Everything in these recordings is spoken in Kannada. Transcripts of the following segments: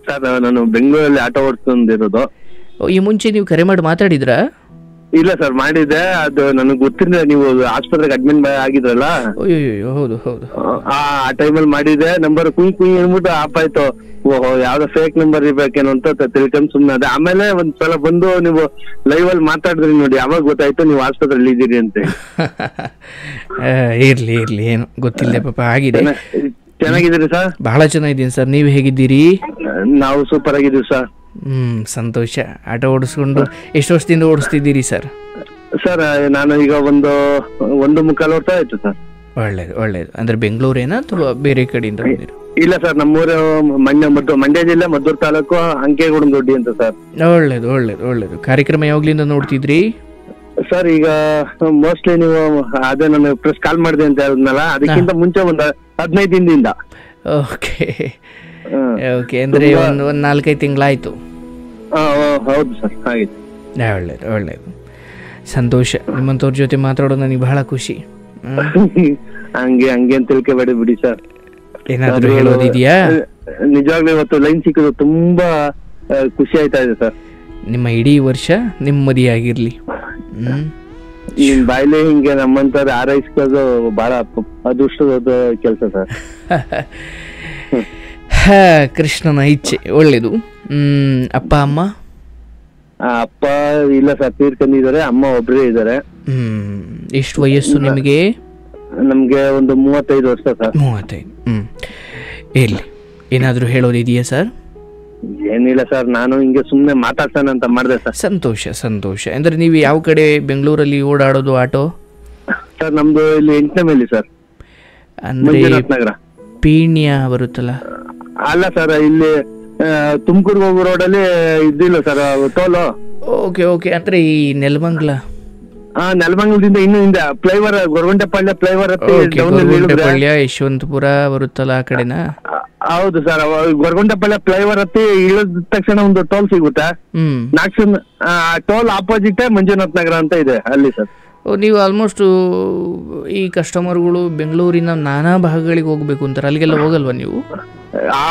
ಸರ್ ನಾನು ಬೆಂಗಳೂರಲ್ಲಿ ಆಟೋ ಓಡಿಸ್ಕೊಂಡಿರೋದು. ಈ ಮುಂಚೆ ನೀವು ಕರೆ ಮಾಡಿ ಮಾತಾಡಿದ್ರಾ? ಇಲ್ಲ ಸರ್, ಮಾಡಿದ್ದೆ. ಅದು ನನಗೆ ಗೊತ್ತಿಲ್ಲ, ನೀವು ಆಸ್ಪತ್ರೆಗೆ ಅಡ್ಮಿಟ್ ಆಗಿದ್ರಲ್ಲ, ಅಯ್ಯೋ ಹೌದು ಹೌದು. ಆ ಟೈಮಲ್ಲಿ ಮಾಡಿದ್ದೆ. ನಂಬರ್ ಕುಯ್ ಕುಯ್ ಅಂದ್ಬಿಟ್ಟು ಆಪ್ ಆಯ್ತು. ಓಹೋ, ಯಾವ್ದೋ ಫೇಕ್ ನಂಬರ್ ಇರ್ಬೇಕೇನೋ ಅಂತ ತಿಳ್ಕೊಂಡ್ ಸುಮ್ಮನೆ ಅದೇ. ಆಮೇಲೆ ಒಂದ್ಸಲ ಬಂದು ನೀವು ಲೈವ್ ಅಲ್ಲಿ ಮಾತಾಡಿದ್ರಿ ನೋಡಿ, ಅವಾಗ ಗೊತ್ತಾಯ್ತು ನೀವು ಆಸ್ಪತ್ರೆಯಲ್ಲಿ ಇದ್ದೀರಿ ಅಂತ. ಇರ್ಲಿ ಇರ್ಲಿ, ಏನು ಗೊತ್ತಿಲ್ಲ ಪಾಪ, ಆಗಿದೆ. ಚೆನ್ನಾಗಿದ್ದೀರಿ ಸರ್? ಬಹಳ ಚೆನ್ನಾಗಿದ್ದೀನಿ ಸರ್, ನೀವು ಹೇಗಿದ್ದೀರಿ? ನಾವು ಸೂಪರ್ ಆಗಿದ್ದೀವಿ ಸರ್. ಸಂತೋಷ. ಆಟೋ ಓಡಿಸ್ಕೊಂಡು ಎಷ್ಟು ವರ್ಷದಿಂದ ಓಡಿಸ್ತಿದ್ದೀರಿ ಸರ್? ಸರ್ ನಾನು ಈಗ ಒಂದು 1.25 ವರ್ಷ ಆಯ್ತು ಸರ್. ಒಳ್ಳೇದು ಒಳ್ಳೇದು. ಅಂದ್ರೆ ಬೆಂಗಳೂರೇನಾ ಅಥವಾ ಬೇರೆ ಕಡೆಯಿಂದ ಬಂದಿರೋ? ಇಲ್ಲ ಸರ್, ನಮ್ಮೂರು ಮಂಡ್ಯ ಜಿಲ್ಲೆ ಮದ್ದೂರು ತಾಲೂಕು ಅಂಕೇಗೌಡನದೊಡ್ಡಿ ಅಂತ ಸರ್. ಒಳ್ಳೇದು ಒಳ್ಳೇದು ಒಳ್ಳೇದು. ಕಾರ್ಯಕ್ರಮ ಯಾವಾಗ್ಲಿಂದ ನೋಡ್ತಿದ್ರಿ ಸರ್? ಈಗ ಮೋಸ್ಟ್ಲಿ ನೀವು ಅದೇ ನಾನು ಪ್ರೆಸ್ ಕಾಲ್ ಮಾಡಿದೆ ಅಂತ ಹೇಳಿದ್ನಲ್ಲ, ಅದಕ್ಕಿಂತ ಮುಂಚೆ ಒಂದು 15 ದಿನದಿಂದ. ಓಕೆ ಓಕೆ, ಅಂದ್ರೆ ಒಂದು 4-5 ತಿಂಗಳಾಯ್ತು. ಹೌದು ಸರ್, ಹಾಗಿದೆ. ಒಳ್ಳೇದು ಒಳ್ಳೇದು, ಸಂತೋಷ. ನಿಮ್ಮಂತವ್ರ ಜೊತೆ ಮಾತಾಡೋದು ನನಗೆ ಬಹಳ ಖುಷಿ. ಹಂಗೆ ಅಂತ ತಿಳ್ಕೊಬೇಡಿ ಬಿಡಿ ಸರ್. ಏನಾದ್ರು ಹೇಳೋದಿದೆಯಾ? ನಿಜವಾಗ್ಲೂ ಇವತ್ತು ಲೈನ್ ಸಿಕ್ಕಿದ್ರು ತುಂಬಾ ಖುಷಿ ಆಯ್ತಾ ಇದೆ ಸರ್. ನಿಮ್ಮ ಇಡೀ ವರ್ಷ ನೆಮ್ಮದಿಯಾಗಿರ್ಲಿ. ನಿಮ್ ಬಾಯ್ಲಿ ಹಿಂಗೆ ನಮ್ಮಂತರ ಆರೈಸ್ಕೋದು ಬಹಳ ಅದೃಷ್ಟದ ಕೆಲಸ ಸರ್. ಕೃಷ್ಣನ ಇಚ್ಛೆ ಒಳ್ಳೇದು. ಅಪ್ಪ ಅಮ್ಮ? ಅಪ್ಪ ಇಲ್ಲ ಸರ್, ತೀರ್ಕೊಂಡಿದ್ದಾರೆ. ಅಮ್ಮ ಒಬ್ರೇ ಇದ್ದಾರೆ. ಎಷ್ಟು ವಯಸ್ಸು ನಿಮಗೆ? ನಮ್ಗೆ ಒಂದು 35 ವರ್ಷ ಸರ್. 35. ಇರ್ಲಿ, ಏನಾದ್ರು ಹೇಳೋದಿದೆಯಾ ಸರ್? ಏನಿಲ್ಲ ಸರ್, ನಾನು ಹಿಂಗೆ ಸುಮ್ನೆ ಮಾತಾಡ್ತಾನೆ ಅಂತ ಮಾಡಿದೆ ಸರ್. ಸಂತೋಷ ಸಂತೋಷ. ಅಂದ್ರೆ ನೀವು ಯಾವ ಕಡೆ ಬೆಂಗಳೂರಲ್ಲಿ ಓಡಾಡೋದು ಆಟೋ? ಸರ್ ನಮ್ದು ಇಲ್ಲಿ 8ನೇ ಮೈಲಿ ಸರ್, ಅಂದ್ರೆ ನಗರ. ಪೀಣ್ಯ ಬರುತ್ತಲ್ಲ? ಅಲ್ಲ ಸರ್, ಇಲ್ಲಿ ತುಮಕೂರು ಹೋಗೋ ರೋಡಲ್ಲಿ ಇದ್ದಿಲ್ಲ ಸರ್ ಟೋಲು. ಓಕೆ ಓಕೆ, ಅಂದ್ರೆ ಈ ನೆಲಮಂಗಲ? ನೆಲಮಂಗಲದಿಂದ ಇನ್ನು ಹಿಂದೆ ಫ್ಲೈವರ್, ಗೊರಗುಂಟೆಪಾಳ್ಯ ಫ್ಲೈವರ್ ಗೊರಗುಂಟೆಪಾಳ್ಯ ಯಶವಂತಪುರ ಬರುತ್ತಲ್ಲ, ಆ ಕಡೆನಾ? ಹೌದು ಸರ್, ಗೊರಗುಂಟೆಪಾಳ್ಯ ಫ್ಲೈವರ್ ಹತ್ತಿ ಇಳಿದ ತಕ್ಷಣ ಒಂದು ಟೋಲ್ ಸಿಗುತ್ತೆ. ಟೋಲ್ ಆಪೋಸಿಟ್ ಮಂಜುನಾಥ್ ನಗರ ಅಂತ ಇದೆ ಅಲ್ಲಿ ಸರ್. ನೀವು ಆಲ್ಮೋಸ್ಟ್ ಈ ಕಸ್ಟಮರ್ಗಳು ಬೆಂಗಳೂರಿನ ನಾನಾ ಭಾಗಗಳಿಗೆ ಹೋಗ್ಬೇಕು ಅಂತಾರೆ, ಅಲ್ಲಿಗೆಲ್ಲ ಹೋಗಲ್ವಾ ನೀವು?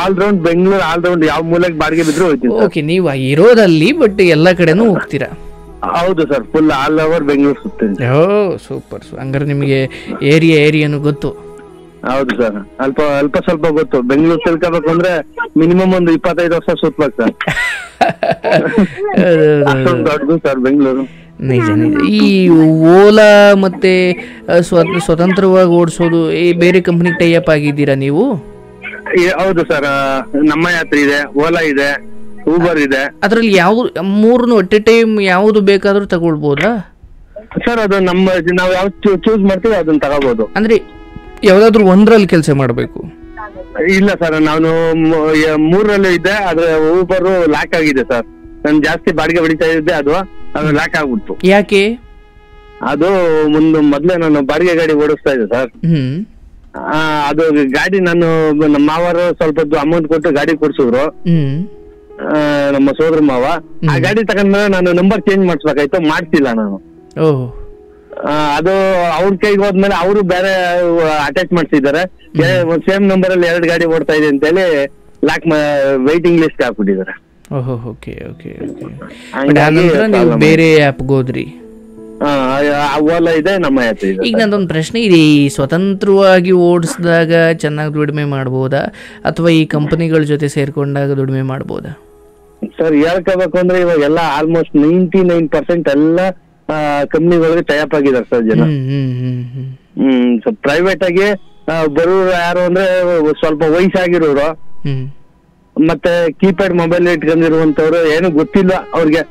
ಆಲ್ರೌಂಡ್ ಬೆಂಗಳೂರು, ಆಲ್ರೌಂಡ್ ಯಾವ ಮೂಲೆಗೆ ಬಾಡಿಗೆ ಬಿದ್ರು ಹೋಗ್ತೀನಿ. ಓಕೆ, ನೀವು ಇರೋದಲ್ಲಿ ಬಟ್ ಎಲ್ಲ ಕಡೆನೂ ಹೋಗ್ತೀರಾ? ಹೌದು sir, full all over Bengaluru ಸುತ್ತೀನಿ. ಓ ಸೂಪರ್. ಹಂಗಾರೆ ನಿಮಗೆ ಏರಿಯಾನು ಗೊತ್ತು? ಹೌದು ಸರ್, ಅಲ್ಪ ಸ್ವಲ್ಪ ಗೊತ್ತು. ಬೆಂಗಳೂರು ತಿಳ್ಕೋಬೇಕು ಅಂದ್ರೆ ಮಿನಿಮಮ್ ಒಂದು 25 ವರ್ಷ ಸುತ್ತಬೇಕು ಸರ್. ಅಷ್ಟೊಂದು ದೊಡ್ಡದು ಸರ್ ಬೆಂಗಳೂರು. ನಿಜ ನಿಜ. ಈ ಓಲಾ ಮತ್ತೆ ಸ್ವತಂತ್ರವಾಗಿ ಓಡಿಸೋದು, ಈ ಬೇರೆ ಕಂಪನಿ ಟೈ ಅಪ್ ಆಗಿದ್ದೀರಾ ನೀವು? ಹೌದು ಸರ್, ನಮ್ಮ ಯಾತ್ರೆ ಇದೆ, ಓಲಾ ಇದೆ, ಊಬರ್ ಇದೆ. ಅದ್ರಲ್ಲಿ ಯಾವ ಮೂರನ್ನು ಅಟ್ ಎ ಟೈಮ್ ಯಾವ್ದು ಬೇಕಾದ್ರೂ ತಗೊಳ್ಬೋದಾ ಸರ್? ಅದು ನಾವು ಯಾವ್ದು ಚೂಸ್ ಮಾಡ್ತೀವಿ ಅದನ್ನ ತಗೋಬಹುದು. ಅಂದ್ರೆ ಯಾವ್ದಾದ್ರು ಒಂದ್ರಲ್ಲಿ ಕೆಲಸ ಮಾಡಬೇಕು? ಇಲ್ಲ ಸರ್, ನಾನು 3ರಲ್ಲೂ ಇದ್ದೆ. ಆದ್ರೆ ಊಬರ್ ಲಾಕ್ ಆಗಿದೆ ಸರ್. ನಾನು ಜಾಸ್ತಿ ಬಾಡಿಗೆ ಹೊಡಿತಾ ಇದ್ದೆ, ಅದು ಲಾಕ್ ಆಗ್ಬಿಡ್ತು. ಯಾಕೆ? ಅದು ಮೊದ್ಲೇ ನಾನು ಬಾಡಿಗೆ ಗಾಡಿ ಓಡಿಸ್ತಾ ಇದ್ದೆ ಸರ್. ಅದು ಗಾಡಿ ನಾನು ನಮ್ಮ ಮಾವರು ಸ್ವಲ್ಪ ಅಮೌಂಟ್ ಕೊಟ್ಟು ಗಾಡಿ ಕೊಡ್ಸಿದ್ರು, ನಮ್ಮ ಸೋದರ ಮಾವ. ಆ ಗಾಡಿ ತಗೊಂಡ್ಮೇಲೆ ನಾನು ನಂಬರ್ ಚೇಂಜ್ ಮಾಡಿಸ್ಬೇಕಾಯ್ತು, ಮಾಡ್ತಿಲ್ಲ ನಾನು. ಅದು ಅವ್ರ ಕೈಗೆ ಹೋದ್ಮೇಲೆ ಅವರು ಬೇರೆ ಅಟ್ಯಾಚ್ ಮಾಡ್ಸಿದ್ದಾರೆ. ಸೇಮ್ ನಂಬರ್ ಅಲ್ಲಿ 2 ಗಾಡಿ ಓಡ್ತಾ ಇದೆ ಅಂತ ಹೇಳಿ ಲಾಕ್ ವೈಟಿಂಗ್ ಲಿಸ್ಟ್ ಹಾಕ್ಬಿಟ್ಟಿದ್ದಾರೆ. ಬೇರೆ ಆಪ್ ಹೋದ್ರಿ? ಓಲಾ ಇದೆ, ನಮ್ಮ ಯಾತ್ರೆ ಇದೆ. ಈಗ ನಂದೊಂದು ಪ್ರಶ್ನೆ ಇದೆ, ಈ ಸ್ವತಂತ್ರವಾಗಿ ಓಡಿಸಿದಾಗ ಚೆನ್ನಾಗಿ ದುಡಿಮೆ ಮಾಡ್ಬೋದಾ ಅಥವಾ ಈ ಕಂಪನಿಗಳ ಜೊತೆ ಸೇರ್ಕೊಂಡಾಗ ದುಡಿಮೆ ಮಾಡ್ಬೋದಾ? ಸರ್ ಹೇಳ್ಕೋಬೇಕು ಅಂದ್ರೆ ಇವಾಗ ಎಲ್ಲ ಆಲ್ಮೋಸ್ಟ್ 99% ಎಲ್ಲ ಕಂಪ್ನಿಗಳಿಗೆ ಟೈಅಪ್ ಆಗಿದ್ದಾರೆ ಸರ್ ಜನ. ಪ್ರೈವೇಟ್ ಆಗಿ ಬರೋರು ಯಾರು ಅಂದ್ರೆ ಸ್ವಲ್ಪ ವಯಸ್ಸಾಗಿರೋರು, ಮತ್ತೆ ಕೀಪ್ಯಾಡ್ ಮೊಬೈಲ್ ಇಟ್ಕೊಂಡಿರುವಂತವ್ರು, ಏನು ಗೊತ್ತಿಲ್ಲ ಅವ್ರಿಗೆ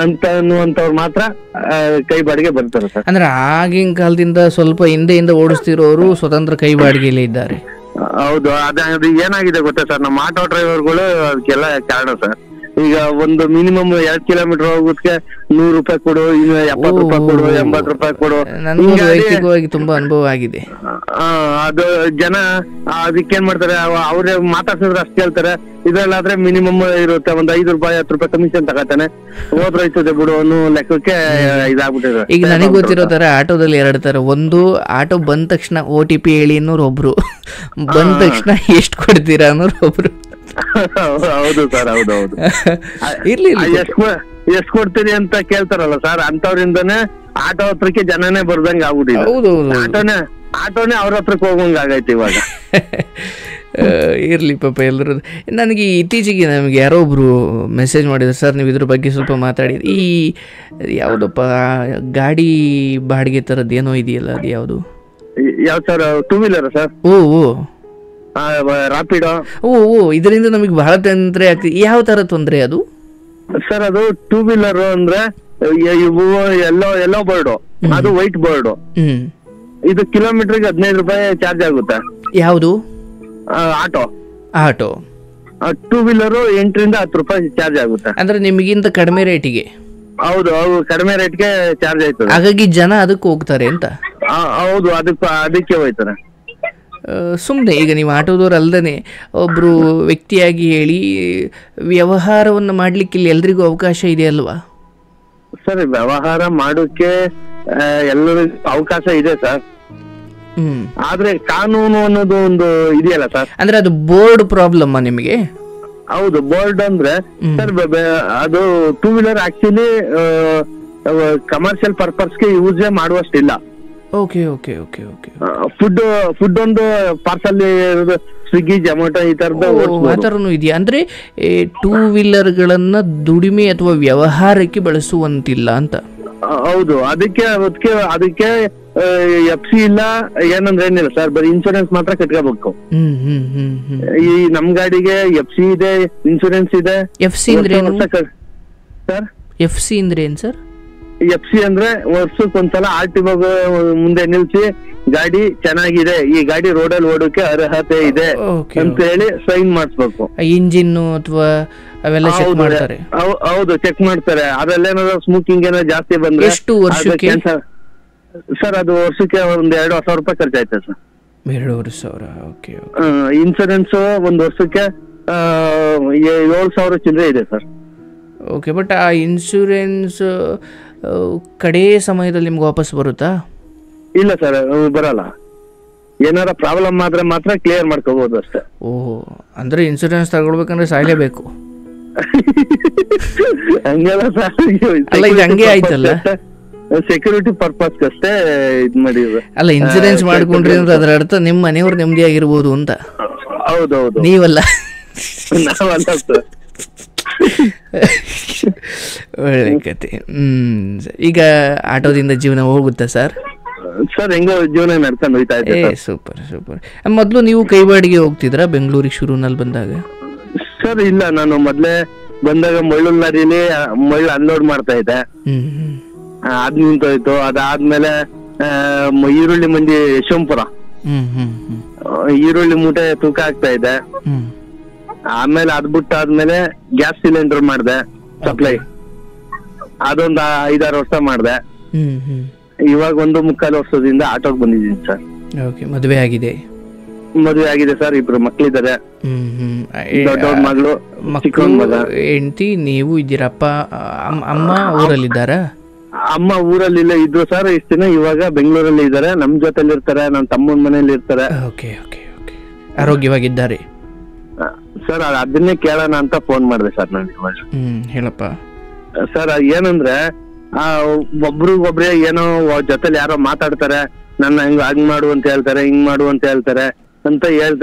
ಅಂತ ಅನ್ನುವಂತವ್ರು ಮಾತ್ರ ಕೈ ಬಾಡಿಗೆ ಬರ್ತಾರೆ ಸರ್. ಅಂದ್ರೆ ಆಗಿನ ಕಾಲದಿಂದ ಸ್ವಲ್ಪ ಹಿಂದೆಯಿಂದ ಓಡಿಸ್ತಿರೋರು ಸ್ವತಂತ್ರ ಕೈ ಬಾಡಿಗೆಯಲ್ಲಿ ಇದ್ದಾರೆ. ಹೌದು, ಅದು ಏನಾಗಿದೆ ಗೊತ್ತಾ ಸರ್, ನಮ್ಮ ಆಟೋ ಡ್ರೈವರ್ಗಳು ಅದಕ್ಕೆಲ್ಲ ಕಾರಣ ಸರ್. ಈಗ ಒಂದು ಮಿನಿಮಮ್ 2 ಕಿಲೋಮೀಟರ್ ಹೋಗೋದಕ್ಕೆ 100 ರೂಪಾಯಿ ಕೊಡು, 70 ರೂಪಾಯಿ ಕೊಡು, 80 ರೂಪಾಯಿ ಕೊಡು. ವೈಯಕ್ತಿಕವಾಗಿ ತುಂಬಾ ಅನುಭವ ಆಗಿದೆ. ಅದು ಜನ ಅದಕ್ಕೇನ್ ಮಾಡ್ತಾರೆ, ಅವ್ರೇ ಮಾತಾಡ್ಸಿದ್ರೆ ಅಷ್ಟು ಕೇಳ್ತಾರೆ. ಇದ್ರಲ್ಲಾದ್ರೆ ಮಿನಿಮಮ್ ಇರುತ್ತೆ, ಒಂದು 5 ರೂಪಾಯಿ 10 ರೂಪಾಯಿ ಕಮಿಷನ್ ತಗೋತಾನೆ, ಹೋದ್ರೆ ಹೋಯ್ತದೆ ಬಿಡು ಅನ್ನೋ ಲೆಕ್ಕಕ್ಕೆ ಇದಾಗ್ಬಿಟ್ಟಿದೆ. ಈಗ ನನಗೆ ಗೊತ್ತಿರೋ ತರ ಆಟೋದಲ್ಲಿ 2 ತರ. ಒಂದು, ಆಟೋ ಬಂದ ತಕ್ಷಣ OTP ಹೇಳಿ ಅನ್ನೋರು ಒಬ್ರು, ಬಂದ ತಕ್ಷಣ ಎಷ್ಟು ಕೊಡ್ತೀರಾ ಅನ್ನೋರು ಒಬ್ರು. ಹೌದು ಸರ್, ಹೌದೌದು. ಇರ್ಲಿ ಎಷ್ಟ್ ಕೊಡ್ತೀರಿ ಅಂತ ಕೇಳ್ತಾರಲ್ಲ ಸರ್, ಅಂತವ್ರಿಂದಾನೆ ಆಟೋ ಹತ್ರಕ್ಕೆ ಜನನೇ ಬರ್ದಂಗ ಆಗ್ಬಿಟ್ಟಿದೆ. ಹೌದೌದು. ಆಟೋನೇ ಅವ್ರ ಹತ್ರಕ್ಕೆ ಹೋಗಂಗ ಆಗೈತಿ ಇವಾಗ. ಇರಲಿ ಪಾಪ ಎಲ್ಲರೂ. ನನಗೆ ಇತ್ತೀಚೆಗೆ ನಮಗೆ ಯಾರೋ ಒಬ್ಬರು ಮೆಸೇಜ್ ಮಾಡಿದ್ರು, ಸರ್ ನೀವು ಇದ್ರ ಬಗ್ಗೆ ಸ್ವಲ್ಪ ಮಾತಾಡಿ. ಈ ಯಾವುದಪ್ಪ ಗಾಡಿ ಬಾಡಿಗೆ ಥರದ್ದು ಏನೋ ಇದೆಯಲ್ಲ, ಅದು ಯಾವುದು? ಯಾವ ಸರ್? Two wheeler sir. ಓ ರಾಪಿಡೋ. ಓ ಇದರಿಂದ ನಮಗೆ ಬಹಳ ತೊಂದರೆ ಆಗ್ತದೆ. ಯಾವ ಥರ ತೊಂದರೆ ಅದು ಸರ್? ಅದು ಟೂ ವೀಲರ್ ಅಂದ್ರೆ ಇವು ಎಲ್ಲೋ ಬೋರ್ಡು, ಅದು ವೈಟ್ ಬೋರ್ಡು. ಇದು ಕಿಲೋಮೀಟರ್ಗೆ 15 ರೂಪಾಯಿ ಚಾರ್ಜ್ ಆಗುತ್ತೆ. ಯಾವುದು? ಆಟೋ. ಟೂ ವೀಲರ್ 8 ರಿಂದ 10 ರೂಪಾಯಿ ಚಾರ್ಜ್ ಆಗುತ್ತೆ. ಅಂದ್ರೆ ನಿಮಗಿಂತ ಕಡಿಮೆ ರೇಟಿಗೆ? ಹೌದು, ಕಡಿಮೆ ರೇಟ್ಗೆ ಚಾರ್ಜ್ ಆಯ್ತದೆ. ಹಾಗಾಗಿ ಜನ ಅದಕ್ಕೆ ಹೋಗ್ತಾರೆ ಅಂತ? ಹೌದು, ಅದಕ್ಕೆ ಹೋಯ್ತಾರೆ. ಸುಮ್ಮನೆ ಈಗ ನೀವು ಆಟೋದವ್ರು ಅಲ್ಲದೇ ಒಬ್ಬರು ವ್ಯಕ್ತಿಯಾಗಿ ಹೇಳಿ, ವ್ಯವಹಾರವನ್ನು ಮಾಡ್ಲಿಕ್ಕೆ ಇಲ್ಲಿ ಎಲ್ರಿಗೂ ಅವಕಾಶ ಇದೆ ಅಲ್ವಾ ಸರ್? ವ್ಯವಹಾರ ಮಾಡೋಕೆ ಎಲ್ಲರಿಗೂ ಅವಕಾಶ ಇದೆ ಸರ್. ಆದ್ರೆ ಕಾನೂನು ಅನ್ನೋದು ಒಂದು ಇದೆಯಲ್ಲ ಸರ್. ಅಂದ್ರೆ ಅದು ಬೋರ್ಡ್ ಪ್ರಾಬ್ಲಮ್ ನಿಮಗೆ? ಹೌದು, ಬೋರ್ಡ್ ಅಂದ್ರೆ ಸರ್ ಅದು ಟೂ ವೀಲರ್ ಆಕ್ಚುಲಿ ಕಮರ್ಷಿಯಲ್ ಪರ್ಪಸ್ಗೆ ಯೂಸ್ ಮಾಡುವಷ್ಟಿಲ್ಲ. Okay okay okay okay. Food ಒಂದು ಪಾರ್ಸಲ್ ಸ್ವಿಗ್ಗಿ, ಜೊಮ್ಯಾಟೊ ಈ ತರದ್ದು ಇದೆಯಾ? ಅಂದ್ರೆ ಟೂ ವೀಲರ್ಗಳನ್ನ ದುಡಿಮೆ ಅಥವಾ ವ್ಯವಹಾರಕ್ಕೆ ಬಳಸುವಂತಿಲ್ಲ ಅಂತ? ಹೌದು, ಅದಕ್ಕೆ FC ಇಲ್ಲ, ಏನಂದ್ರೆ ಏನಿಲ್ಲ ಸರ್, ಬರೀ ಇನ್ಶೂರೆನ್ಸ್ ಮಾತ್ರ ಕಟ್ಕೋಬೇಕು. ಈ ನಮ್ ಗಾಡಿಗೆ FC ಇದೆ, ಇನ್ಶೂರೆನ್ಸ್ ಇದೆ. FC ಅಂದ್ರೆ ಸರ್? FC ಅಂದ್ರೆ ಏನ್ ಸರ್? FC ಅಂದ್ರೆ ವರ್ಷಕ್ಕೊಂದ್ಸಲ RTO ಮುಂದೆ ನಿಲ್ಸಿ ಗಾಡಿ ಚೆನ್ನಾಗಿದೆ, ಈ ಗಾಡಿ ರೋಡಲ್ಲಿ ಓಡೋಕೆ ಅರ್ಹತೆ ಇದೆ ಅಂತ ಹೇಳಿ ಸೈನ್ ಮಾಡಿಸ್ಬೇಕು. ಇಂಜಿನ್ ಅಥವಾ ಅವೆಲ್ಲ ಚೆಕ್ ಮಾಡ್ತಾರೆ? ಹೌದು, ಚೆಕ್ ಮಾಡ್ತಾರೆ. ಅದ್ರಲ್ಲೇನಾದ್ರು ಸ್ಮೋಕಿಂಗ್ ಏನಾದ್ರು ಜಾಸ್ತಿ ಬಂದ್ರೆ ಎಷ್ಟು ವರ್ಷಕ್ಕೆ ಸರ್? ಅದು ವರ್ಷಕ್ಕೆ 2,000 ರೂಪಾಯಿ ಖರ್ಚಾಯ್ತದೆ ಸರ್. 2,500. ಓಕೆ. ಇನ್ಸೂರೆನ್ಸ್ ಒಂದು ವರ್ಷಕ್ಕೆ 7,000 ಚಿಲ್ಲರೆ ಇದೆ ಸರ್. ಓಕೆ, ಬಟ್ ಆ ಇನ್ಶೂರೆನ್ಸ್ ಕಡೆ ಸಮಯದಲ್ಲಿ ನಿಮ್ಗೆ ವಾಪಸ್ ಬರುತ್ತಾ? ಇಲ್ಲ ಸರ್, ಬರಲ್ಲ. ಏನಾರ ಪ್ರಾಬ್ಲಮ್ ಆದ್ರೆ ಮಾತ್ರ ಕ್ಲಿಯರ್ ಮಾಡ್ಕೋಬಹುದು ಅಷ್ಟೇ. ಓಹೋ, ಅಂದ್ರೆ ಇನ್ಶೂರೆನ್ಸ್ ತಗೊಳ್ಬೇಕಂದ್ರೆ ಸಾಯ್ಲೇಬೇಕು? ಹಂಗೆಲ್ಲ ಸರ್, ಅಲ್ಲ ಇದು ಹಂಗೆ ಆಯ್ತಲ್ಲ, ಸೆಕ್ಯೂರಿಟಿ ಪರ್ಪಸ್ ಅಷ್ಟೇ ಇದು ಮಾಡಿದ್ರು. ಅಲ್ಲ, ಇನ್ಶೂರೆನ್ಸ್ ಮಾಡ್ಕೊಂಡ್ರಿ ಅಂದ್ರೆ ಅದರ ಅರ್ಥ ನಿಮ್ಮ ಮನೆಯವ್ರು ನೆಮ್ಮದಿಯಾಗಿರ್ಬೋದು ಅಂತ. ಹೌದೌದು, ನೀವಲ್ಲ. ನಾವಲ್ಲ ಸರ್. ಒಳ್ಳೆ ಕತೆ. ಈಗ ಆಟೋದಿಂದ ಜೀವನ ಹೋಗುತ್ತಾ ಸರ್? ಸರ್ ಹೆಂಗೋ ಜೀವನ ನಡ್ಕೊಂಡು ಹೋಯ್ತಾ ಇದೆ. Super super. ಮೊದಲು ನೀವು ಕೈ ಬಾಡಿಗೆ ಹೋಗ್ತಿದ್ರಾ ಬೆಂಗಳೂರಿಗೆ ಶುರುನಲ್ಲಿ ಬಂದಾಗ? ಸರ್ ಇಲ್ಲ, ನಾನು ಮೊದ್ಲೇ ಬಂದಾಗ ಮಳ್ಳು ಲಾರಿಲಿ ಮಳ್ಳು ಅನ್ಲೋಡ್ ಮಾಡ್ತಾ ಇದ್ದೆ. ಅದ್ ನಿಂತೋಯ್ತು. ಅದಾದ್ಮೇಲೆ ಈರುಳ್ಳಿ ಮಂಡಿ ಯಶವಂತಪುರ ಈರುಳ್ಳಿ ಮೂಟೆ ತೂಕ ಆಗ್ತಾ ಇದೆ. ಆಮೇಲೆ ಅದ್ ಬಿಟ್ಟಾದ್ಮೇಲೆ ಗ್ಯಾಸ್ ಸಿಲಿಂಡರ್ ಮಾಡ್ದೆ, ಸಪ್ಲೈ. ಅದೊಂದು 5-6 ವರ್ಷ ಮಾಡ್ದೆ. ಇವಾಗ 1.25 ವರ್ಷದಿಂದ ಆಟೋಗ್ ಬಂದಿದ್ದೀನಿ ಸರ್. ಮದುವೆ ಆಗಿದೆ? ಮದುವೆ ಆಗಿದೆ ಸರ್, 2 ಮಕ್ಳಿದ್ದಾರೆ. ದೊಡ್ಡ ಮಗಳು, ಚಿಕ್ಕ ಮಗ. ಹೆಂಡತಿ, ನೀವು ಇದ್ದೀರಪ್ಪ. ಅಮ್ಮ ಊರಲ್ಲಿದ್ದಾರ? ಅಮ್ಮ ಊರಲ್ಲಿ ಇದ್ರು ಸರ್ ಇಷ್ಟ ದಿನ. ಇವಾಗ ಬೆಂಗಳೂರಲ್ಲಿ ಇದ್ದಾರೆ, ನಮ್ ಜೊತೆಲಿ ಇರ್ತಾರೆ, ನನ್ನ ತಮ್ಮನ ಮನೇಲಿ ಇರ್ತಾರೆ. ಆರೋಗ್ಯವಾಗಿದ್ದಾರೆ ಸರ್? ಅದನ್ನೇ ಕೇಳೋಣ ಅಂತ ಫೋನ್ ಮಾಡಿದೆ ಸರ್ ನಾನು ಇವಾಗ. ಹೇಳಪ್ಪ ಸರ್. ಏನಂದ್ರೆ ಒಬ್ರಿಗೊಬ್ರೆ ಏನೋ ಜೊತೆಲಿ ಯಾರೋ ಮಾತಾಡ್ತಾರೆ, ನನ್ನ ಹಂಗ್ ಮಾಡು ಅಂತ ಹೇಳ್ತಾರೆ, ಹಿಂಗ್ ಮಾಡು ಅಂತ ಹೇಳ್ತಾರೆ ಅಂತ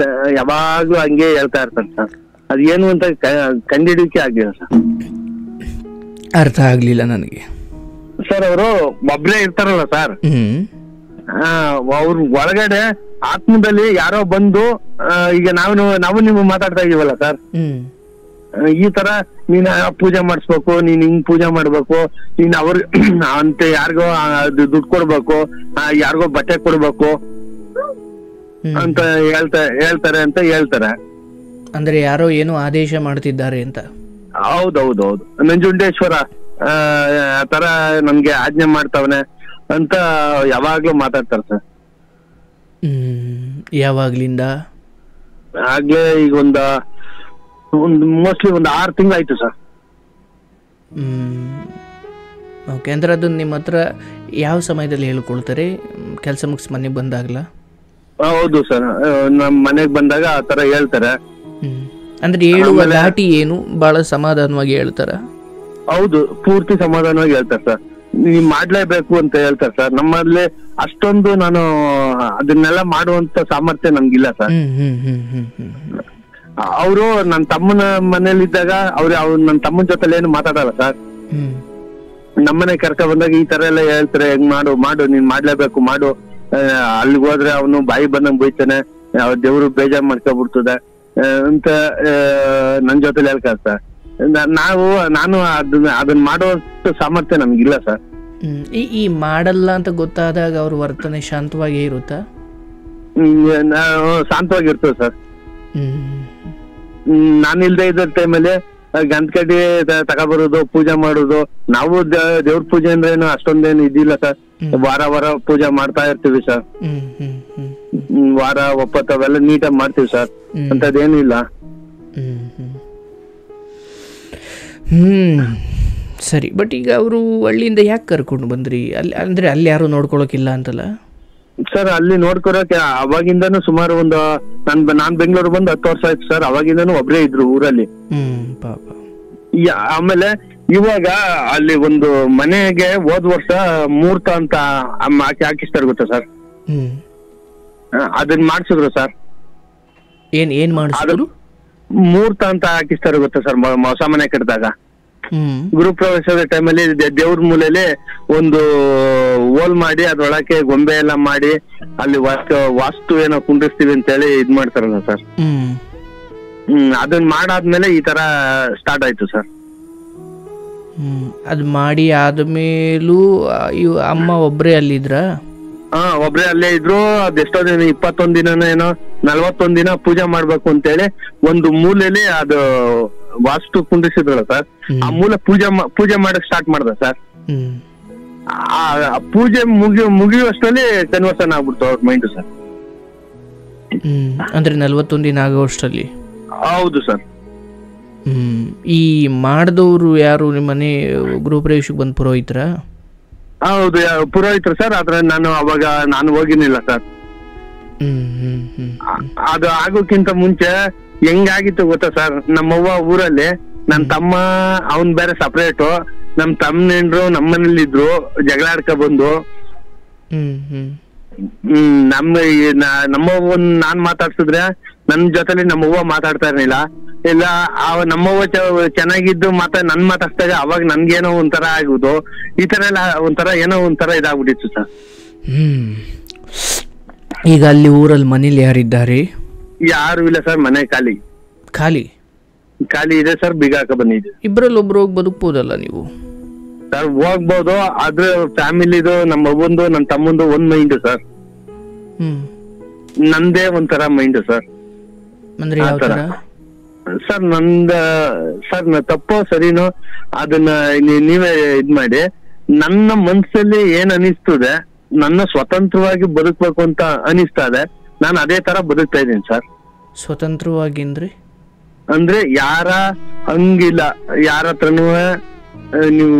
ಯಾವಾಗ್ಲೂ ಹಂಗೆ ಹೇಳ್ತಾ ಇರ್ತಾರೆ ಸರ್. ಅದ್ ಏನು ಅಂತ ಕಂಡಿಡಿಕೆ ಆಗ್ಲಿಲ್ಲ ಸರ್. ಅರ್ಥ ಆಗ್ಲಿಲ್ಲ ನನಗೆ ಸರ್. ಅವರು ಒಬ್ರೇ ಇರ್ತಾರಲ್ಲ ಸರ್, ಅವ್ರ ಒಳಗಡೆ ಆತ್ಮದಲ್ಲಿ ಯಾರೋ ಬಂದು, ಈಗ ನಾವು ನೀವು ಮಾತಾಡ್ತಾ ಇದೀವಲ್ಲ ಸರ್, ಈ ತರ ನೀನ್ ಪೂಜೆ ಮಾಡಿಸ್ಬೇಕು, ನೀನ್ ಹಿಂಗ್ ಪೂಜೆ ಮಾಡ್ಬೇಕು, ನೀನ್ ಅವ್ರ ಅಂತ ಯಾರಿಗೋ ದುಡ್ಡು ಕೊಡ್ಬೇಕು, ಯಾರಿಗೋ ಬಟ್ಟೆ ಕೊಡ್ಬೇಕು ಅಂತ ಹೇಳ್ತಾರೆ ಅಂತ ಹೇಳ್ತಾರೆ. ಅಂದ್ರೆ ಯಾರೋ ಏನೋ ಆದೇಶ ಮಾಡ್ತಿದ್ದಾರೆ ಅಂತ? ಹೌದೌದೌದು, ನಂಜುಂಡೇಶ್ವರ ತರ ನಮ್ಗೆ ಆಜ್ಞೆ ಮಾಡ್ತಾವನೆ ಅಂತ ಯಾವಾಗ್ಲೂ ಮಾತಾಡ್ತಾರೆ ಸರ್. ಯಾವಾಗ್ಲಿಂದ? ಆಗ್ಲೇ ಈಗ ಒಂದು ಮೋಸ್ಟ್ಲಿ 6 ತಿಂಗಳಾಯ್ತು ಸರ್. ಓಕೆ. ಅಂದ್ರೆ ಅದನ್ನ ನಿಮ್ಮ ಹತ್ರ ಯಾವ ಸಮಯದಲ್ಲಿ ಹೇಳ್ಕೊಳ್ತಾರೆ? ಕೆಲಸ ಮುಗಿಸಿ ಮನೆಗೆ ಬಂದಾಗಲ? ಹೌದು ಸರ್, ನಮ್ ಮನೆಗ್ ಬಂದಾಗ ಆ ತರ ಹೇಳ್ತಾರೆ. ಅಂದ್ರೆ ಹೇಳುವ ದಾಟಿ ಏನು ಬಹಳ ಸಮಾಧಾನವಾಗಿ ಹೇಳ್ತಾರ? ಹೌದು, ಪೂರ್ತಿ ಸಮಾಧಾನವಾಗಿ ಹೇಳ್ತಾರೆ ಸರ್. ನೀವ್ ಮಾಡ್ಲೇಬೇಕು ಅಂತ ಹೇಳ್ತಾರೆ ಸರ್. ನಮ್ಮಲ್ಲಿ ಅಷ್ಟೊಂದು ನಾನು ಅದನ್ನೆಲ್ಲ ಮಾಡುವಂತ ಸಾಮರ್ಥ್ಯ ನಮ್ಗಿಲ್ಲ ಸರ್. ಅವರು ನನ್ನ ತಮ್ಮನ ಮನೇಲಿದ್ದಾಗ ನನ್ನ ತಮ್ಮನ ಜೊತೆ ಏನು ಮಾತಾಡಲ್ಲ ಸರ್. ನಮ್ಮನೆ ಕರ್ಕ ಬಂದಾಗ ಈ ತರ ಎಲ್ಲ ಹೇಳ್ತಾರೆ, ಹೆಂಗ್ ಮಾಡು ನೀನ್ ಮಾಡ್ಲೇಬೇಕು ಮಾಡು, ಅಲ್ಲಿಗೆ ಹೋದ್ರೆ ಅವನು ಬಾಯಿ ಬಂದಂಗ್ ಬೈತಾನೆ, ದೇವ್ರು ಬೇಜಾರ್ ಮಾಡ್ಕೊಬಿಡ್ತದೆ ಅಂತ ನನ್ ಜೊತೆಲಿ ಹೇಳ್ತಾರೆ ಸರ್. ನಾನು ಅದನ್ನ ಮಾಡುವಷ್ಟು ಸಾಮರ್ಥ್ಯ ನಮ್ಗಿಲ್ಲ ಸರ್. ಈ ಮಾಡಲ್ಲ ಅಂತ ಗೊತ್ತಾದಾಗ ಅವ್ರ ವರ್ತನೆ ಶಾಂತವಾಗಿ ಇರುತ್ತಾ? ಶಾಂತವಾಗಿರ್ತದೆ ಸರ್. ನಾನಿಲ್ದೇ ಇದ್ದ ಟೈಮಲ್ಲಿ ಗಂಧಕಡ್ಡಿ ತಗೊಬರೋದು, ಪೂಜೆ ಮಾಡೋದು. ನಾವು ದೇವ್ರ ಪೂಜೆ ಅಂದ್ರೆ ಏನು ಅಷ್ಟೊಂದೇನು ಇದಿಲ್ಲ ಸರ್. ವಾರ ಪೂಜೆ ಮಾಡ್ತಾ ಇರ್ತೀವಿ ಸರ್. ವಾರ ಒಪ್ಪತ್ತು ಅವೆಲ್ಲ ನೀಟಾಗಿ ಮಾಡ್ತೀವಿ ಸರ್. ಅಂತದೇನು ಇಲ್ಲ. ಸರಿ, ಬಟ್ ಈಗ ಅವರು ಹಳ್ಳಿಯಿಂದ ಯಾಕೆ ಕರ್ಕೊಂಡು ಬಂದ್ರಿ? ಅಲ್ಲಿ ಯಾರು ನೋಡ್ಕೊಳಕಿಲ್ಲ ಅಂತಲ್ಲ ಸರ್? ಅಲ್ಲಿ ನೋಡ್ಕೊಳಕ್ಕೆ ಅವಾಗಿಂದಾನು ಸುಮಾರು ಒಂದು ನಾನ್ ಬೆಂಗಳೂರು ಬಂದು 10 ವರ್ಷ ಆಯ್ತು ಸರ್. ಅವಾಗಿಂದಾನು ಒಬ್ರೇ ಇದ್ರು ಊರಲ್ಲಿ. ಆಮೇಲೆ ಇವಾಗ ಅಲ್ಲಿ ಒಂದು ಮನೆಗೆ ಹೋದ್ ವರ್ಷ ಮುಹೂರ್ತ ಅಂತ ಹಾಕಿಸ್ತಾರೆ ಗೊತ್ತಾ ಸರ್? ಅದನ್ನ ಮಾಡ್ಸಿದ್ರು ಸರ್. ಏನ್ ಮಾಡಿಸಿದ್ರು? ಮುಹೂರ್ತ ಅಂತ ಹಾಕಿಸ್ತಾರೆ ಗೊತ್ತಾ ಸರ್? ಹೊಸ ಮನೆ ಕಟ್ಟಿದಾಗ ಗೃಹ ಪ್ರವೇಶದ ಟೈಮಲ್ಲಿ ದೇವ್ರ ಮೂಲೆಯಲ್ಲಿ ಒಂದು ಹೋಲ್ ಮಾಡಿ ಅದ್ರೊಳಕ್ಕೆ ಗೊಂಬೆ ಎಲ್ಲ ಮಾಡಿ ಅಲ್ಲಿ ವಾಸ್ತು ಏನೋ ಕುಂಡಿಸ್ತೀವಿ ಅಂತ ಹೇಳಿ ಇದ್ ಮಾಡ್ತಾರಲ್ಲ ಸರ್. ಅದನ್ನ ಮಾಡಾದ್ಮೇಲೆ ಈ ತರ ಸ್ಟಾರ್ಟ್ ಆಯ್ತು ಸರ್. ಅದ್ ಮಾಡಿ ಆದ್ಮೇಲೂ ಅಮ್ಮ ಒಬ್ರೇ ಅಲ್ಲಿದ್ರ? ಒಬ್ರೇ ಅಲ್ಲೇ ಇದ್ರು. ಅದೆಷ್ಟೋ ದಿನ 21 ದಿನ ಏನೋ 41 ದಿನ ಪೂಜೆ ಮಾಡ್ಬೇಕು ಅಂತೇಳಿ ಒಂದು ಮೂಲೆಯಲ್ಲಿ ಅದು ವಾಸ್ತು ಕುಂಡಿಸಿದ್ರಲ್ಲ ಸರ್. ಆ ಮೂಲ ಪೂಜೆ ಮಾಡಕ್ ಸ್ಟಾರ್ಟ್ ಮಾಡ್ದ ಸರ್. ಆ ಪೂಜೆ ಮುಗಿಯುವಷ್ಟರಲ್ಲಿ ಕನ್ವರ್ಷನ್ ಆಗ್ಬಿಡ್ತು ಅವ್ರ ಮೈಂಡ್ ಸರ್. ಅಂದ್ರೆ 41 ದಿನ ಆಗೋಷ್ಟರಲ್ಲಿ? ಹೌದು ಸರ್. ಈ ಮಾಡಿದವರು ಯಾರು? ನಿಮ್ಮನೆ ಗೃಹ ಪ್ರವೇಶಕ್ಕೆ ಬಂದ್ ಪುರೋಹಿತರ? ಹೌದು, ಪುರೋಹಿತರು ಸರ್. ಆದ್ರೆ ನಾನು ಹೋಗಿನಿಲ್ಲ ಸರ್. ಅದು ಆಗೋಕ್ಕಿಂತ ಮುಂಚೆ ಹೆಂಗಾಗಿತ್ತು ಗೊತ್ತಾ ಸರ್? ನಮ್ಮವ್ವ ಊರಲ್ಲಿ ನನ್ ತಮ್ಮ ಅವನ್ ಬೇರೆ ಸಪರೇಟು, ನಮ್ ತಮ್ಮನೇನ್ರು ನಮ್ಮನೇಲಿ ಇದ್ರು. ಜಗಳ ಆಡ್ಕ ಬಂದು ನಮ್ಮವ್ವ ನಾನ್ ಮಾತಾಡ್ಸಿದ್ರೆ ನನ್ ಜೊತೆಲಿ ನಮ್ಮವ್ವ ಮಾತಾಡ್ತಾ ಇರ್ಲಿಲ್ಲ. ಇಲ್ಲ ನಮ್ಮವ್ವ ಚೆನ್ನಾಗಿದ್ದು ನನ್ ಮಾತಾಡ್ಸ್ದಾಗ ಅವಾಗ ನನ್ಗೇನೋ ಒಂಥರ ಆಗುದು. ಈ ತರ ಎಲ್ಲ ಏನೋ ಒಂಥರ ಇದಾಗ್ಬಿಟ್ಟಿತ್ತು ಸರ್. ಈಗ ಅಲ್ಲಿ ಊರಲ್ಲಿ ಮನೇಲಿ ಯಾರಿದ್ದಾರೆ? ಯಾರು ಇಲ್ಲ ಸರ್. ಮನೆ ಖಾಲಿ ಇದೆ ಸರ್. ಬೀಗ ಹಾಕ ಬಂದಿದೆ. ಇಬ್ರಲ್ಲಿ ಒಬ್ರು ಹೋಗಿ ಬದುಕ್ಬೋದಲ್ಲ ನೀವು ಸರ್? ಹೋಗ್ಬೋದು. ಆದ್ರೆ ಫ್ಯಾಮಿಲಿದು ನಮ್ಮ ಅವ್ವಂದು ನನ್ನ ತಮ್ಮಂದು ಒಂದ್ ಮೈಂಡ್ ಸರ್. ನಂದೇ ಒಂಥರ ಮೈಂಡ್ ಸರ್. ಸರ್ ಸರ್ ತಪ್ಪೋ ಸರಿನೋ ಅದನ್ನ ನೀವೇ ಇದ್ ಮಾಡಿ. ನನ್ನ ಮನ್ಸಲ್ಲಿ ಏನ್ ಅನಿಸ್ತದೆ, ನನ್ನ ಸ್ವತಂತ್ರವಾಗಿ ಬದುಕ್ಬೇಕು ಅಂತ ಅನಿಸ್ತಾ ಇದೆ. ನಾನು ಅದೇ ತರ ಬದುಕ್ತಾ ಇದ್ದೀನಿ ಸರ್. ಸ್ವತಂತ್ರವಾಗಿ ಅಂದ್ರೆ ಯಾರ ಹಂಗಿಲ್ಲ. ಯಾರ ಹತ್ರನೂ ನೀವು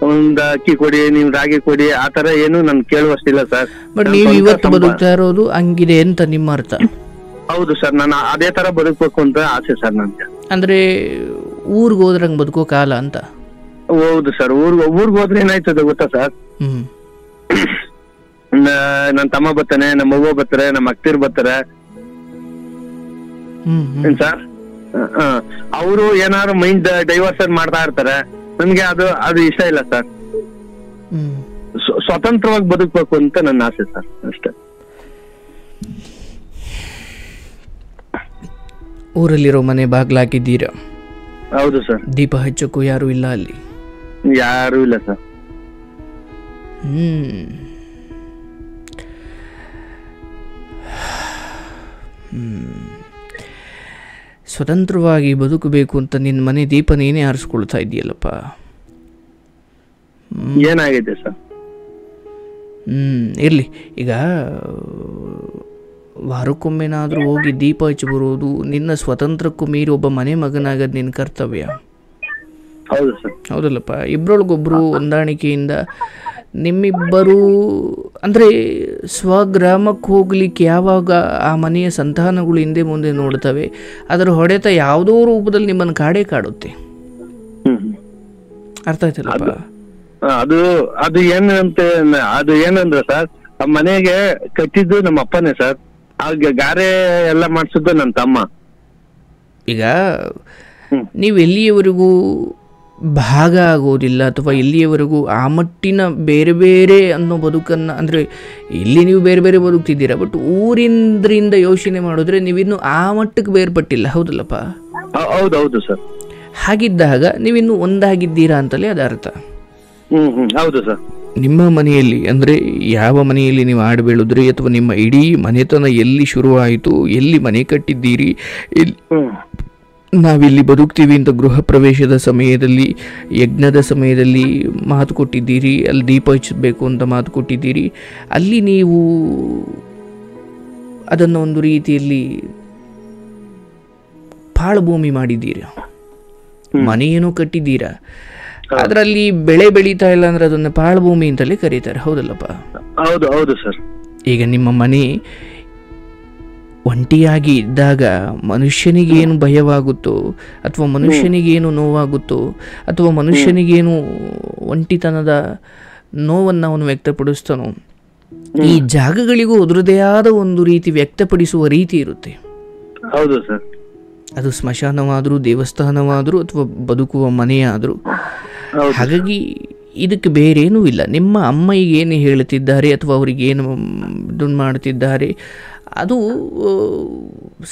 ಒಂದ್ ಅಕ್ಕಿ ಕೊಡಿ, ನೀವು ರಾಗಿ ಕೊಡಿ, ಆತರ ಏನು ನನ್ ಕೇಳುವಷ್ಟಿಲ್ಲ ಸರ್. ಬಟ್ ನೀವು ಇವತ್ತು ಬದುಕ್ತಾ ಇರೋದು ಹಂಗಿದೆ ಅಂತ ನಿಮ್ಮ ಅರ್ಥ? ಹೌದು ಸರ್. ನಾನು ಅದೇ ತರ ಬದುಕ್ಬೇಕು ಅಂತ ಆಸೆ ಸರ್ ನನ್ಗೆ. ಅಂದ್ರೆ ಊರ್ಗ್ ಹೋದ್ರಂಗ್ ಬದುಕೋ ಕಾಲ ಅಂತ? ಹೌದು ಸರ್. ಊರ್ಗ್ ಹೋದ್ರೆ ಏನಾಯ್ತದೆ ಗೊತ್ತಾ ಸರ್? ನನ್ ತಮ್ಮ ಬರ್ತಾನೆ, ನಮ್ಮ ಅವ್ವ ಬರ್ತಾರೆ, ನಮ್ಮ ಅಕ್ತಿರ್ ಬರ್ತಾರೆ ಸರ್. ಅವರು ಏನಾದ್ರು ಮೈಂಡ್ ಡೈವರ್ಷನ್ ಮಾಡ್ತಾ ಇರ್ತಾರೆ. ನನ್ಗೆ ಅದು ಇಷ್ಟ ಇಲ್ಲ ಸರ್. ಸ್ವತಂತ್ರವಾಗಿ ಬದುಕ್ಬೇಕು ಅಂತ ನನ್ನ ಆಸೆ ಸರ್, ಅಷ್ಟೇ. ಊರಲ್ಲಿರೋ ಮನೆ ಬಾಗ್ಲಾಕಿದ್ದೀರಾ? ಹೌದು ಸರ್. ದೀಪ ಹಚ್ಚಕ್ಕೂ ಯಾರು ಇಲ್ಲ ಅಲ್ಲಿ? ಯಾರು ಇಲ್ಲ ಸರ್. ಸ್ವತಂತ್ರವಾಗಿ ಬದುಕಬೇಕು ಅಂತ ನಿನ್ನ ಮನೆ ದೀಪ ನೀನೇ ಆರಿಸ್ಕೊಳ್ತಾ ಇದೆಯಲ್ಲಪ್ಪ. ಏನಾಗಿದೆ ಸರ್? ಇರ್ಲಿ. ಈಗ ವಾರಕ್ಕೊಮ್ಮೆನಾದ್ರೂ ಹೋಗಿ ದೀಪ ಹಚ್ಚಿ ಬರೋದು ನಿನ್ನ ಸ್ವತಂತ್ರಕ್ಕೂ ಮೀರಿ ಒಬ್ಬ ಮನೆ ಮಗನಾಗದ್ ನಿನ್ನ ಕರ್ತವ್ಯ. ಹೌದು ಸರ್. ಹೌದಲ್ಲಪ್ಪ? ಇಬ್ರೊಳಗೊಬ್ರು ಹೊಂದಾಣಿಕೆಯಿಂದ ನಿಮ್ಮಿಬ್ಬರು ಅಂದರೆ ಸ್ವಗ್ರಾಮಕ್ಕೆ ಹೋಗ್ಲಿಕ್ಕೆ ಯಾವಾಗ ಆ ಮನೆಯ ಸಂತಾನಗಳು ಹಿಂದೆ ಮುಂದೆ ನೋಡ್ತವೆ, ಅದರ ಹೊಡೆತ ಯಾವುದೋ ರೂಪದಲ್ಲಿ ನಿಮ್ಮನ್ನು ಕಾಡೇ ಕಾಡುತ್ತೆ. ಅರ್ಥ ಆಯ್ತಲ್ಲಪ್ಪ? ಅದು ಅದು ಏನಂತ ಅದು ಏನಂದ್ರೆ ಸರ್, ಆ ಮನೆಗೆ ಕಟ್ಟಿದ್ದು ನಮ್ಮ ಅಪ್ಪನೇ ಸರ್. ಆಗ ಗಾರೆ ಎಲ್ಲ ಮಾಡ್ಸಿದ್ದು ನನ್ನ ತಮ್ಮ. ಈಗ ನೀವು ಎಲ್ಲಿಯವರೆಗೂ ಭಾಗ ಆಗೋದಿಲ್ಲ ಅಥವಾ ಎಲ್ಲಿಯವರೆಗೂ ಆ ಮಟ್ಟಿನ ಬೇರೆ ಬೇರೆ ಅನ್ನೋ ಬದುಕನ್ನು, ಅಂದರೆ ಇಲ್ಲಿ ನೀವು ಬೇರೆ ಬೇರೆ ಬದುಕ್ತಿದ್ದೀರಾ, ಬಟ್ ಊರಿಂದ್ರಿಂದ ಯೋಚನೆ ಮಾಡಿದ್ರೆ ನೀವಿನ್ನು ಆ ಮಟ್ಟಕ್ಕೆ ಬೇರ್ಪಟ್ಟಿಲ್ಲ. ಹೌದಲ್ಲಪ್ಪ? ಹೌದೌದು ಸರ್. ಹಾಗಿದ್ದಾಗ ನೀವಿನ್ನು ಒಂದಾಗಿದ್ದೀರಾ ಅಂತಲೇ ಅದರ ಅರ್ಥ. ಹೌದು ಸರ್. ನಿಮ್ಮ ಮನೆಯಲ್ಲಿ, ಅಂದರೆ ಯಾವ ಮನೆಯಲ್ಲಿ ನೀವು ಆಡಿ ಬೆಳೆದ್ರಿ ಅಥವಾ ನಿಮ್ಮ ಇಡೀ ಮನೆತನ ಎಲ್ಲಿ ಶುರುವಾಯಿತು, ಎಲ್ಲಿ ಮನೆ ಕಟ್ಟಿದ್ದೀರಿ, ನಾವಿಲ್ಲಿ ಬದುಕ್ತೀವಿ ಅಂತ ಗೃಹ ಪ್ರವೇಶದ ಸಮಯದಲ್ಲಿ, ಯಜ್ಞದ ಸಮಯದಲ್ಲಿ ಮಾತು ಕೊಟ್ಟಿದ್ದೀರಿ, ಅಲ್ಲಿ ದೀಪ ಹಚ್ಚಬೇಕು ಅಂತ ಮಾತು ಕೊಟ್ಟಿದ್ದೀರಿ. ಅಲ್ಲಿ ನೀವು ಅದನ್ನು ಒಂದು ರೀತಿಯಲ್ಲಿ ಪಾಳುಭೂಮಿ ಮಾಡಿದ್ದೀರಿ, ಮನೆಯೇನೋ ಕಟ್ಟಿದ್ದೀರಾ, ಅದರಲ್ಲಿ ಬೆಳೆ ಬೆಳೀತಾ ಇಲ್ಲ ಅಂದ್ರೆ ಅದನ್ನು ಪಾಳುಭೂಮಿ ಅಂತಲೇ ಕರೀತಾರೆ. ಹೌದಲ್ಲಪ್ಪ? ಹೌದು ಹೌದು ಸರ್. ಈಗ ನಿಮ್ಮ ಮನೆ ಒಂಟಿಯಾಗಿ ಇದ್ದಾಗ ಮನುಷ್ಯನಿಗೇನು ಭಯವಾಗುತ್ತೋ ಅಥವಾ ಮನುಷ್ಯನಿಗೇನು ನೋವಾಗುತ್ತೋ ಅಥವಾ ಮನುಷ್ಯನಿಗೇನು ಒಂಟಿತನದ ನೋವನ್ನು ಅವನು ವ್ಯಕ್ತಪಡಿಸ್ತಾನೋ, ಈ ಜಾಗಗಳಿಗೂ ಅದರದೇ ಆದ ಒಂದು ರೀತಿ ವ್ಯಕ್ತಪಡಿಸುವ ರೀತಿ ಇರುತ್ತೆ. ಹೌದು ಸರ್. ಅದು ಸ್ಮಶಾನವಾದರೂ, ದೇವಸ್ಥಾನವಾದರೂ ಅಥವಾ ಬದುಕುವ ಮನೆಯಾದರೂ. ಹಾಗಾಗಿ ಇದಕ್ಕೆ ಬೇರೇನೂ ಇಲ್ಲ. ನಿಮ್ಮ ಅಮ್ಮ ಈಗ ಏನು ಹೇಳುತ್ತಿದ್ದಾರೆ ಅಥವಾ ಅವರಿಗೇನು ಇದನ್ನು ಮಾಡ್ತಿದ್ದಾರೆ, ಅದು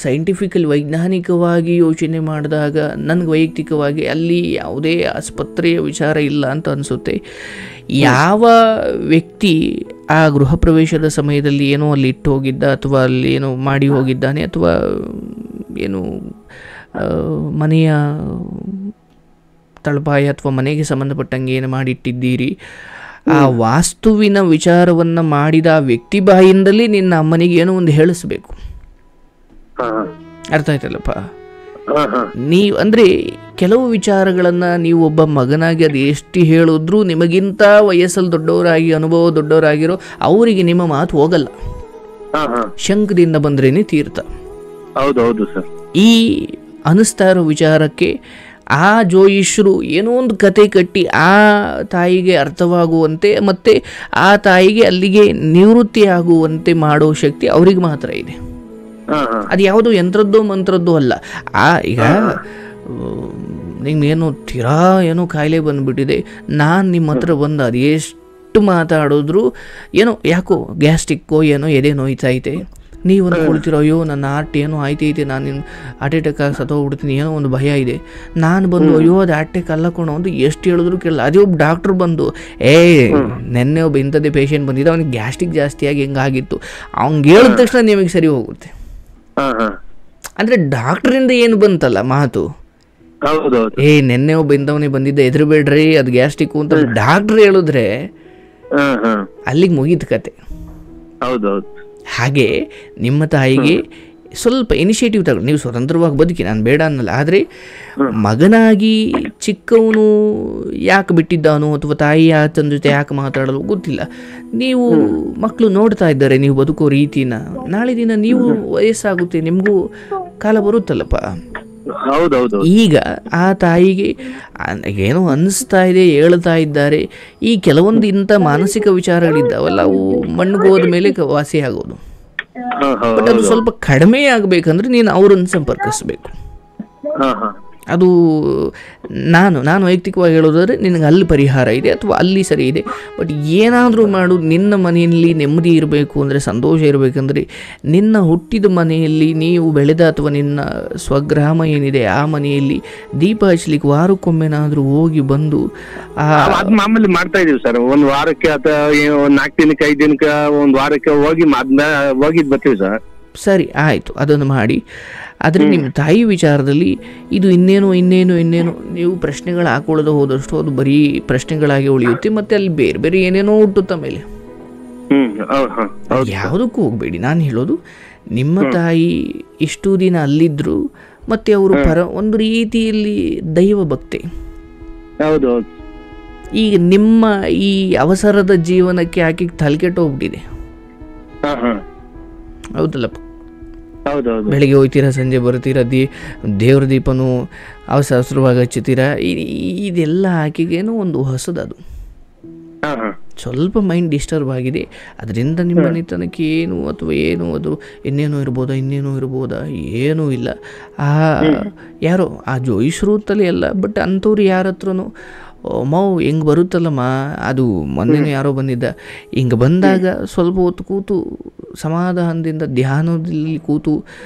ಸೈಂಟಿಫಿಕಲ್ ವೈಜ್ಞಾನಿಕವಾಗಿ ಯೋಚನೆ ಮಾಡಿದಾಗ ನನಗೆ ವೈಯಕ್ತಿಕವಾಗಿ ಅಲ್ಲಿ ಯಾವುದೇ ಆಸ್ಪತ್ರೆಯ ವಿಚಾರ ಇಲ್ಲ ಅಂತ ಅನಿಸುತ್ತೆ. ಯಾವ ವ್ಯಕ್ತಿ ಆ ಗೃಹ ಪ್ರವೇಶದ ಸಮಯದಲ್ಲಿ ಏನೋ ಅಲ್ಲಿ ಇಟ್ಟು ಹೋಗಿದ್ದ ಅಥವಾ ಅಲ್ಲಿ ಏನೋ ಮಾಡಿ ಹೋಗಿದ್ದಾನೆ ಅಥವಾ ಏನು ಮನೆಯ ತಳಪಾಯ ಅಥವಾ ಮನೆಗೆ ಸಂಬಂಧಪಟ್ಟಂಗೆ ಏನು ಮಾಡಿಟ್ಟಿದ್ದೀರಿ, ಆ ವಾಸ್ತುವಿನ ವಿಚಾರವನ್ನು ಮಾಡಿದ ಆ ವ್ಯಕ್ತಿ ಬಾಯಿಂದಲೇ ನಿನ್ನ ಅಮ್ಮನಿಗೆ ಏನೋ ಒಂದು ಹೇಳಿಸ್ಬೇಕು. ಅರ್ಥ ಆಯ್ತಲ್ಲಪ್ಪ? ನೀವು ಅಂದರೆ ಕೆಲವು ವಿಚಾರಗಳನ್ನು ನೀವು ಒಬ್ಬ ಮಗನಾಗಿ ಅದು ಎಷ್ಟು ಹೇಳಿದ್ರೂ ನಿಮಗಿಂತ ವಯಸ್ಸಲ್ಲಿ ದೊಡ್ಡವರಾಗಿ, ಅನುಭವ ದೊಡ್ಡವರಾಗಿರೋ ಅವರಿಗೆ ನಿಮ್ಮ ಮಾತು ಹೋಗಲ್ಲ. ಶಂಕದಿಂದ ಬಂದ್ರೇನೆ ತೀರ್ಥ. ಹೌದೌದು ಸರ್. ಈ ಅನಿಸ್ತಾ ಇರೋ ವಿಚಾರಕ್ಕೆ ಆ ಜೋಯಿಷ್ರು ಏನೋ ಒಂದು ಕತೆ ಕಟ್ಟಿ ಆ ತಾಯಿಗೆ ಅರ್ಥವಾಗುವಂತೆ ಮತ್ತು ಆ ತಾಯಿಗೆ ಅಲ್ಲಿಗೆ ನಿವೃತ್ತಿ ಆಗುವಂತೆ ಮಾಡೋ ಶಕ್ತಿ ಅವ್ರಿಗೆ ಮಾತ್ರ ಇದೆ. ಅದು ಯಾವುದೋ ಯಂತ್ರದ್ದೋ ಮಂತ್ರದ್ದೋ ಅಲ್ಲ. ಈಗ ನಿಮ್ಗೇನೋ ತೀರಾ ಏನೋ ಕಾಯಿಲೆ ಬಂದುಬಿಟ್ಟಿದೆ, ನಾನು ನಿಮ್ಮ ಹತ್ರ ಬಂದು ಅದು ಎಷ್ಟು ಮಾತಾಡಿದ್ರು ಏನೋ ಯಾಕೋ ಗ್ಯಾಸ್ಟ್ರಿಕ್ಕೋ ಏನೋ ಎದೆ ನೋಯ್ತೈತೆ, ನೀವು ಅಂದ್ಕೊಳ್ತಿರೋ ಅಯ್ಯೋ ನನ್ನ ಹಾರ್ಟ್ ಏನೋ ಆಯ್ತೈತೆ, ನಾನು ಹಾರ್ಟ್ ಅಟ್ಯಾಕ್ ಆಗಿ ಸತ್ತೋಗ್ಬಿಡ್ತೀನಿ, ಏನೋ ಒಂದು ಭಯ ಇದೆ. ನಾನು ಬಂದು ಅಯ್ಯೋ ಅದು ಅಟ್ಯಾಕ್ ಅಲ್ಲ ಕೊಡೋ ಅಂತ ಎಷ್ಟು ಹೇಳಿದ್ರು ಕೇಳಲ್ಲ. ಅದೇ ಒಬ್ಬ ಡಾಕ್ಟ್ರ್ ಬಂದು ನೆನ್ನೆ ಒಬ್ಬ ಇಂಥದ್ದೇ ಪೇಷಂಟ್ ಬಂದಿದ್ದ, ಅವ್ನಿಗೆ ಗ್ಯಾಸ್ಟ್ರಿಕ್ ಜಾಸ್ತಿಯಾಗಿ ಹೆಂಗಾಗಿತ್ತು, ಅವ್ನಿಗೆ ಹೇಳಿದ ತಕ್ಷಣ ನಿಮಗೆ ಸರಿ ಹೋಗುತ್ತೆ. ಅಂದರೆ ಡಾಕ್ಟ್ರಿಂದ ಏನು ಬಂತಲ್ಲ ಮಾತು, ನೆನ್ನೆ ಒಬ್ಬ ಇಂಥವನೇ ಬಂದಿದ್ದ ಹೆದರಬೇಡ್ರಿ ಅದು ಗ್ಯಾಸ್ಟ್ರಿಕ್ಕು ಅಂತ ಡಾಕ್ಟ್ರ್ ಹೇಳಿದ್ರೆ ಅಲ್ಲಿಗೆ ಮುಗೀತು ಕತೆ. ಹೌದೌದು. ಹಾಗೆ ನಿಮ್ಮ ತಾಯಿಗೆ ಸ್ವಲ್ಪ ಇನಿಷಿಯೇಟಿವ್ ತಗೊಳ್ಳಿ. ನೀವು ಸ್ವತಂತ್ರವಾಗಿ ಬದುಕಿ, ನಾನು ಬೇಡ ಅನ್ನಲ್ಲ, ಆದರೆ ಮಗನಾಗಿ ಚಿಕ್ಕವನು ಯಾಕೆ ಬಿಟ್ಟಿದ್ದಾನೋ ಅಥವಾ ತಾಯಿ ಆತನ ಜೊತೆ ಯಾಕೆ ಮಾತಾಡಲು ಗೊತ್ತಿಲ್ಲ. ನೀವು ಮಕ್ಕಳು ನೋಡ್ತಾ ಇದ್ದಾರೆ ನೀವು ಬದುಕೋ ರೀತಿನ, ನಾಳೆ ದಿನ ನೀವು ವಯಸ್ಸಾಗುತ್ತೆ, ನಿಮಗೂ ಕಾಲ ಬರುತ್ತಲ್ಲಪ್ಪ. ಹೌದೌದು. ಈಗ ಆ ತಾಯಿಗೆ ಏನೋ ಅನ್ನಿಸ್ತಾ ಇದೆ, ಹೇಳ್ತಾ ಇದ್ದಾರೆ, ಈ ಕೆಲವೊಂದು ಇಂಥ ಮಾನಸಿಕ ವಿಚಾರಗಳಿದ್ದಾವಲ್ಲ ಅವು ಮಣ್ಣಿಗೋದ ಮೇಲೆ ವಾಸಿ ಆಗೋದು. ಬಟ್ ಅದು ಸ್ವಲ್ಪ ಕಡಿಮೆ ಆಗಬೇಕಂದ್ರೆ ನೀನು ಅವರನ್ನು ಸಂಪರ್ಕಿಸ್ಬೇಕು. ಅದು ನಾನು ವೈಯಕ್ತಿಕವಾಗಿ ಹೇಳೋದಾದ್ರೆ ನಿನಗೆ ಅಲ್ಲಿ ಪರಿಹಾರ ಇದೆ ಅಥವಾ ಅಲ್ಲಿ ಸರಿ ಇದೆ. ಬಟ್ ಏನಾದರೂ ಮಾಡು, ನಿನ್ನ ಮನೆಯಲ್ಲಿ ನೆಮ್ಮದಿ ಇರಬೇಕು ಅಂದರೆ, ಸಂತೋಷ ಇರಬೇಕಂದ್ರೆ, ನಿನ್ನ ಹುಟ್ಟಿದ ಮನೆಯಲ್ಲಿ ನೀವು ಬೆಳೆದ ಅಥವಾ ನಿನ್ನ ಸ್ವಗ್ರಾಮ ಏನಿದೆ ಆ ಮನೆಯಲ್ಲಿ ದೀಪ ಹಚ್ಚಲಿಕ್ಕೆ ವಾರಕ್ಕೊಮ್ಮೆನಾದರೂ ಹೋಗಿ ಬಂದು ಮಾಮೂಲಿ ಮಾಡ್ತಾ ಇದೀವಿ ಸರ್. ಒಂದು ವಾರಕ್ಕೆ ಅಥವಾ 4 ದಿನಕ್ಕೆ 5 ದಿನಕ್ಕೆ ಒಂದು ವಾರಕ್ಕೆ ಹೋಗಿದ್ ಬರ್ತೀವಿ ಸರ್. ಸರಿ ಆಯಿತು, ಅದನ್ನು ಮಾಡಿ. ಆದರೆ ನಿಮ್ಮ ತಾಯಿ ವಿಚಾರದಲ್ಲಿ ಇದು ಇನ್ನೇನು ನೀವು ಪ್ರಶ್ನೆಗಳು ಹಾಕೊಳ್ಳೋದು ಹೋದಷ್ಟು ಅದು ಬರೀ ಪ್ರಶ್ನೆಗಳಾಗಿ ಉಳಿಯುತ್ತೆ, ಮತ್ತು ಅಲ್ಲಿ ಬೇರೆ ಬೇರೆ ಏನೇನೋ ಹುಟ್ಟುತ್ತ ಮೇಲೆ ಯಾವುದಕ್ಕೂ ಹೋಗಬೇಡಿ. ನಾನು ಹೇಳೋದು ನಿಮ್ಮ ತಾಯಿ ಇಷ್ಟು ದಿನ ಅಲ್ಲಿದ್ದರು ಮತ್ತು ಅವರು ಒಂದು ರೀತಿಯಲ್ಲಿ ದೈವ ಭಕ್ತಿ. ಈಗ ನಿಮ್ಮ ಈ ಅವಸರದ ಜೀವನಕ್ಕೆ ಆಕೆಗೆ ತಲೆಕೆಟ್ಟೋಗ್ಬಿಟ್ಟಿದೆ. ಹೌದಲ್ಲಪ್ಪ? ಹೌದೌದು. ಬೆಳಿಗ್ಗೆ ಹೋಗ್ತೀರಾ, ಸಂಜೆ ಬರ್ತೀರಾ, ದೇವ್ರ ದೀಪನೂ ಅವಸರವಾಗಿ ಹಚ್ಚುತ್ತೀರಾ. ಇದೆಲ್ಲ ಆಕೆಗೇನೋ ಒಂದು ಹೊಸದದು. ಸ್ವಲ್ಪ ಮೈಂಡ್ ಡಿಸ್ಟರ್ಬ್ ಆಗಿದೆ. ಅದರಿಂದ ನಿಮ್ಮ ಮನೆತನಕ್ಕೆ ಏನು ಅಥವಾ ಏನು ಅದು ಇನ್ನೇನೋ ಇರ್ಬೋದಾ ಏನೂ ಇಲ್ಲ. ಯಾರೋ ಆ ಜೋಯಿಶ್ರು ಅಂತಲೇ ಅಲ್ಲ, ಬಟ್ ಅಂಥವ್ರು ಯಾರ ಹತ್ರನೂ ಮಾವು ಹೆಂಗೆ ಬರುತ್ತಲ್ಲಮ್ಮ, ಅದು ಮೊನ್ನೆನೂ ಯಾರೋ ಬಂದಿದ್ದ, ಹಿಂಗೆ ಬಂದಾಗ ಸ್ವಲ್ಪ ಹೊತ್ತು ಕೂತು ಸಮಾಧಾನದಿಂದ ಧ್ಯಾನದಲ್ಲಿ ಕೂತು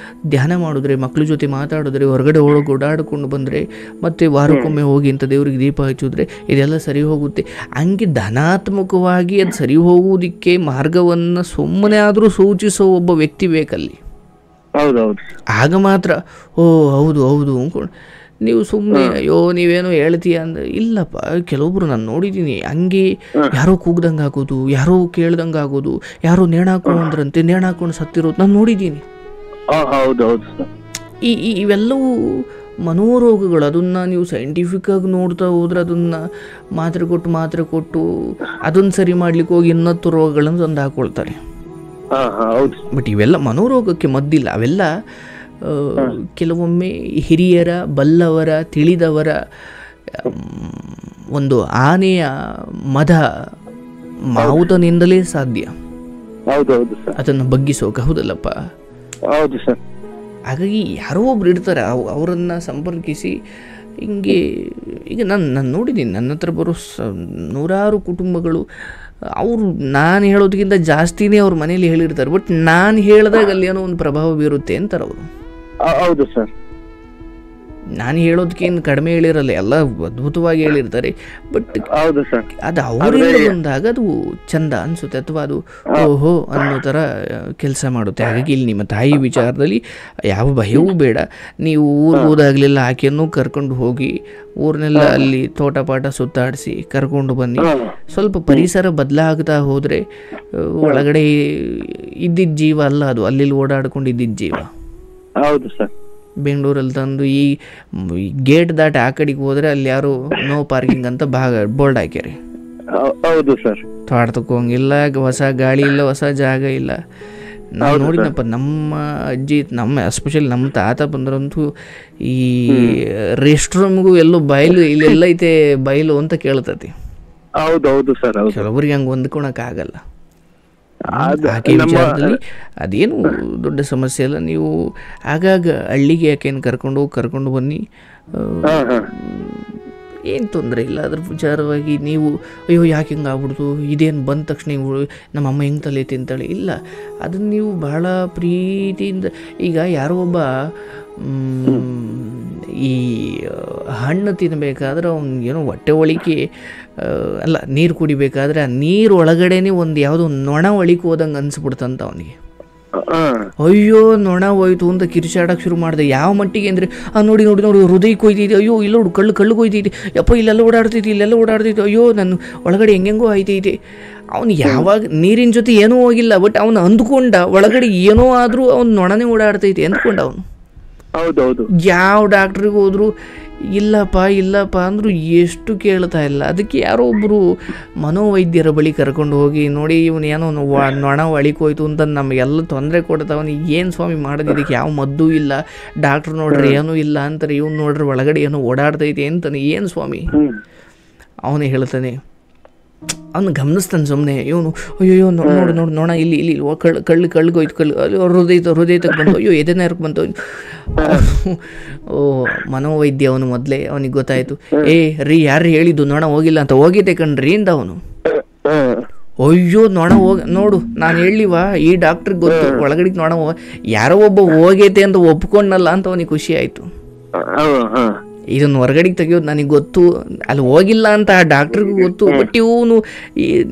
ಧ್ಯಾನ ಮಾಡಿದ್ರೆ, ಮಕ್ಕಳ ಜೊತೆ ಮಾತಾಡಿದ್ರೆ, ಹೊರಗಡೆ ಓಡಾಡಿಕೊಂಡು ಬಂದರೆ, ಮತ್ತು ವಾರಕ್ಕೊಮ್ಮೆ ಹೋಗಿ ಇಂಥ ದೇವ್ರಿಗೆ ದೀಪ ಹಚ್ಚಿದ್ರೆ ಇದೆಲ್ಲ ಸರಿ ಹೋಗುತ್ತೆ. ಹಂಗೆ ಧನಾತ್ಮಕವಾಗಿ ಅದು ಸರಿ ಹೋಗುವುದಕ್ಕೆ ಮಾರ್ಗವನ್ನು ಸುಮ್ಮನೆ ಆದರೂ ಸೂಚಿಸೋ ಒಬ್ಬ ವ್ಯಕ್ತಿ ಬೇಕಲ್ಲಿ. ಹೌದೌದು. ಆಗ ಮಾತ್ರ ಹೌದು ಅಂದ್ಕೊಂಡು ನೀವು ಸುಮ್ಮನೆ ಅಯ್ಯೋ ನೀವೇನೋ ಹೇಳ್ತೀಯ ಅಂದ್ರೆ, ಇಲ್ಲಪ್ಪ, ಕೆಲವೊಬ್ರು ನಾನು ನೋಡಿದ್ದೀನಿ ಹಂಗೆ ಯಾರೋ ಕೂಗ್ದಂಗೆ ಆಗೋದು, ಯಾರೋ ಕೇಳ್ದಂಗೆ ಆಗೋದು, ಯಾರೋ ನೇಣಾಕೊಂಡ್ರಂತೆ ನೇಣಾಕೊಂಡು ಸತ್ತಿರೋದು ನಾನು ನೋಡಿದ್ದೀನಿ. ಇವೆಲ್ಲವೂ ಮನೋರೋಗಗಳು. ಅದನ್ನು ನೀವು ಸೈಂಟಿಫಿಕ್ಕಾಗಿ ನೋಡ್ತಾ ಹೋದ್ರೆ ಅದನ್ನು ಮಾತ್ರೆ ಕೊಟ್ಟು ಅದನ್ನು ಸರಿ ಮಾಡ್ಲಿಕ್ಕೆ ಹೋಗಿ ಇನ್ನತ್ತು ರೋಗಗಳನ್ನು ತಂದು ಹಾಕೊಳ್ತಾರೆ. ಬಟ್ ಇವೆಲ್ಲ ಮನೋರೋಗಕ್ಕೆ ಮದ್ದಿಲ್ಲ. ಅವೆಲ್ಲ ಕೆಲವೊಮ್ಮೆ ಹಿರಿಯರ, ಬಲ್ಲವರ, ತಿಳಿದವರ ಒಂದು ಆನೆಯ ಮದ ಮಾವುತನಿಂದಲೇ ಸಾಧ್ಯ ಅದನ್ನು ಬಗ್ಗಿಸೋಕೆ. ಹೌದಲ್ಲಪ್ಪ? ಹೌದು ಸರ್. ಹಾಗಾಗಿ ಯಾರೋ ಒಬ್ರು ಇರ್ತಾರೆ, ಅವರನ್ನು ಸಂಪರ್ಕಿಸಿ ಹಿಂಗೆ. ಈಗ ನಾನು ನೋಡಿದ್ದೀನಿ, ನನ್ನ ಹತ್ರ ಬರೋ ನೂರಾರು ಕುಟುಂಬಗಳು ಅವರು ನಾನು ಹೇಳೋದಕ್ಕಿಂತ ಜಾಸ್ತಿನೇ ಅವ್ರ ಮನೇಲಿ ಹೇಳಿರ್ತಾರೆ. ಬಟ್ ನಾನು ಹೇಳಿದಾಗ ಅಲ್ಲಿ ಏನೋ ಒಂದು ಪ್ರಭಾವ ಬೀರುತ್ತೆ ಅಂತಾರೆ ಅವರು. ಹೌದು ಸರ್. ನಾನು ಹೇಳೋದಕ್ಕೇನು ಕಡಿಮೆ ಹೇಳಿರಲ್ಲ, ಎಲ್ಲ ಅದ್ಭುತವಾಗಿ ಹೇಳಿರ್ತಾರೆ. ಬಟ್ ಹೌದು ಸರ್, ಅದು ಅವರಿಂದ ಬಂದಾಗ ಅದು ಚಂದ ಅನಿಸುತ್ತೆ, ಅಥವಾ ಅದು ಓಹೋ ಅನ್ನೋ ಥರ ಕೆಲಸ ಮಾಡುತ್ತೆ. ಹಾಗಾಗಿ ಇಲ್ಲಿ ನಿಮ್ಮ ತಾಯಿ ವಿಚಾರದಲ್ಲಿ ಯಾವ ಭಯವೂ ಬೇಡ. ನೀವು ಊರಿಗೆ ಹೋದಾಗಲೆಲ್ಲ ಆಕೆಯನ್ನು ಕರ್ಕೊಂಡು ಹೋಗಿ ಊರನ್ನೆಲ್ಲ ಅಲ್ಲಿ ತೋಟಪಾಟ ಸುತ್ತಾಡಿಸಿ ಕರ್ಕೊಂಡು ಬನ್ನಿ. ಸ್ವಲ್ಪ ಪರಿಸರ ಬದಲಾಗ್ತಾ ಹೋದರೆ ಒಳಗಡೆ ಇದ್ದಿದ್ದ ಜೀವ ಅಲ್ಲ ಅದು, ಅಲ್ಲಿ ಓಡಾಡ್ಕೊಂಡು ಇದ್ದಿದ್ದ ಜೀವ. ಹೌದು ಸರ್. ಬೆಂಗಳೂರಲ್ಲಿ ತಂದು ಈ ಗೇಟ್ ದಾಟಿ ಆ ಕಡೆಗೆ ಹೋದ್ರೆ ಅಲ್ಲಿ ಯಾರು ನೋ ಪಾರ್ಕಿಂಗ್ ಅಂತ ಬೋರ್ಡ್ ಹಾಕ್ಯಾರಿ. ಹೌದು ಸರ್. ತೋಟಕ್ಕೋಂಗಿಲ್ಲ, ಹೊಸ ಗಾಳಿ ಇಲ್ಲ, ಹೊಸ ಜಾಗ ಇಲ್ಲ. ನಾವು ನೋಡಿನಪ್ಪ, ನಮ್ಮ ಅಜ್ಜಿ, ಎಸ್ಪೆಷಲಿ ನಮ್ಮ ತಾತ ಬಂದ್ರಂತೂ ಈ ರೆಸ್ಟ್ ರೂಮ್ಗೂ ಎಲ್ಲೋ ಬಯಲು, ಇಲ್ಲೆಲ್ಲ ಐತೆ ಬಯಲು ಅಂತ ಕೇಳ್ತತಿ. ಹೌದೌದು ಸರ್. ಕೆಲವರಿಗೆ ಹಂಗೆ ಹೊಂದ್ಕೊಳಕ್ಕಾಗಲ್ಲ. ಆಕೆ ವಿಚಾರದಲ್ಲಿ ಅದೇನು ದೊಡ್ಡ ಸಮಸ್ಯೆ ಅಲ್ಲ. ನೀವು ಆಗಾಗ ಹಳ್ಳಿಗೆ ಆಕೆಯನ್ನು ಕರ್ಕೊಂಡು ಬನ್ನಿ, ಏನು ತೊಂದರೆ ಇಲ್ಲ. ಅದ್ರ ವಿಚಾರವಾಗಿ ನೀವು ಅಯ್ಯೋ ಯಾಕೆ ಹಿಂಗೆ ಆಗ್ಬಿಡ್ತು, ಇದೇನು ಬಂದ ತಕ್ಷಣ ನಮ್ಮ ಅಮ್ಮ ಹೆಂಗೆ ತಲೆ ತಿಂತಾಳೆ, ಇಲ್ಲ. ಅದನ್ನು ನೀವು ಬಹಳ ಪ್ರೀತಿಯಿಂದ, ಈಗ ಯಾರೋ ಒಬ್ಬ ಈ ಹಣ್ಣು ತಿನ್ನಬೇಕಾದ್ರೆ ಅವ್ನಿಗೇನೋ ಹೊಟ್ಟೆ ಒಳಿಕೆ ಅಲ್ಲ, ನೀರು ಕುಡಿಬೇಕಾದ್ರೆ ಆ ನೀರು ಒಳಗಡೆನೆ ಒಂದು ಯಾವುದೋ ನೊಣ ಒಳಿಕೆ ಹೋದಂಗೆ ಅನ್ಸ್ಬಿಡ್ತಂತ ಅವನಿಗೆ. ಅಯ್ಯೋ ನೊಣ ಹೋಯ್ತು ಅಂತ ಕಿರ್ಚಾಡಕ್ಕೆ ಶುರು ಮಾಡಿದೆ. ಯಾವ ಮಟ್ಟಿಗೆ ಅಂದರೆ ನೋಡಿ ಹೃದಯಕ್ಕೆ ಹೋಯ್ತೈತಿ, ಅಯ್ಯೋ ಇಲ್ಲ ನೋಡು ಕಳ್ಳಿಗೆ ಹೋಯ್ತೈತಿ, ಯಪ್ಪ ಇಲ್ಲೆಲ್ಲ ಓಡಾಡ್ತೈತಿ, ಅಯ್ಯೋ ನನ್ನ ಒಳಗಡೆ ಹೆಂಗೆಂಗೋ ಆಯ್ತೈತಿ. ಅವನು ಯಾವಾಗ ನೀರಿನ ಜೊತೆ ಏನೂ ಹೋಗಿಲ್ಲ, ಬಟ್ ಅವನು ಅಂದ್ಕೊಂಡ ಒಳಗಡೆ ಏನೋ ಆದರೂ ಅವ್ನು ನೊಣನೇ ಓಡಾಡ್ತೈತಿ ಅಂದ್ಕೊಂಡ ಅವನು. ಹೌದೌದು. ಯಾವ ಡಾಕ್ಟ್ರಿಗೆ ಹೋದ್ರು ಇಲ್ಲಪ್ಪ ಅಂದರೂ ಎಷ್ಟು ಕೇಳ್ತಾ ಇಲ್ಲ. ಅದಕ್ಕೆ ಯಾರೋ ಒಬ್ಬರು ಮನೋವೈದ್ಯರ ಬಳಿ ಕರ್ಕೊಂಡು ಹೋಗಿ, ನೋಡಿ ಇವನು ಏನೋ ನೊಣ ಒಳಿಕೋಯ್ತು ಅಂತ ನಮಗೆಲ್ಲ ತೊಂದರೆ ಕೊಡ್ತಾವನು, ಏನು ಸ್ವಾಮಿ ಮಾಡೋದು, ಇದಕ್ಕೆ ಯಾವ ಮದ್ದೂ ಇಲ್ಲ, ಡಾಕ್ಟ್ರು ನೋಡ್ರಿ ಏನೂ ಇಲ್ಲ ಅಂತಾರೆ, ಇವ್ನು ನೋಡ್ರಿ ಒಳಗಡೆ ಏನೋ ಓಡಾಡ್ತೈತೆ ಅಂತಾನೆ, ಏನು ಸ್ವಾಮಿ. ಅವನೇ ಹೇಳ್ತಾನೆ, ಅವನು ಗಮನಿಸ್ತಾನೆ ಸುಮ್ಮನೆ. ಇವನು ಅಯ್ಯೋ ನೋಡು ನೋಣ ಇಲ್ಲಿ ಕಳ್ಳಿಗೋಯ್ತು, ಅಲ್ಲಿ ಹೃದಯಕ್ಕೆ ಬಂತು, ಅಯ್ಯೋ ಎದೆನೇರಕ್ಕೆ ಬಂತು. ಮನೋವೈದ್ಯ ಅವನು ಮೊದಲೇ, ಅವನಿಗೆ ಗೊತ್ತಾಯಿತು. ಯಾರು ಹೇಳಿದ್ದು ನೊಣ ಹೋಗಿಲ್ಲ ಅಂತ, ಹೋಗಿದ್ದೆ ಕಣ್ರಿ ಅಂದ ಅವನು. ಅಯ್ಯೋ ನೊಣ ನೋಡು ನಾನು ಹೇಳಿವಾ, ಈ ಡಾಕ್ಟ್ರಿಗೆ ಗೊತ್ತು ಒಳಗಡೆ ನೊಣ ಯಾರೋ ಒಬ್ಬ ಹೋಗೈತೆ ಅಂತ ಒಪ್ಕೊಂಡಲ್ಲ ಅಂತ ಅವನಿಗೆ ಖುಷಿ ಆಯಿತು. ಇದನ್ನು ಹೊರಗಡೆಗೆ ತೆಗಿಯೋದು ನನಗೆ ಗೊತ್ತು, ಅಲ್ಲಿ ಹೋಗಿಲ್ಲ ಅಂತ ಆ ಡಾಕ್ಟ್ರಿಗೂ ಗೊತ್ತು, ಬಟ್ ಇವನು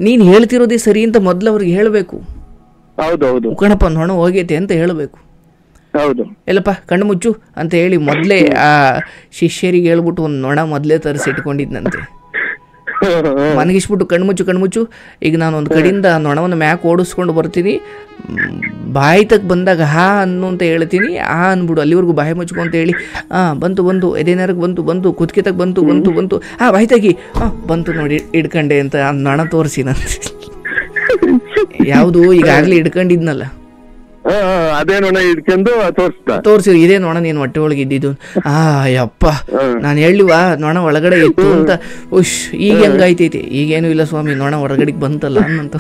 ನೀನು ಹೇಳ್ತಿರೋದೇ ಸರಿ ಅಂತ ಮೊದಲು ಅವ್ರಿಗೆ ಹೇಳಬೇಕು. ಹೌದೌದು ಕಣಪ್ಪ ನೊಣ ಹೋಗೈತೆ ಅಂತ ಹೇಳಬೇಕು. ಹೌದು, ಎಲ್ಲಪ್ಪ ಕಣ್ಣು ಮುಚ್ಚು ಅಂತ ಹೇಳಿ ಮೊದಲೇ ಆ ಶಿಷ್ಯರಿಗೆ ಹೇಳ್ಬಿಟ್ಟು ಒಂದು ನೊಣ ಮೊದಲೇ ತರಿಸಿಟ್ಕೊಂಡಿದ್ನಂತೆ. ಮನಗಿಸ್ಬಿಟ್ಟು ಕಣ್ಮುಚ್ಚು ಈಗ ನಾನು ಒಂದು ಕಡೆಯಿಂದ ನೊಣವನ್ನು ಮ್ಯಾಕ್ ಓಡಿಸ್ಕೊಂಡು ಬರ್ತೀನಿ, ಬಾಯಿ ತಕ್ಕ ಬಂದಾಗ ಹಾ ಅನ್ನು ಅಂತ ಹೇಳ್ತೀನಿ, ಆ ಅಂದ್ಬಿಡು ಅಲ್ಲಿವರೆಗೂ ಬಾಯಿ ಮುಚ್ಕೊಂತ ಹೇಳಿ ಬಂತು ಎದೇನಾರಕ್ಕೆ ಬಂತು ಕುತ್ಕೆ ತಕ್ಕ ಬಂತು ಬಾಯಿ ತೆಗಿ ಬಂತು ನೋಡಿ ಹಿಡ್ಕಂಡೆ ಅಂತ ನೊಣ ತೋರಿಸಿ ನಾನು ಯಾವುದು ಈಗಾಗಲೇ ಹಿಡ್ಕೊಂಡಿದ್ನಲ್ಲ ಅದೇ ನೊಣ ಹಿಡ್ಕೊಂಡು ತೋರಿಸಿ ಇದೇ ನೊಣ ನೀನು ಹೊಟ್ಟೆ ಒಳಗೆ ಇದ್ದಿದ್ದು. ಯಪ್ಪ ನಾನು ಹೇಳಿವಾ ನೊಣ ಒಳಗಡೆ ಇತ್ತು ಅಂತ. ಈಗ ಹೆಂಗಾಯ್ತೈತಿ? ಈಗೇನು ಇಲ್ಲ ಸ್ವಾಮಿ, ನೊಣ ಹೊರಗಡೆಗೆ ಬಂತಲ್ಲ ಅನ್ನಂತ.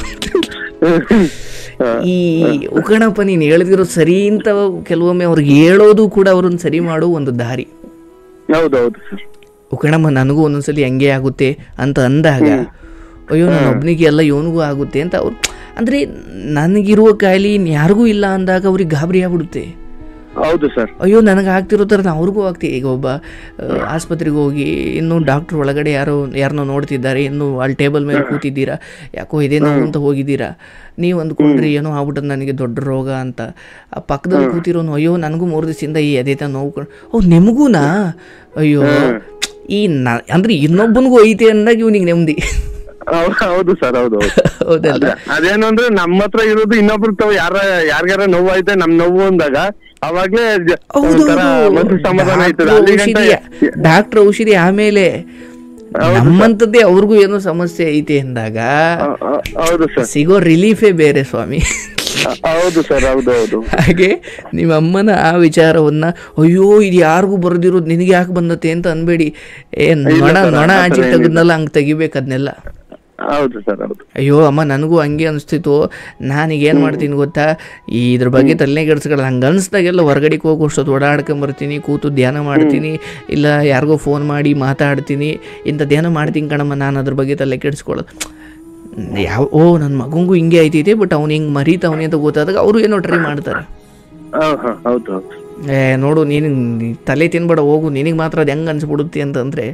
ಈ ಉಕಣಪ್ಪ ನೀನು ಹೇಳ್ದಿರೋ ಸರಿ ಅಂತ ಕೆಲವೊಮ್ಮೆ ಅವ್ರಿಗೆ ಹೇಳೋದು ಕೂಡ ಅವ್ರನ್ನ ಸರಿ ಮಾಡೋ ಒಂದು ದಾರಿ. ಉಕಣಮ್ಮ ನನಗೂ ಒಂದೊಂದ್ಸಲಿ ಹಂಗೆ ಆಗುತ್ತೆ ಅಂತ ಅಂದಾಗ ಅಯ್ಯೋ ನಾನು ಒಬ್ಬನಿಗೆ ಎಲ್ಲ ಇವನಿಗೂ ಆಗುತ್ತೆ ಅಂತ ಅವ್ರು ಅಂದರೆ ನನಗಿರುವ ಕಾಯಿಲೆ ಯಾರಿಗೂ ಇಲ್ಲ ಅಂದಾಗ ಅವ್ರಿಗೆ ಗಾಬರಿ ಆಗ್ಬಿಡುತ್ತೆ. ಹೌದು ಸರ್. ಅಯ್ಯೋ ನನಗೆ ಆಗ್ತಿರೋ ಥರ ಅವ್ರಿಗೂ ಆಗ್ತೀವಿ. ಈಗ ಒಬ್ಬ ಆಸ್ಪತ್ರೆಗೆ ಹೋಗಿ ಇನ್ನೂ ಡಾಕ್ಟ್ರ್ ಒಳಗಡೆ ಯಾರನ್ನೋ ನೋಡ್ತಿದ್ದಾರೆ, ಇನ್ನೂ ಅಲ್ಲಿ ಟೇಬಲ್ ಮೇಲೆ ಕೂತಿದ್ದೀರಾ, ಯಾಕೋ ಇದೇ ನೋವು ಅಂತ ಹೋಗಿದ್ದೀರಾ, ನೀವು ಅಂದ್ಕೊಂಡ್ರಿ ಏನೋ ಆಗ್ಬಿಟ್ಟದ ನನಗೆ ದೊಡ್ಡ ರೋಗ ಅಂತ. ಆ ಪಕ್ಕದಲ್ಲಿ ಕೂತಿರೋನು ಅಯ್ಯೋ ನನಗೂ 3 ದಿವಸದಿಂದ ಈ ಅದೇ ತ ನೋವು ನಿಮಗೂನಾ ಅಯ್ಯೋ ಈ ಅಂದರೆ ಇನ್ನೊಬ್ಬನಿಗೂ ಐತೆ ಅಂದಾಗ ಇವನಿಗೆ ನೆಮ್ಮದಿ. ಹೌದು ಸರ್. ಹೌದಲ್ಲ, ಅದೇನು ಅಂದ್ರೆ ನಮ್ಮ ಹತ್ರ ಇರೋದು ಇನ್ನೊಬ್ರು ತಾವು ಯಾರ್ಯಾರ ನೋವು ಐತೆ ನಮ್ ನೋವು ಅಂದಾಗ ಅವಾಗ್ಲೇ ಸಮಾಧಾನ ಆಯ್ತದೆ. ಡಾಕ್ಟರ್ ಔಷಧಿ ಆಮೇಲೆ ನಮ್ಮಂತದ್ದೇ ಅವ್ರಿಗೂ ಏನೋ ಸಮಸ್ಯೆ ಐತೆ ಅಂದಾಗ ಸಿಗೋ ರಿಲೀಫೇ ಬೇರೆ ಸ್ವಾಮಿ. ಹೌದು ಸರ್. ಹೌದು. ಹಾಗೆ ನಿಮ್ಮ ಅಮ್ಮನ ಆ ವಿಚಾರವನ್ನ ಅಯ್ಯೋ ಇದು ಯಾರಿಗೂ ಬರೆದಿರೋದು ನಿನಗೆ ಯಾಕೆ ಬಂದತೆ ಅಂತ ಅನ್ಬೇಡಿ. ನೊಣ ಆಚೆ ತೆಗೆದ್ನಲ್ಲ ಹಂಗೆ ತೆಗಿಬೇಕು ಅದನ್ನೆಲ್ಲ. ಹೌದು ಸರ್. ಹೌದು. ಅಯ್ಯೋ ಅಮ್ಮ ನನಗೂ ಹಂಗೆ ಅನಿಸ್ತಿತ್ತು, ನಾನೀಗೇನು ಮಾಡ್ತೀನಿ ಗೊತ್ತಾ, ಇದ್ರ ಬಗ್ಗೆ ತಲೆನೇ ಕೆಡಿಸ್ಕೊಳ್ಳಲ್ಲ. ಹಂಗೆ ಅನಿಸ್ದಾಗೆಲ್ಲ ಹೊರಗಡೆಗೆ ಹೋಗಿ ಅಷ್ಟೊತ್ತು ಓಡಾಡ್ಕೊಂಬರ್ತೀನಿ, ಕೂತು ಧ್ಯಾನ ಮಾಡ್ತೀನಿ, ಇಲ್ಲ ಯಾರಿಗೋ ಫೋನ್ ಮಾಡಿ ಮಾತಾಡ್ತೀನಿ, ಇಂಥ ಧ್ಯಾನ ಮಾಡ್ತೀನಿ ಕಣಮ್ಮ, ನಾನು ಅದ್ರ ಬಗ್ಗೆ ತಲೆ ಕೆಡಿಸ್ಕೊಳ್ಳೋದು. ನನ್ನ ಮಗಂಗೂ ಹಿಂಗೆ ಆಯ್ತೈತೆ, ಬಟ್ ಅವ್ನು ಹಿಂಗೆ ಮರೀತಾವನಿ ಅಂತ ಗೊತ್ತಾದಾಗ ಅವರು ಏನೋ ಟ್ರೈ ಮಾಡ್ತಾರೆ. ನೋಡು ನೀನು ತಲೆ ತಿನ್ಬೇಡ ಹೋಗು, ನಿನಗೆ ಮಾತ್ರ ಅದು ಹೆಂಗೆ ಅನ್ಸ್ಬಿಡುತ್ತೆ ಅಂತಂದ್ರೆ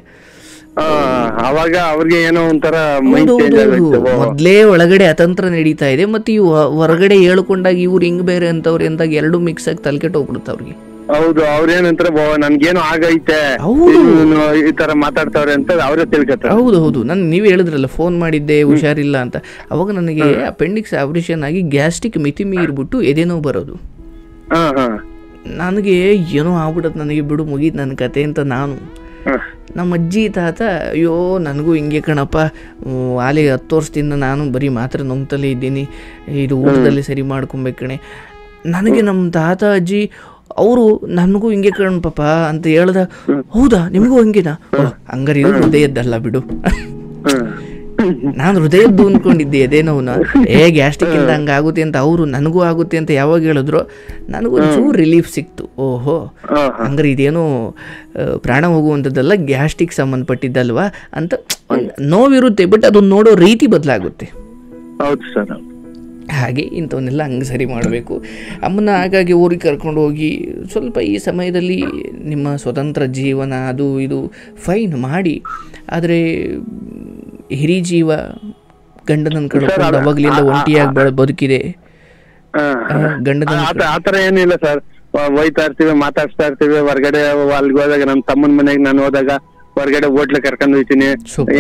ಅವಾಗ ಅವ್ರಿಗೆ ಏನೋ ಒಂಥರ ಮೊದ್ಲೇ ಒಳಗಡೆ ಅತಂತ್ರ ನಡೀತಾ ಇದೆ, ಮತ್ತೆ ಇವು ಹೊರಗಡೆ ಹೇಳ್ಕೊಂಡಾಗ ಇವ್ರು ಹಿಂಗ್ ಬೇರೆ ಅಂತವ್ರು ಎಂದಾಗ ಎರಡು ಮಿಕ್ಸ್ ಆಗಿ ತಲೆಕೆಟ್ಟು ಹೋಗ್ಬಿಡುತ್ತೆ ಅವ್ರಿಗೆ. ಹೌದು, ಅವ್ರೇನಂತಾರೆ ನನ್ಗೇನು ಆಗೈತೆ ಈ ತರ ಮಾತಾಡ್ತಾವ್ರೆ ಅಂತ ಅವರೇ ತಿಳ್ಕೊತಾರೆ. ಹೌದು ನೀವೇ ಹೇಳಿದ್ರಲ್ಲ ಫೋನ್ ಮಾಡಿದ್ದೆ ಹುಷಾರಿಲ್ಲ ಅಂತ, ಅವಾಗ ನನಗೆ ಅಪೆಂಡಿಕ್ಸ್ ಆಪರೇಷನ್ ಆಗಿ ಗ್ಯಾಸ್ಟ್ರಿಕ್ ಮಿತಿ ಮೀರ್ಬಿಟ್ಟು ಎದೇನೋ ಬರೋದು. ನನಗೆ ಏನೋ ಆಗ್ಬಿಡತ್, ನನಗೆ ಬಿಡು ಮುಗೀತು ನನ್ನ ಕತೆ ಅಂತ ನಾನು. ನಮ್ಮ ಅಜ್ಜಿ ತಾತ ಅಯ್ಯೋ ನನಗೂ ಹಿಂಗೆ ಕಣಪ್ಪ, ಆಲೆ 10 ವರ್ಷದಿಂದ ನಾನು ಬರೀ ಮಾತ್ರ ನುಂಗ್ತಲೇ ಇದ್ದೀನಿ, ಇದು ಊಟದಲ್ಲಿ ಸರಿ ಮಾಡ್ಕೊಬೇಕು ಕಣೆ. ನನಗೆ ನಮ್ಮ ತಾತ ಅಜ್ಜಿ ಅವರು ನನಗೂ ಹಿಂಗೆ ಕಣಪ್ಪ ಅಂತ ಹೇಳ್ದ. ಹೌದಾ ನಿಮಗೂ ಹಂಗೇನಾ? ಹಂಗಾರೆ ಇದು ಹೃದಯದ್ದಲ್ಲ ಬಿಡು. ನಾನು ಹೃದಯದ್ದು ಅಂದ್ಕೊಂಡಿದ್ದೆ ಅದೇನೋನ ಗ್ಯಾಸ್ಟ್ರಿಕ್ ಇಂದ ಹಂಗೆ ಆಗುತ್ತೆ ಅಂತ. ಅವರು ನನಗೂ ಆಗುತ್ತೆ ಅಂತ ಯಾವಾಗ ಹೇಳಿದ್ರು ನನಗೊಂಚೂರು ರಿಲೀಫ್ ಸಿಕ್ತು. ಓಹೋ ಹಂಗಾರೆ ಇದೇನೋ ಪ್ರಾಣ ಹೋಗುವಂಥದ್ದಲ್ಲ, ಗ್ಯಾಸ್ಟ್ರಿಕ್ ಸಂಬಂಧಪಟ್ಟಿದ್ದಲ್ವಾ ಅಂತ ನೋವಿರುತ್ತೆ, ಬಟ್ ಅದನ್ನು ನೋಡೋ ರೀತಿ ಬದಲಾಗುತ್ತೆ. ಹೌದು ಸರ್. ಹಾಗೆ ಇಂಥವನ್ನೆಲ್ಲ ಹಂಗೆ ಸರಿ ಮಾಡಬೇಕು. ಅಮ್ಮನ ಹಾಗಾಗಿ ಊರಿಗೆ ಕರ್ಕೊಂಡು ಹೋಗಿ ಸ್ವಲ್ಪ ಈ ಸಮಯದಲ್ಲಿ ನಿಮ್ಮ ಸ್ವತಂತ್ರ ಜೀವನ ಅದು ಇದು ಫೈನ್ ಮಾಡಿ, ಆದರೆ ಹಿರಿ ಜೀವ ಗಂಡನನ್ನು ಕಳ್ಕೊಂಡು ಅವಾಗಲಿಂದ ಒಂಟಿಯಾಗಿ ಬದುಕಿದೆ. ಆತರ ಏನಿಲ್ಲ ಸರ್, ಹೋಯ್ತಾ ಇರ್ತೀವಿ, ಮಾತಾಡ್ಸ್ತಾ ಇರ್ತೀವಿ. ಹೊರಗಡೆ ಅಲ್ಲಿಗೆ ಹೋದಾಗ ನಮ್ಮ ತಮ್ಮನ ಮನೆಗೆ ನಾನು ಹೋದಾಗ ಹೊರಗಡೆ ಹೋಟ್ಲ ಕರ್ಕೊಂಡ್ ಹೋಗ್ತೀನಿ,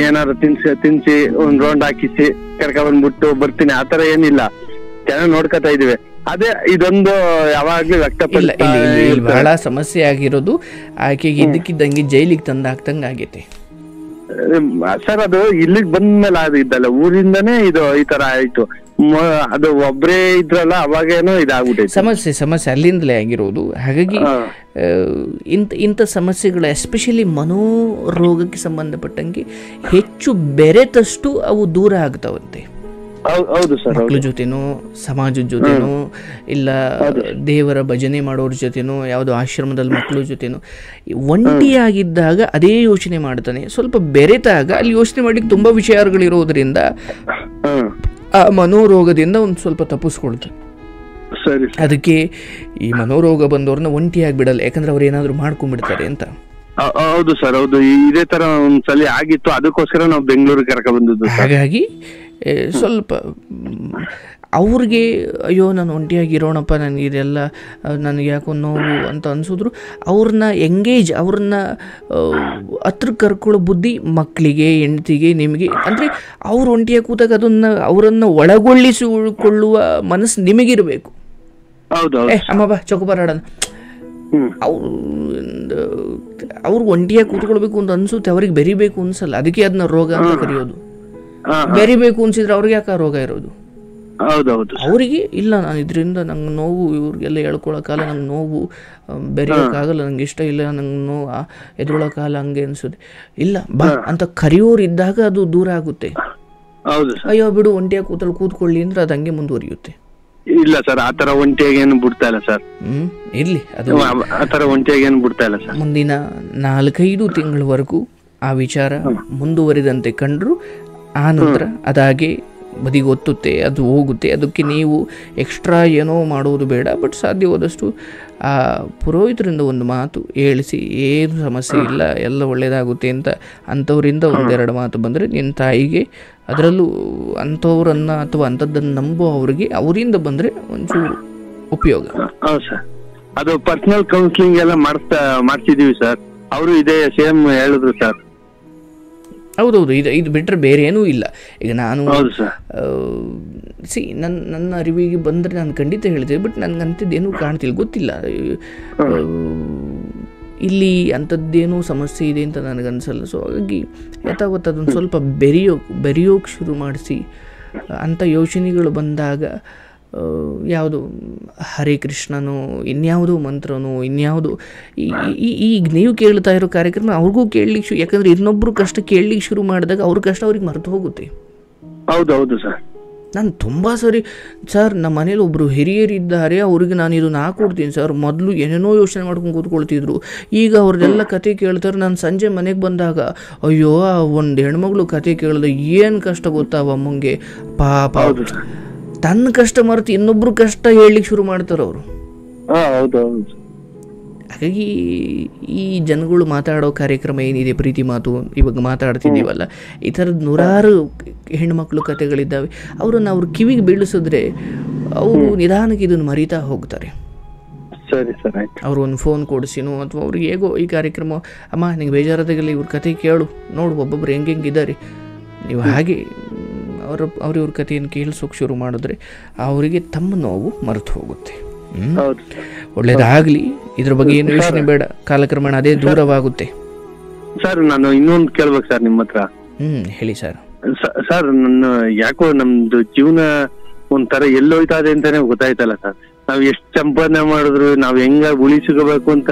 ಏನಾದ್ರು ತಿನ್ಸಿ ಒಂದ್ ರೌಂಡ್ ಹಾಕಿಸಿ ಕರ್ಕೊಂಡ್ ಬಂದ್ಬಿಟ್ಟು ಬರ್ತೀನಿ. ಆತರ ಏನಿಲ್ಲ, ಚೆನ್ನಾಗಿ ನೋಡ್ಕೊತಾ ಇದೀವಿ. ಅದೇ ಇದೊಂದು ಯಾವಾಗ್ಲೂ ವ್ಯಕ್ತಪಡಿಲ್ಲ. ಬಹಳ ಸಮಸ್ಯೆ ಆಗಿರೋದು ಆಕೆಗೆ ಇದ್ದಕ್ಕಿದ್ದಂಗೆ ಜೈಲಿಗೆ ತಂದಾಕ್ತಂಗ ಆಗೈತೆ ಸರ್. ಅದು ಇಲ್ಲಿಗೆ ಬಂದ್ಮೇಲೆ ಅದು ಇದ್ದಲ್ಲ, ಊರಿಂದಾನೇ ಇದು ಈ ತರ ಆಯ್ತು. ಅದು ಒಬ್ರೇ ಇದ್ರಲ್ಲ ಅವಾಗೇನೋ ಇದಾಗ್ಬಿಟ್ಟೈತೆ ಸಮಸ್ಯೆ ಅಲ್ಲಿಂದಲೇ ಆಗಿರೋದು. ಹಾಗಾಗಿ ಇಂಥ ಸಮಸ್ಯೆಗಳು ಎಸ್ಪೆಷಲಿ ಮನೋರೋಗಕ್ಕೆ ಸಂಬಂಧಪಟ್ಟಂಗೆ ಹೆಚ್ಚು ಬೆರೆತಷ್ಟು ಅವು ದೂರ ಆಗ್ತಾವಂತೆ. ಮಕ್ಕಳ ಜೊತೆನೋ ಸಮಾಜದ ಜೊತೆನೋ ಇಲ್ಲ ದೇವರ ಭಜನೆ ಮಾಡೋರ ಜೊತೆನೋ ಯಾವುದೋ ಆಶ್ರಮದಲ್ಲಿ ಮಕ್ಕಳ ಜೊತೆನೋ ಒಂಟಿಯಾಗಿದ್ದಾಗ ಅದೇ ಯೋಚನೆ ಮಾಡ್ತಾನೆ. ಸ್ವಲ್ಪ ಬೆರೆತಾಗ ಅಲ್ಲಿ ಯೋಚನೆ ಮಾಡ್ಲಿಕ್ಕೆ ತುಂಬಾ ವಿಷಯಗಳಿರೋದ್ರಿಂದ ಆ ಮನೋರೋಗದಿಂದ ಒಂದು ಸ್ವಲ್ಪ ತಪ್ಪಿಸ್ಕೊಳ್ತಾನೆ. ಅದಕ್ಕೆ ಈ ಮನೋರೋಗ ಬಂದವ್ರನ್ನ ಒಂಟಿಯಾಗಿ ಬಿಡಲ್ಲ, ಯಾಕಂದ್ರೆ ಅವ್ರು ಏನಾದ್ರು ಮಾಡ್ಕೊಂಡ್ಬಿಡ್ತಾರೆ ಅಂತ. ಹೌದು ಸರ್, ಹೌದು. ಇದೇ ತರ ಒಂದ್ಸಲಿ ಆಗಿತ್ತು, ಅದಕ್ಕೋಸ್ಕರ ನಾವು ಬೆಂಗಳೂರಿಗೆ ಕರ್ಕೊಂಡ್ ಬಂದಿದ್ದು. ಹಾಗಾಗಿ ಸ್ವಲ್ಪ ಅವ್ರಿಗೆ ಅಯ್ಯೋ ನಾನು ಒಂಟಿಯಾಗಿರೋಣಪ್ಪ, ನನಗಿದೆಲ್ಲ ನನಗೆ ಯಾಕೋ ನೋವು ಅಂತ ಅನಿಸಿದ್ರು ಅವ್ರನ್ನ ಎಂಗೇಜ್, ಅವ್ರನ್ನ ಹತ್ರ ಕರ್ಕೊಳ್ಳೋ ಬುದ್ಧಿ ಮಕ್ಕಳಿಗೆ, ಹೆಂಡತಿಗೆ, ನಿಮಗೆ. ಅಂದರೆ ಅವ್ರು ಒಂಟಿಯಾಗಿ ಕೂತಾಗ ಅವರನ್ನು ಒಳಗೊಳ್ಳಿಸಿಕೊಳ್ಳುವ ಮನಸ್ಸು ನಿಮಗಿರಬೇಕು. ಅಮ್ಮ ಬಾ ಚೌಕಬಾರ ಆಡೋಣ, ಅವ್ರು ಒಂಟಿಯಾಗಿ ಕೂತ್ಕೊಳ್ಬೇಕು ಅಂತ ಅನ್ಸುತ್ತೆ, ಅವ್ರಿಗೆ ಬೆರಿಬೇಕು ಅನ್ಸಲ್ಲ. ಅದಕ್ಕೆ ಅದನ್ನ ರೋಗ ಅಂತ ಕರೆಯೋದು. ಬೆರಿಬೇಕು ಅನ್ಸಿದ್ರೆ ಅವ್ರಿಗೆ ಯಾಕೆ ಆ ರೋಗ ಇರೋದು? ಅವರಿಗೆ ಇಲ್ಲ, ನಾನು ಇದರಿಂದ ನಂಗೆ ನೋವು, ಇವ್ರಿಗೆಲ್ಲ ಹೇಳ್ಕೊಳಕ್ಕಾಗಲ್ಲ, ನಂಗೆ ನೋವು, ಬೆರೆಯೋಕ್ಕಾಗಲ್ಲ, ನಂಗೆ ಇಷ್ಟ ಇಲ್ಲ, ನಂಗೆ ನೋವು, ಎದುರೊಳಕ್ಕಾಗಲ್ಲ, ಹಂಗೆ ಅನ್ಸುತ್ತೆ. ಇಲ್ಲ ಬಾ ಅಂತ ಕರೆಯೋರಿದ್ದಾಗ ಅದು ದೂರ ಆಗುತ್ತೆ. ಅಯ್ಯೋ ಬಿಡು ಒಂಟಿಯಾಗಿ ಕೂತ್ಕೊಳ್ಳಿ ಅಂದ್ರೆ ಅದು ಹಂಗೆ ಮುಂದುವರಿಯುತ್ತೆ. ಇಲ್ಲ ಸರ್, ಆತರ ಒಂಟಿಯಾಗಿ ಏನು ಬಿಡ್ತಾ ಇಲ್ಲ ಸರ್. ಇರ್ಲಿ, ಅದು ಆತರ ಒಂಟಿಯಾಗಿ ಏನು ಬಿಡ್ತಾ ಇಲ್ಲ ಸರ್. ಮುಂದಿನ 4-5 ತಿಂಗಳವರೆಗೂ ಆ ವಿಚಾರ ಮುಂದುವರಿದಂತೆ ಕಂಡ್ರು, ಆ ನಂತರ ಅದಾಗೆ ಬದಿಗೊತ್ತುತ್ತೆ, ಅದು ಹೋಗುತ್ತೆ. ಅದಕ್ಕೆ ನೀವು ಎಕ್ಸ್ಟ್ರಾ ಏನೋ ಮಾಡುವುದು ಬೇಡ. ಬಟ್ ಸಾಧ್ಯವಾದಷ್ಟು ಆ ಪುರೋಹಿತರಿಂದ ಒಂದು ಮಾತು ಹೇಳಿಸಿ, ಏನು ಸಮಸ್ಯೆ ಇಲ್ಲ, ಎಲ್ಲ ಒಳ್ಳೆಯದಾಗುತ್ತೆ ಅಂತ ಅಂಥವರಿಂದ 1-2 ಮಾತು ಬಂದರೆ ನಿನ್ನ ತಾಯಿಗೆ, ಅದರಲ್ಲೂ ಅಂಥವ್ರನ್ನ ಅಥವಾ ಅಂಥದ್ದನ್ನು ನಂಬೋ ಅವರಿಗೆ ಅವರಿಂದ ಬಂದರೆ ಒಂಚೂರು ಉಪಯೋಗ. ಹೌದು ಸರ್, ಅದು ಪರ್ಸನಲ್ ಕೌನ್ಸಿಲಿಂಗ್ ಎಲ್ಲ ಮಾಡ್ತಿದೀವಿ ಸರ್. ಅವರು ಇದೇ ಸೇಮ್ ಹೇಳಿದ್ರು ಸರ್. ಹೌದೌದು, ಇದು ಬಿಟ್ಟರೆ ಬೇರೆ ಏನೂ ಇಲ್ಲ. ಈಗ ನಾನು ನನ್ನ ಅರಿವಿಗೆ ಬಂದರೆ ನಾನು ಖಂಡಿತ ಹೇಳ್ತೇನೆ, ಬಟ್ ನನಗಂಥದ್ದೇನೂ ಕಾಣ್ತಿಲ್ಲ, ಗೊತ್ತಿಲ್ಲ. ಇಲ್ಲಿ ಅಂಥದ್ದೇನೂ ಸಮಸ್ಯೆ ಇದೆ ಅಂತ ನನಗನ್ಸಲ್ಲ. ಸೊ ಹಾಗಾಗಿ ಯಥಾವತ್ತು ಅದನ್ನು ಸ್ವಲ್ಪ ಬೆರೆಯೋಕೆ ಶುರು ಮಾಡಿಸಿ, ಅಂಥ ಯೋಚನೆಗಳು ಬಂದಾಗ ಯಾವುದು ಹರೇ ಕೃಷ್ಣನೋ, ಇನ್ಯಾವುದೋ ಮಂತ್ರನೋ, ಇನ್ಯಾವುದು ಈಗ ನೀವು ಕೇಳ್ತಾ ಇರೋ ಕಾರ್ಯಕ್ರಮ ಅವ್ರಿಗೂ ಕೇಳಲಿಕ್ಕೆ, ಯಾಕಂದರೆ ಇನ್ನೊಬ್ಬರು ಕಷ್ಟ ಕೇಳಲಿಕ್ಕೆ ಶುರು ಮಾಡಿದಾಗ ಅವ್ರ ಕಷ್ಟ ಅವ್ರಿಗೆ ಮರೆತು ಹೋಗುತ್ತೆ. ಹೌದೌದು ಸರ್. ನಾನು ತುಂಬ ಸರಿ ಸರ್, ನಮ್ಮ ಮನೇಲಿ ಒಬ್ಬರು ಹಿರಿಯರಿದ್ದಾರೆ, ಅವ್ರಿಗೆ ನಾನು ಇದನ್ನು ಹಾಕೊಡ್ತೀನಿ ಸರ್, ಮೊದಲು ಏನೇನೋ ಯೋಚನೆ ಮಾಡ್ಕೊಂಡು ಕೂತ್ಕೊಳ್ತಿದ್ರು, ಈಗ ಅವ್ರದ್ದೆಲ್ಲ ಕತೆ ಕೇಳ್ತಾರೆ. ನಾನು ಸಂಜೆ ಮನೆಗೆ ಬಂದಾಗ ಅಯ್ಯೋ ಒಂದು ಹೆಣ್ಮಗಳು ಕತೆ ಕೇಳಿದ್ರೆ ಏನು ಕಷ್ಟ ಗೊತ್ತಾ ಅಮ್ಮಂಗೆ, ಪಾಪ ತನ್ನ ಕಷ್ಟ ಮರೆತು ಇನ್ನೊಬ್ರು ಕಷ್ಟ ಹೇಳಲಿಕ್ಕೆ ಶುರು ಮಾಡ್ತಾರೆ ಅವರು. ಹಾಗಾಗಿ ಈ ಜನಗಳು ಮಾತಾಡೋ ಕಾರ್ಯಕ್ರಮ ಏನಿದೆ, ಪ್ರೀತಿ ಮಾತು, ಇವಾಗ ಮಾತಾಡ್ತಿದ್ದೀವಲ್ಲ, ಈ ಥರದ್ದು 100 ಹೆಣ್ಮಕ್ಳು ಕತೆಗಳಿದ್ದಾವೆ. ಅವ್ರನ್ನ ಅವ್ರ ಕಿವಿಗೆ ಬೀಳಿಸಿದ್ರೆ ಅವರು ನಿಧಾನಕ್ಕೆ ಇದನ್ನು ಮರಿತಾ ಹೋಗ್ತಾರೆ. ಸರಿ ಸರ್, ಅವ್ರು ಒಂದು ಫೋನ್ ಕೊಡಿಸಿನೋ ಅಥವಾ ಅವ್ರಿಗೆ ಹೇಗೋ ಈ ಕಾರ್ಯಕ್ರಮ, ಅಮ್ಮ ನಿಂಗೆ ಬೇಜಾರಾದಾಗೆಲ್ಲ ಇವ್ರ ಕತೆ ಕೇಳು, ನೋಡು ಒಬ್ಬೊಬ್ರು ಹೆಂಗಿದ್ದಾರೆ, ನೀವು ಹಾಗೆ ಅವ್ರ ಕಥೆಯನ್ನು ಕೇಳಿಸೋಕೆ ಶುರು ಮಾಡಿದ್ರೆ ಅವರಿಗೆ ತಮ್ಮ ನೋವು ಮರೆತು ಹೋಗುತ್ತೆ. ಒಳ್ಳೇದಾಗಲಿ, ಇದ್ರ ಬಗ್ಗೆ ಏನು ಯೋಚನೆ ಬೇಡ, ಕಾಲಕ್ರಮೇಣ ಅದೇ ದೂರವಾಗುತ್ತೆ. ಸರ್ ನಾನು ಇನ್ನೊಂದು ಕೇಳ್ಬೇಕು ಸರ್ ನಿಮ್ಮ ಹತ್ರ. ಹೇಳಿ ಸರ್. ಸರ್ ನನ್ನ ಯಾಕೋ ನಮ್ದು ಜೀವನ ಒಂಥರ ಎಲ್ಲೋಯ್ತಾ ಇದೆ ಅಂತಾನೆ ಗೊತ್ತಾಯ್ತಲ್ಲ ಸರ್. ನಾವ್ ಎಷ್ಟ್ ಸಂಪಾದನೆ ಮಾಡಿದ್ರು, ನಾವ್ ಹೆಂಗ ಉಳಿಸಿಕೋಬೇಕು ಅಂತ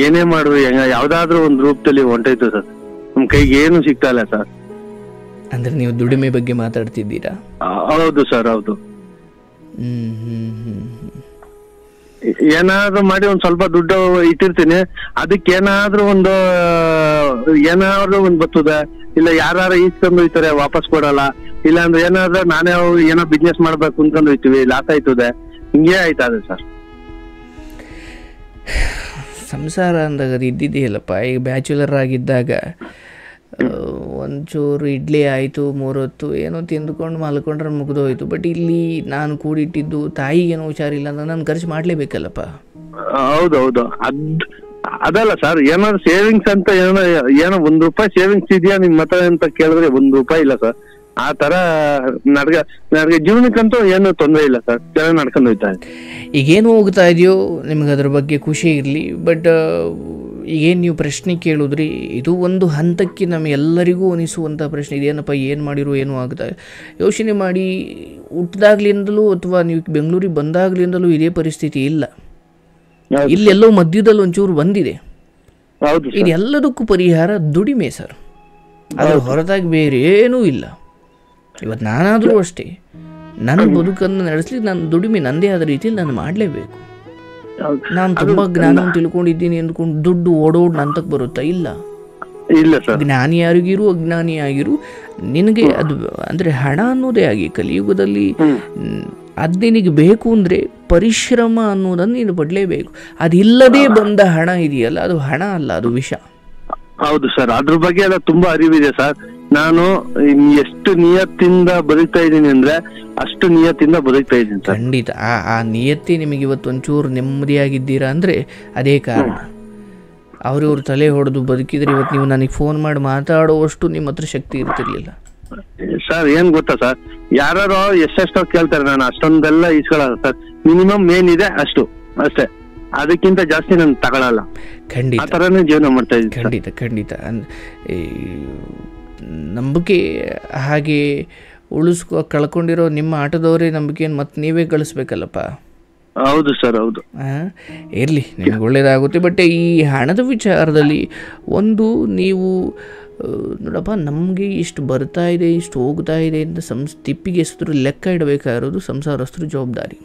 ಏನೇ ಮಾಡಿದ್ರು ಯಾವ್ದಾದ್ರು ಒಂದ್ ರೂಪದಲ್ಲಿ ಹೊಂಟೋಯ್ತು ಸರ್. ನಮ್ ಕೈಗೆ ಏನು ಸಿಗ್ತಾ ಇಲ್ಲ ಸರ್. ಅಂದ್ರೆ ನೀವು ದುಡಿಮೆ ಬಗ್ಗೆ ಮಾತಾಡ್ತಿದ್ದೀರಾ? ಹೌದು ಸರ್, ಹೌದು. ಏನಾದ್ರು ಮಾಡಿ ಒಂದ್ ಸ್ವಲ್ಪ ದುಡ್ಡು ಇಟ್ಟಿರ್ತೀನಿ, ಅದಕ್ಕೆ ಏನಾದ್ರೂ ಒಂದು ಬರ್ತದ, ಇಲ್ಲ ಯಾರು ಈಸ್ಕೊಂಡು ಹೋಯ್ತಾರೆ ವಾಪಸ್ ಕೊಡಲ್ಲ, ಇಲ್ಲ ಅಂದ್ರೆ ಏನಾದ್ರೂ ನಾನೇ ಏನೋ ಬಿಸ್ನೆಸ್ ಮಾಡ್ಬೇಕು ಅನ್ಕೊಂಡು ಹೋಯ್ತಿವಿ, ಲಾಸ್ ಆಯ್ತದೆ, ಹಿಂಗೇ ಆಯ್ತದೆ ಸರ್. ಸಂಸಾರ ಅಂದಾಗ ಅದು ಇದ್ದಿದೆಯಲ್ಲಪ್ಪ. ಈಗ ಬ್ಯಾಚುಲರ್ ಆಗಿದ್ದಾಗ ಒಂಚೂರು ಇಡ್ಲಿ ಆಯಿತು, 3 ಹೊತ್ತು ಏನೋ ತಿಂದುಕೊಂಡು ಮಲ್ಕೊಂಡ್ರೆ ಮುಗಿದೋಯ್ತು. ಬಟ್ ಇಲ್ಲಿ ನಾನು ಕೂಡಿಟ್ಟಿದ್ದು ತಾಯಿಗೇನೋ ಹುಷಾರಿಲ್ಲ ಅಂದ್ರೆ ನಾನು ಖರ್ಚು ಮಾಡ್ಲೇಬೇಕಲ್ಲಪ್ಪ. ಹೌದೌದು, ಅದಲ್ಲ ಸರ್, ಏನಾದ್ರು ಸೇವಿಂಗ್ಸ್ ಅಂತ ಏನೋ ₹1 ಸೇವಿಂಗ್ಸ್ ಇದೆಯಾ ನಿಮ್ಮ ಹತ್ರ ಅಂತ ಕೇಳಿದ್ರೆ ₹1 ಇಲ್ಲ ಸರ್. ಆ ತರ ನನಗೆ ಜೀವನಕ್ಕಂತೂ ಏನು ತೊಂದರೆ ಇಲ್ಲ ಸರ್, ಚೆನ್ನಾಗಿ ನಡ್ಕೊಂಡು ಹೋಗ್ತಾ ಇದೆ. ಈಗೇನು ಹೋಗ್ತಾ ಇದೆಯೋ ನಿಮ್ಗೆ ಅದ್ರ ಬಗ್ಗೆ ಖುಷಿ ಇರಲಿ. ಬಟ್ ಈಗೇನು ನೀವು ಪ್ರಶ್ನೆ ಕೇಳಿದ್ರಿ, ಇದು ಒಂದು ಹಂತಕ್ಕೆ ನಮ್ಮೆಲ್ಲರಿಗೂ ಅನಿಸುವಂಥ ಪ್ರಶ್ನೆ. ಇದೇನಪ್ಪ, ಏನು ಮಾಡಿರೋ ಏನೂ ಆಗ್ತಾ ಯೋಚನೆ ಮಾಡಿ. ಹುಟ್ಟಿದಾಗ್ಲಿಂದಲೂ ಅಥವಾ ನೀವು ಬೆಂಗಳೂರಿಗೆ ಬಂದಾಗ್ಲಿಂದಲೂ ಇದೇ ಪರಿಸ್ಥಿತಿ ಇಲ್ಲ. ಇಲ್ಲೆಲ್ಲೋ ಮಧ್ಯದಲ್ಲಿ ಒಂಚೂರು ಬಂದಿದೆ. ಇದೆಲ್ಲದಕ್ಕೂ ಪರಿಹಾರ ದುಡಿಮೆ ಸರ್, ಅದ್ರ ಹೊರತಾಗಿ ಬೇರೆ ಏನೂ ಇಲ್ಲ. ಇವತ್ತು ನಾನಾದರೂ ಅಷ್ಟೇ, ನನ್ನ ಬದುಕನ್ನು ನಡೆಸಲಿಕ್ಕೆ ನಾನು ದುಡಿಮೆ ನನ್ನದೇ ಆದ ರೀತಿಯಲ್ಲಿ ನಾನು ಮಾಡಲೇಬೇಕು. ನಾನು ತುಂಬ ಜ್ಞಾನವನ್ನು ತಿಳ್ಕೊಂಡಿದ್ದೀನಿ ಅಂದ್ಕೊಂಡು ದುಡ್ಡು ಓಡೋಡ್ ನಂತಕ್ಕೆ ಬರುತ್ತಾ? ಇಲ್ಲ. ಜ್ಞಾನಿಯಾಗಿರು ಅಜ್ಞಾನಿಯಾಗಿರು, ನಿನಗೆ ಅದು ಅಂದರೆ ಹಣ ಅನ್ನೋದೇ ಆಗಿ ಕಲಿಯುಗದಲ್ಲಿ ಅದು ನಿನಗೆ ಬೇಕು ಅಂದರೆ ಪರಿಶ್ರಮ ಅನ್ನೋದನ್ನು ನೀನು ಪಡಲೇಬೇಕು. ಅದಿಲ್ಲದೆ ಬಂದ ಹಣ ಇದೆಯಲ್ಲ, ಅದು ಹಣ ಅಲ್ಲ, ಅದು ವಿಷ. ಹೌದು ಸರ್, ಅದ್ರ ಬಗ್ಗೆ ಎಲ್ಲ ತುಂಬಾ ಅರಿವಿದೆ ಸರ್. ನಾನು ಎಷ್ಟು ನಿಯತ್ತಿಂದ ಬದುಕ್ತಾ ಇದ್ದೀನಿ ಅಂದ್ರೆ ಅಷ್ಟು ನಿಯತ್ತಿಂದ ಬದುಕ್ತಾ ಇದ್ದೀನಿ ಸರ್. ಖಂಡಿತ ಆ ನಿಯತ್ತಿ ನಿಮಗೆ ಇವತ್ತು ಒಂಚೂರು ನೆಮ್ಮದಿಯಾಗಿದ್ದೀರಾ ಅಂದ್ರೆ ಅದೇ ಕಾರಣ. ಅವ್ರವ್ರ ತಲೆ ಹೊಡೆದು ಬದುಕಿದ್ರೆ ಇವತ್ತು ನೀವು ನನಗೆ ಫೋನ್ ಮಾಡಿ ಮಾತಾಡುವಷ್ಟು ನಿಮ್ಮ ಹತ್ರ ಶಕ್ತಿ ಇರ್ತಿರ್ಲಿಲ್ಲ ಸರ್. ಏನ್ ಗೊತ್ತಾ ಸರ್, ಯಾರೋ ಎಷ್ಟೆಷ್ಟೋ ಕೇಳ್ತಾರೆ, ನಾನು ಅಷ್ಟೊಂದೆಲ್ಲ ಇಸ್ಕೊಳ್ಳಲ್ಲ ಸರ್. ಮಿನಿಮಮ್ ಏನಿದೆ ಅಷ್ಟು ಅಷ್ಟೇ, ಅದಕ್ಕಿಂತ ಜಾಸ್ತಿ ನಾನು ತಗೊಳಲ್ಲ. ಖಂಡಿತ ಆ ತರನೇ ಜೀವನ ಮಾಡ್ತಾ ಇದ್ದೀನಿ. ಖಂಡಿತ ಖಂಡಿತ ನಂಬಿಕೆ ಹಾಗೆ ಕಳ್ಕೊಂಡಿರೋ ನಿಮ್ಮ ಆಟದವರೇ ನಂಬಿಕೆಯನ್ನು ಮತ್ತೆ ನೀವೇ ಗಳಿಸ್ಬೇಕಲ್ಲಪ್ಪ. ಹೌದು ಸರ್, ಹೌದು. ಇರಲಿ, ನಿಮ್ಗೆ ಒಳ್ಳೇದಾಗುತ್ತೆ. ಬಟ್ ಈ ಹಣದ ವಿಚಾರದಲ್ಲಿ ಒಂದು ನೀವು ನೋಡಪ್ಪ, ನಮಗೆ ಇಷ್ಟು ಬರ್ತಾ ಇದೆ, ಇಷ್ಟು ಹೋಗ್ತಾ ಇದೆ ಅಂತ ತಿಪ್ಪಿಗೆ ಎಸಿದ್ರು ಲೆಕ್ಕ ಇಡಬೇಕಾಗಿರೋದು ಸಂಸಾರಸ್ಥರು ಜವಾಬ್ದಾರಿ.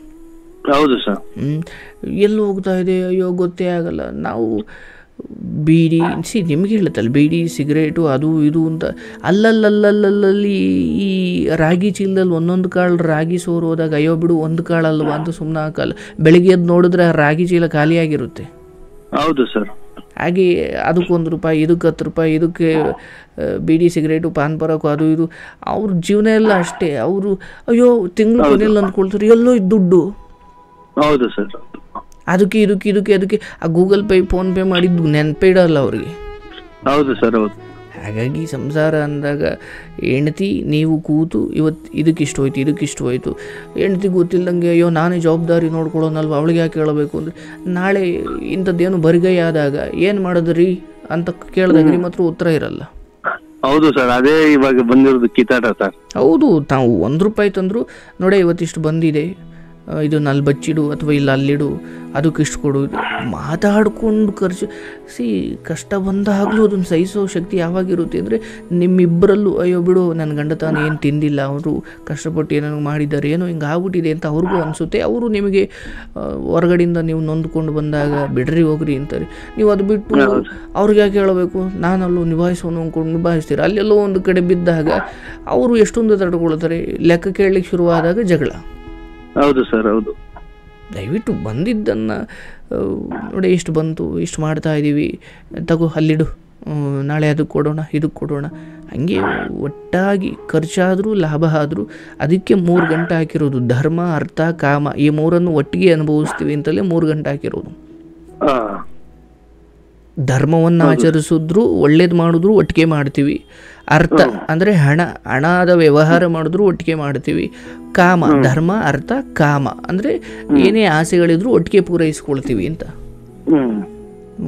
ಹೌದು ಸರ್. ಎಲ್ಲಿ ಹೋಗ್ತಾ ಇದೆ ಅಯ್ಯೋ ಗೊತ್ತೇ ಆಗಲ್ಲ. ನಾವು ಬೀಡಿ ನಿಮಗೆ ಹೇಳುತ್ತಲ್ಲ, ಬೀಡಿ ಸಿಗರೇಟು ಅದು ಇದು ಅಂತ ಅಲ್ಲಲ್ಲಿ ಈ ರಾಗಿ ಚೀಲದಲ್ಲಿ ಒಂದೊಂದು ಕಾಳು ರಾಗಿ ಸೋರು ಹೋದಾಗ ಅಯ್ಯೋ ಬಿಡು ಒಂದು ಕಾಳಲ್ವ ಅಂತ ಸುಮ್ಮನೆ ಹಾಕಲ್ಲ. ಬೆಳಿಗ್ಗೆ ಎದ್ದು ನೋಡಿದ್ರೆ ಆ ರಾಗಿ ಚೀಲ ಖಾಲಿಯಾಗಿರುತ್ತೆ. ಹೌದು ಸರ್. ಹಾಗೆ ಅದಕ್ಕೆ ₹1, ಇದಕ್ಕೆ ₹10, ಇದಕ್ಕೆ ಬೀಡಿ ಸಿಗರೇಟು ಪಾನ್ ಪರಾಕು ಅದು ಇದು. ಅವ್ರ ಜೀವನ ಎಲ್ಲ ಅಷ್ಟೇ. ಅವರು ಅಯ್ಯೋ ತಿಂಗಳು ಕೊನೆಯಲ್ಲಿ ಅಂದ್ಕೊಳ್ತಾರೆ ಎಲ್ಲೋ ಇದು ದುಡ್ಡು. ಹೌದು ಸರ್. ಅದಕ್ಕೆ ಆ ಗೂಗಲ್ ಪೇ ಫೋನ್ ಪೇ ಮಾಡಿದ್ದು ನೆನಪೇ ಇಡಲ್ಲ ಅವ್ರಿಗೆ. ಹೌದು ಸರ್, ಹೌದು. ಹಾಗಾಗಿ ಸಂಸಾರ ಅಂದಾಗ ಹೆಂಡತಿ ನೀವು ಕೂತು ಇವತ್ತು ಇದಕ್ಕಿಷ್ಟು ಹೋಯ್ತು ಹೆಂಡತಿ ಗೊತ್ತಿಲ್ಲದಂಗೆ ಅಯ್ಯೋ ನಾನೇ ಜವಾಬ್ದಾರಿ ನೋಡ್ಕೊಳ್ಳೋನಲ್ವ ಅವಳಿಗೆ ಯಾಕೆ ಹೇಳಬೇಕು ಅಂದರೆ ನಾಳೆ ಇಂಥದ್ದೇನು ಬರಿಗೈ ಆದಾಗ ಏನು ಮಾಡಿದ್ರಿ ಅಂತ ಕೇಳಿದಾಗ ನಿಮ್ಮ ಹತ್ರ ಉತ್ತರ ಇರಲ್ಲ. ಹೌದು ಸರ್, ಅದೇ ಇವಾಗ ಬಂದಿರೋದು ಕಿತ್ತಾಟ ಸರ್. ಹೌದು, ತಾವು ₹1 ತಂದ್ರು ನೋಡಿ ಇವತ್ತಿಷ್ಟು ಬಂದಿದೆ, ಇದು ನಲ್ಲಿ ಬಚ್ಚಿಡು ಅಥವಾ ಇಲ್ಲ ಅಲ್ಲಿಡು, ಅದಕ್ಕೆ ಇಷ್ಟು ಕೊಡು, ಮಾತಾಡ್ಕೊಂಡು ಖರ್ಚು. ಕಷ್ಟ ಬಂದಾಗಲೂ ಅದನ್ನು ಸಹಿಸೋ ಶಕ್ತಿ ಯಾವಾಗಿರುತ್ತೆ ಅಂದರೆ ನಿಮ್ಮಿಬ್ಬರಲ್ಲೂ ಅಯ್ಯೋ ಬಿಡು ನನ್ನ ಗಂಡ ತಾನು ಏನು ತಿಂದಿಲ್ಲ, ಅವರು ಕಷ್ಟಪಟ್ಟು ಏನೋ ಮಾಡಿದ್ದಾರೆ, ಏನೋ ಹಿಂಗೆ ಆಗ್ಬಿಟ್ಟಿದೆ ಅಂತ ಅವ್ರಿಗೂ ಅನಿಸುತ್ತೆ. ಅವರು ನಿಮಗೆ ಹೊರಗಡೆಯಿಂದ ನೀವು ನೊಂದ್ಕೊಂಡು ಬಂದಾಗ ಬಿಡ್ರಿ ಹೋಗ್ರಿ ಅಂತಾರೆ. ನೀವು ಅದು ಬಿಟ್ಟು ಅವ್ರಿಗೆ ಯಾಕೆ ಹೇಳಬೇಕು, ನಾನಲ್ಲೂ ನಿಭಾಯಿಸೋನು ಅಂದ್ಕೊಂಡು ನಿಭಾಯಿಸ್ತೀರ. ಅಲ್ಲೆಲ್ಲೋ ಒಂದು ಕಡೆ ಬಿದ್ದಾಗ ಅವರು ಎಷ್ಟೊಂದು ತಡ್ಕೊಳ್ತಾರೆ. ಲೆಕ್ಕ ಕೇಳಲಿಕ್ಕೆ ಶುರುವಾದಾಗ ಜಗಳ. ಹೌದು ಸರ್, ಹೌದು. ದಯವಿಟ್ಟು ಬಂದಿದ್ದನ್ನು ನೋಡಿ, ಇಷ್ಟು ಬಂತು, ಇಷ್ಟು ಮಾಡ್ತಾ ಇದ್ದೀವಿ, ತಗೋ ಅಲ್ಲಿಡು, ನಾಳೆ ಅದಕ್ಕೆ ಕೊಡೋಣ ಇದಕ್ಕೆ ಕೊಡೋಣ, ಹಾಗೆ ಒಟ್ಟಾಗಿ ಖರ್ಚಾದರೂ ಲಾಭ ಆದರೂ ಅದಕ್ಕೆ 3 ಗಂಟೆ ಹಾಕಿರೋದು. ಧರ್ಮ, ಅರ್ಥ, ಕಾಮ ಈ 3 ಒಟ್ಟಿಗೆ ಅನುಭವಿಸ್ತೀವಿ ಅಂತಲೇ 3 ಗಂಟೆ ಹಾಕಿರೋದು. ಧರ್ಮವನ್ನು ಆಚರಿಸಿದ್ರು ಒಳ್ಳೇದು ಮಾಡಿದ್ರು ಒಟ್ಟಿಗೆ ಮಾಡ್ತೀವಿ. ಅರ್ಥ ಅಂದರೆ ಹಣದ ವ್ಯವಹಾರ ಮಾಡಿದ್ರು ಒಟ್ಟಿಗೆ ಮಾಡ್ತೀವಿ. ಕಾಮ, ಧರ್ಮ, ಅರ್ಥ, ಕಾಮ ಅಂದರೆ ಏನೇ ಆಸೆಗಳಿದ್ರು ಒಟ್ಟಿಗೆ ಪೂರೈಸ್ಕೊಳ್ತೀವಿ ಅಂತ.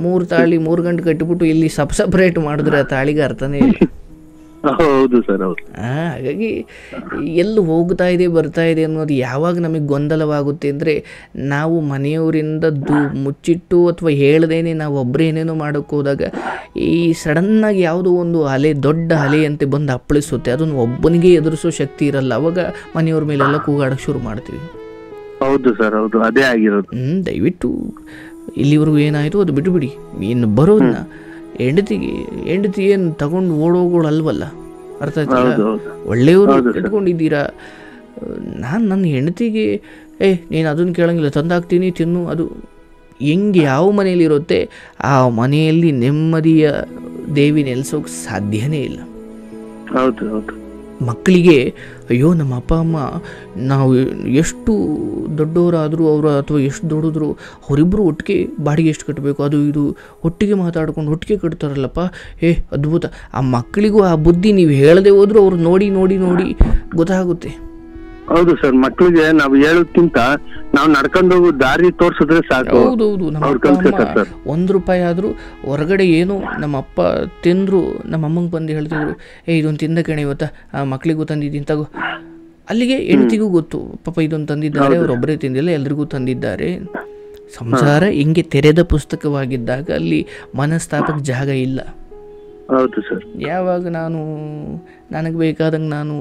3 ತಾಳಿ 3 ಗಂಟೆ ಕಟ್ಟಿಬಿಟ್ಟು ಇಲ್ಲಿ ಸಪ್ರೇಟ್ ಮಾಡಿದ್ರೆ ಆ ತಾಳಿಗೆ ಅರ್ಥನೇ ಇಲ್ಲ. ಹೌದು ಸರ್, ಹೌದು. ಹಾಗಾಗಿ ಎಲ್ಲಿ ಹೋಗ್ತಾ ಇದೆ ಬರ್ತಾ ಇದೆ ಅನ್ನೋದು ಯಾವಾಗ ನಮಗೆ ಗೊಂದಲವಾಗುತ್ತೆ ಅಂದರೆ ನಾವು ಮನೆಯವರಿಂದ ಮುಚ್ಚಿಟ್ಟು ಅಥವಾ ಹೇಳ್ದೇನೆ ನಾವು ಒಬ್ಬರೇನೇನೋ ಮಾಡೋಕ್ಕೆ ಹೋದಾಗ ಈ ಸಡನ್ನಾಗಿ ಯಾವುದೋ ಒಂದು ಅಲೆ, ದೊಡ್ಡ ಅಲೆಯಂತೆ ಬಂದು ಅಪ್ಪಳಿಸುತ್ತೆ. ಅದನ್ನು ಒಬ್ಬನಿಗೆ ಎದುರಿಸೋ ಶಕ್ತಿ ಇರಲ್ಲ. ಅವಾಗ ಮನೆಯವ್ರ ಮೇಲೆಲ್ಲ ಕೂಗಾಡೋಕ್ಕೆ ಶುರು ಮಾಡ್ತೀವಿ. ಹೌದು ಸರ್, ಹೌದು, ಅದೇ ಆಗಿರೋದು. ದಯವಿಟ್ಟು ಇಲ್ಲಿವರೆಗೂ ಏನಾಯಿತು ಅದು ಬಿಟ್ಟುಬಿಡಿ. ಇನ್ನು ಬರೋದನ್ನ ಹೆಂಡತಿ ಏನು ತಗೊಂಡು ಓಡೋಗೋಳು ಅಲ್ವಲ್ಲ, ಅರ್ಥ ಆಯ್ತಲ್ಲ. ಒಳ್ಳೆಯವರು ಇಟ್ಕೊಂಡಿದ್ದೀರಾ. ನಾನು ನನ್ನ ಹೆಂಡತಿಗೆ ನೀನು ಅದನ್ನು ಕೇಳಂಗಿಲ್ಲ, ತಂದಾಕ್ತೀನಿ ತಿನ್ನು, ಅದು ಹೆಂಗೆ ಯಾವ ಮನೆಯಲ್ಲಿರುತ್ತೆ ಆ ಮನೆಯಲ್ಲಿ ನೆಮ್ಮದಿಯ ದೇವಿ ನೆಲೆಸೋಕೆ ಸಾಧ್ಯನೇ ಇಲ್ಲ. ಹೌದು, ಹೌದು. ಮಕ್ಕಳಿಗೆ ಅಯ್ಯೋ ನಮ್ಮ ಅಪ್ಪ ಅಮ್ಮ ನಾವು ಎಷ್ಟು ದೊಡ್ಡವರಾದರೂ ಅವರು ಅಥವಾ ಎಷ್ಟು ದೊಡ್ಡದ್ರು ಅವರಿಬ್ಬರು ಒಟ್ಟಿಗೆ ಬಾಡಿಗೆ ಎಷ್ಟು ಕಟ್ಟಬೇಕು ಅದು ಇದು ಒಟ್ಟಿಗೆ ಮಾತಾಡ್ಕೊಂಡು ಒಟ್ಟಿಗೆ ಕಟ್ತಾರಲ್ಲಪ್ಪ. ಅದ್ಭುತ. ಆ ಮಕ್ಕಳಿಗೂ ಆ ಬುದ್ಧಿ ನೀವು ಹೇಳದೆ ಹೋದರೂ ಅವ್ರು ನೋಡಿ ನೋಡಿ ನೋಡಿ ಗೊತ್ತಾಗುತ್ತೆ. ಹೌದು ಸರ್, ಮಕ್ಕಳಿಗೆ ನಾವು ಹೇಳೋದ್ಕಿಂತ ನಾವು ನಡ್ಕೊಂಡು ಹೋಗೋ ದಾರಿ ತೋರಿಸಿದ್ರೆ ಸಾಕು. ಹೌದೌದು. ನಮ್ಮ ಅಪ್ಪ ಅಮ್ಮ ₹1 ಆದರೂ ಹೊರಗಡೆ ಏನೋ ನಮ್ಮ ಅಪ್ಪ ತಿಂದ್ರು ನಮ್ಮ ಅಮ್ಮಂಗೆ ಬಂದು ಹೇಳ್ತಿದ್ರು, ಇದೊಂದು ತಿಂದ ಕಣೆ ಇವತ್ತ, ಆ ಮಕ್ಳಿಗೂ ತಂದಿದ್ದೀನಿ ತಗೋ. ಅಲ್ಲಿಗೆ ಹೆಂಡತಿಗೂ ಗೊತ್ತು, ಪಾಪ ಇದೊಂದು ತಂದಿದ್ದಾರೆ, ಅವರೊಬ್ಬರೇ ತಿಂದಿಲ್ಲ ಎಲ್ರಿಗೂ ತಂದಿದ್ದಾರೆ. ಸಂಸಾರ ಹಿಂಗೆ ತೆರೆದ ಪುಸ್ತಕವಾಗಿದ್ದಾಗ ಅಲ್ಲಿ ಮನಸ್ತಾಪಕ್ಕೆ ಜಾಗ ಇಲ್ಲ. ಹೌದು ಸರ್. ಯಾವಾಗ ನನಗೆ ಬೇಕಾದಂಗೆ ನಾನು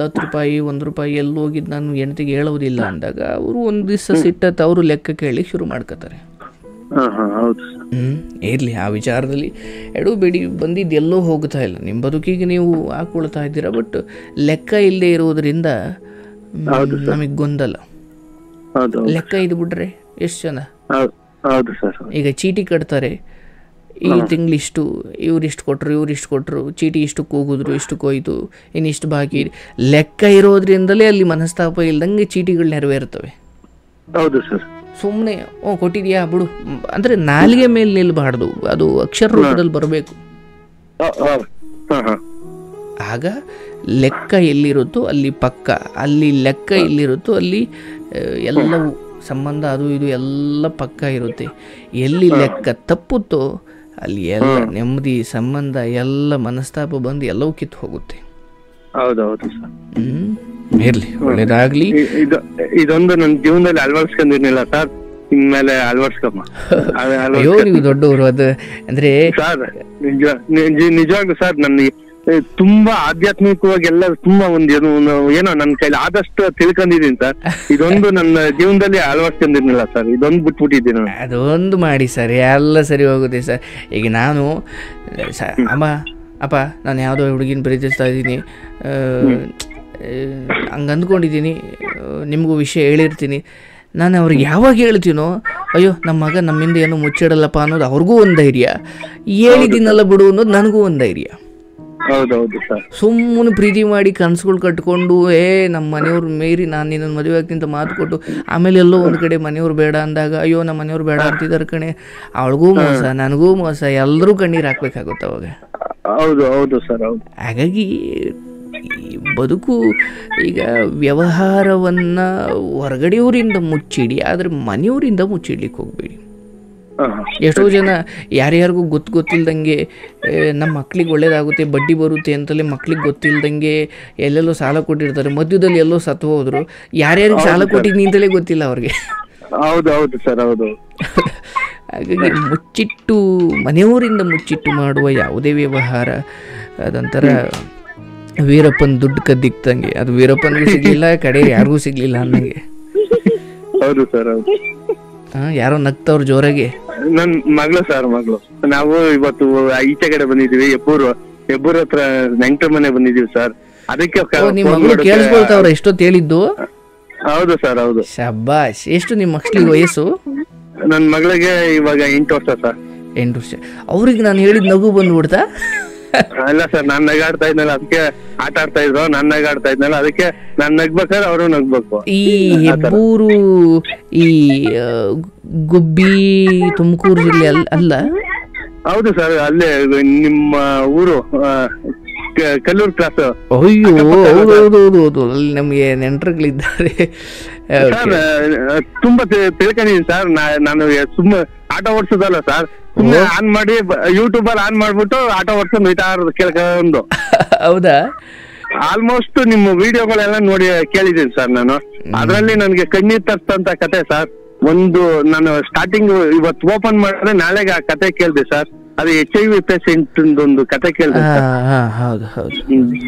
₹10 ₹1 ಎಲ್ಲಿ ಹೋಗಿದ್ದು ನಾನು ಹೆಂಡತಿಗೆ ಹೇಳೋದಿಲ್ಲ ಅಂದಾಗ ಅವರು ಒಂದು ದಿವಸ ಸಿಟ್ಟತ್ತೆ, ಅವರು ಲೆಕ್ಕ ಕೇಳಲಿಕ್ಕೆ ಶುರು ಮಾಡ್ಕೋತಾರೆ. ಇರಲಿ, ಆ ವಿಚಾರದಲ್ಲಿ ಎಡಬೇಡಿ. ಬಂದಿದ್ದು ಎಲ್ಲೋ ಹೋಗ್ತಾ ಇಲ್ಲ, ನಿಮ್ಮ ಬದುಕಿಗೆ ನೀವು ಹಾಕೊಳ್ತಾ ಇದ್ದೀರಾ. ಬಟ್ ಲೆಕ್ಕ ಇಲ್ಲದೆ ಇರೋದ್ರಿಂದ ನಮಗೆ ಗೊಂದಲ. ಲೆಕ್ಕ ಇದ್ಬಿಟ್ರೆ ಎಷ್ಟು ಜನ ಈಗ ಚೀಟಿ ಕಟ್ತಾರೆ, ಈ ತಿಂಗಳಿಷ್ಟು ಇವ್ರಿಷ್ಟು ಕೊಟ್ಟರು ಚೀಟಿ ಇಷ್ಟಕ್ಕೆ ಹೋಗಿದ್ರು ಇಷ್ಟಕ್ಕೆ ಹೋಯ್ತು ಇನ್ನಿಷ್ಟು ಬಾಕಿ ಲೆಕ್ಕ ಇರೋದ್ರಿಂದಲೇ ಅಲ್ಲಿ ಮನಸ್ತಾಪ ಇಲ್ದಂಗೆ ಚೀಟಿಗಳು ನೆರವೇರ್ತವೆ. ಹೌದು ಸರ್. ಸುಮ್ಮನೆ ಕೊಟ್ಟಿದ್ಯಾ ಬಿಡು ಅಂದರೆ ನಾಲಿಗೆ ಮೇಲೆ ನಿಲ್ಬಾರ್ದು, ಅದು ಅಕ್ಷರ ರೂಪದಲ್ಲಿ ಬರಬೇಕು. ಆಗ ಲೆಕ್ಕ ಎಲ್ಲಿರುತ್ತೋ ಅಲ್ಲಿ ಪಕ್ಕ, ಅಲ್ಲಿ ಲೆಕ್ಕ ಎಲ್ಲಿರುತ್ತೋ ಅಲ್ಲಿ ಎಲ್ಲವೂ ಸಂಬಂಧ ಅದು ಇದು ಎಲ್ಲ ಪಕ್ಕ ಇರುತ್ತೆ. ಎಲ್ಲಿ ಲೆಕ್ಕ ತಪ್ಪುತ್ತೋ ಅಲ್ಲಿ ಎಲ್ಲ ನೆಮ್ಮದಿ ಸಂಬಂಧ ಎಲ್ಲ ಮನಸ್ತಾಪ ಬಂದು ಎಲ್ಲವೂ ಕಿತ್ತು ಹೋಗುತ್ತೆ. ಹೌದೌದು ಸರ್. ಇರ್ಲಿ, ಒಳ್ಳೇದಾಗ್ಲಿ. ಇದೊಂದು ನನ್ನ ಜೀವನದಲ್ಲಿ ಅಳವಡಿಸ್ಕೊಂಡಿರ್ಲಿಲ್ಲ ಸರ್, ಇನ್ಮೇಲೆ ಅಳವಡಿಸ್ಕಮ್ಮ. ಅಯ್ಯೋ ನೀವು ದೊಡ್ಡವರು. ಅದು ಅಂದ್ರೆ ಸರ್ ನಿಜವಾಗ್ಲು ಸರ್ ನನ್ನ ತುಂಬಾ ಆಧ್ಯಾತ್ಮಿಕವಾಗಿ ಎಲ್ಲ ತುಂಬಾ ಏನೋ ನನ್ನ ಕೈಲಿ ಆದಷ್ಟು ತಿಳ್ಕೊಂಡಿದೀನಿ ಸರ್. ಇದೊಂದು ನನ್ನ ಜೀವನದಲ್ಲಿ ಅಳವಡಿಸ್ಕೊಂಡಿರ್ಲಿಲ್ಲ ಸರ್, ಇದೊಂದು ಬಿಟ್ಬಿಟ್ಟಿದ್ದೀನಿ. ಅದೊಂದು ಮಾಡಿ ಸರ್, ಎಲ್ಲ ಸರಿ ಹೋಗುತ್ತೆ ಸರ್. ಈಗ ನಾನು ಅಪ್ಪ ನಾನು ಯಾವುದೋ ಹುಡುಗಿನ ಪ್ರೀತಿಸ್ತಾ ಇದ್ದೀನಿ, ಹಂಗೆ ಅಂದ್ಕೊಂಡಿದ್ದೀನಿ, ನಿಮಗೂ ವಿಷಯ ಹೇಳಿರ್ತೀನಿ. ನಾನು ಅವ್ರಿಗೆ ಯಾವಾಗ ಹೇಳ್ತೀನೋ ಅಯ್ಯೋ ನಮ್ಮ ಮಗ ನಮ್ಮಿಂದ ಏನೋ ಮುಚ್ಚಿಡಲ್ಲಪ್ಪ ಅನ್ನೋದು ಅವ್ರಿಗೂ ಒಂದು ಧೈರ್ಯ, ಹೇಳಿದ್ದೀನಲ್ಲ ಬಿಡು ಅನ್ನೋದು ನನಗೂ ಒಂದು ಧೈರ್ಯ. ಹೌದೌದು ಸರ್. ಸುಮ್ಮನೆ ಪ್ರೀತಿ ಮಾಡಿ ಕನಸುಗಳು ಕಟ್ಕೊಂಡು ನಮ್ಮ ಮನೆಯವ್ರು ಮೀರಿ ನಾನು ನಿನ್ನನ್ನು ಮದುವೆ ಆಗ್ತೀನಿ ಅಂತ ಮಾತು ಕೊಟ್ಟು ಆಮೇಲೆ ಎಲ್ಲೋ ಒಂದು ಕಡೆ ಮನೆಯವ್ರು ಬೇಡ ಅಂದಾಗ ಅಯ್ಯೋ ನಮ್ಮ ಮನೆಯವ್ರು ಬೇಡ ಅಂತಿದ್ದಾರೆ ಕಣೆ, ಅವಳಿಗೂ ಮೋಸ ನನಗೂ ಮೋಸ, ಎಲ್ಲರೂ ಕಣ್ಣೀರು ಹಾಕ್ಬೇಕಾಗುತ್ತೆ ಅವಾಗ. ಹೌದು ಹೌದು ಸರ್. ಹೌದು. ಹಾಗಾಗಿ ಬದುಕು ಈಗ ವ್ಯವಹಾರವನ್ನು ಹೊರಗಡೆಯವರಿಂದ ಮುಚ್ಚಿಡಿ, ಆದರೆ ಮನೆಯವರಿಂದ ಮುಚ್ಚಿಡ್ಲಿಕ್ಕೆ ಹೋಗಬೇಡಿ. ಎಷ್ಟೋ ಜನ ಯಾರ್ಯಾರಿಗೂ ಗೊತ್ತಿಲ್ದಂಗೆ ನಮ್ಮ ಮಕ್ಳಿಗೆ ಒಳ್ಳೇದಾಗುತ್ತೆ ಬಡ್ಡಿ ಬರುತ್ತೆ ಅಂತಲೇ ಮಕ್ಳಿಗೆ ಗೊತ್ತಿಲ್ದಂಗೆ ಎಲ್ಲೆಲ್ಲೋ ಸಾಲ ಕೊಟ್ಟಿರ್ತಾರೆ, ಮಧ್ಯದಲ್ಲಿ ಎಲ್ಲೋ ಸತ್ತು ಹೋದ್ರು, ಯಾರ್ಯಾರಿಗೆ ಸಾಲ ಕೊಟ್ಟಿದ್ನಿ ಅಂತಲೇ ಗೊತ್ತಿಲ್ಲ ಅವ್ರಿಗೆ. ಹೌದು ಹೌದು ಸರ್. ಹೌದು. ಹಾಗಾಗಿ ಮುಚ್ಚಿಟ್ಟು ಮನೆಯವರಿಂದ ಮುಚ್ಚಿಟ್ಟು ಮಾಡುವ ಯಾವುದೇ ವ್ಯವಹಾರ ಅದೊಂಥರ ವೀರಪ್ಪನ ದುಡ್ಡು ಕದ್ದಿಕ್ತಂಗೆ, ಅದು ವೀರಪ್ಪನಿಗೂ ಸಿಗ್ಲಿಲ್ಲ, ಕಡೆ ಯಾರಿಗೂ ಸಿಗ್ಲಿಲ್ಲ ಅನ್ನಂಗೆ. ಹೌದು ಸರ್. ಹೌದು. ಯಾರೋ ನಗ್ತವ್ರು ಜೋರಾಗಿ. ನನ್ ಮಗಳು ಸರ್, ಮಗಳು. ನಾವು ಇವತ್ತು ಈಚೆ ಕಡೆ ಬಂದಿದೀವಿ, ಹೆಬ್ಬೂರ್ ಹತ್ರ ನೆಂಟರ ಮನೆ ಬಂದಿದೀವಿ ಸರ್. ಅದಕ್ಕೆ ನಿಮ್ ಮಗಳು ಕೇಳಿಸ್ಕೊಳ್ತಾವ್ರ ಎಷ್ಟೊತ್ತು ಹೇಳಿದ್ದು? ಹೌದು ಸರ್. ಹೌದು. ಶಬ್ಬಾಷ್. ಎಷ್ಟು ನಿಮ್ ಮಕ್ಳಿಗೆ ವಯಸ್ಸು? ನನ್ ಮಗಳಿಗೆ ಇವಾಗ 8 ವರ್ಷ ಸರ್. 8 ವರ್ಷ. ಅವ್ರಿಗೆ ನಾನು ಹೇಳಿದ್ ನಗು ಬಂದ್ಬಿಡ್ತಾ? ಅಲ್ಲ ಸರ್, ನಾನ್ ನಗಾಡ್ತಾ ಇದ್ನಲ್ಲ ಅದಕ್ಕೆ ಆಟ ಆಡ್ತಾ ಇದ್ರು, ನಾನ್ ನಗಾಡ್ತಾ ಇದ್ನಲ್ಲ ಅದಕ್ಕೆ ನಾನ್ ನಗ್ಬೇಕಾದ್ರೆ ಅವರು ನಗ್ಬೇಕು. ಈ ಹೆಬ್ಬೂರು ಈ ಗುಬ್ಬಿ ತುಮಕೂರು ಜಿಲ್ಲೆ ಅಲ್ಲ? ಹೌದು ಸರ್, ಅಲ್ಲೇ ನಿಮ್ಮ ಊರು ಕಲ್ಲೂರು ಕ್ರಾಸ್. ಅಯ್ಯೋ ಹೌದೌದು, ಅಲ್ಲಿ ನಮ್ಗೆ ನೆಂಟರುಗಳಿದ್ದಾರೆ ಸರ್. ತುಂಬಾ ತಿಳ್ಕೊಂಡಿದ್ದೀನಿ ಸರ್. ನಾನು ಸುಮ್ಮನೆ ಆಟೋ ಓಡಿಸೋದಲ್ಲ ಸರ್, ಸುಮ್ಮನೆ ಆನ್ ಮಾಡಿ ಯೂಟ್ಯೂಬ್ ಅಲ್ಲಿ ಆನ್ ಮಾಡ್ಬಿಟ್ಟು ಆಟೋ ಓಡಿಸೋದು ಹೋಯ್ತಾ ಇರೋದು ಕೇಳ್ಕೊಂಡು. ಹೌದಾ? ಆಲ್ಮೋಸ್ಟ್ ನಿಮ್ಮ ವಿಡಿಯೋಗಳೆಲ್ಲ ನೋಡಿ ಕೇಳಿದ್ದೀನಿ ಸರ್ ನಾನು. ಅದ್ರಲ್ಲಿ ನನ್ಗೆ ಕಣ್ಣೀರ್ ತರಿಸ್ತಂತ ಕತೆ ಸರ್. ನಾನು ಸ್ಟಾರ್ಟಿಂಗ್ ಇವತ್ತು ಓಪನ್ ಮಾಡಿದ್ರೆ ನಾಳೆಗೆ ಆ ಕತೆ ಕೇಳಿದೆ ಸರ್. ಅದು HIV ಪೇಷಂಟ್ ಒಂದು ಕತೆ ಕೇಳಿದೆ ಸರ್.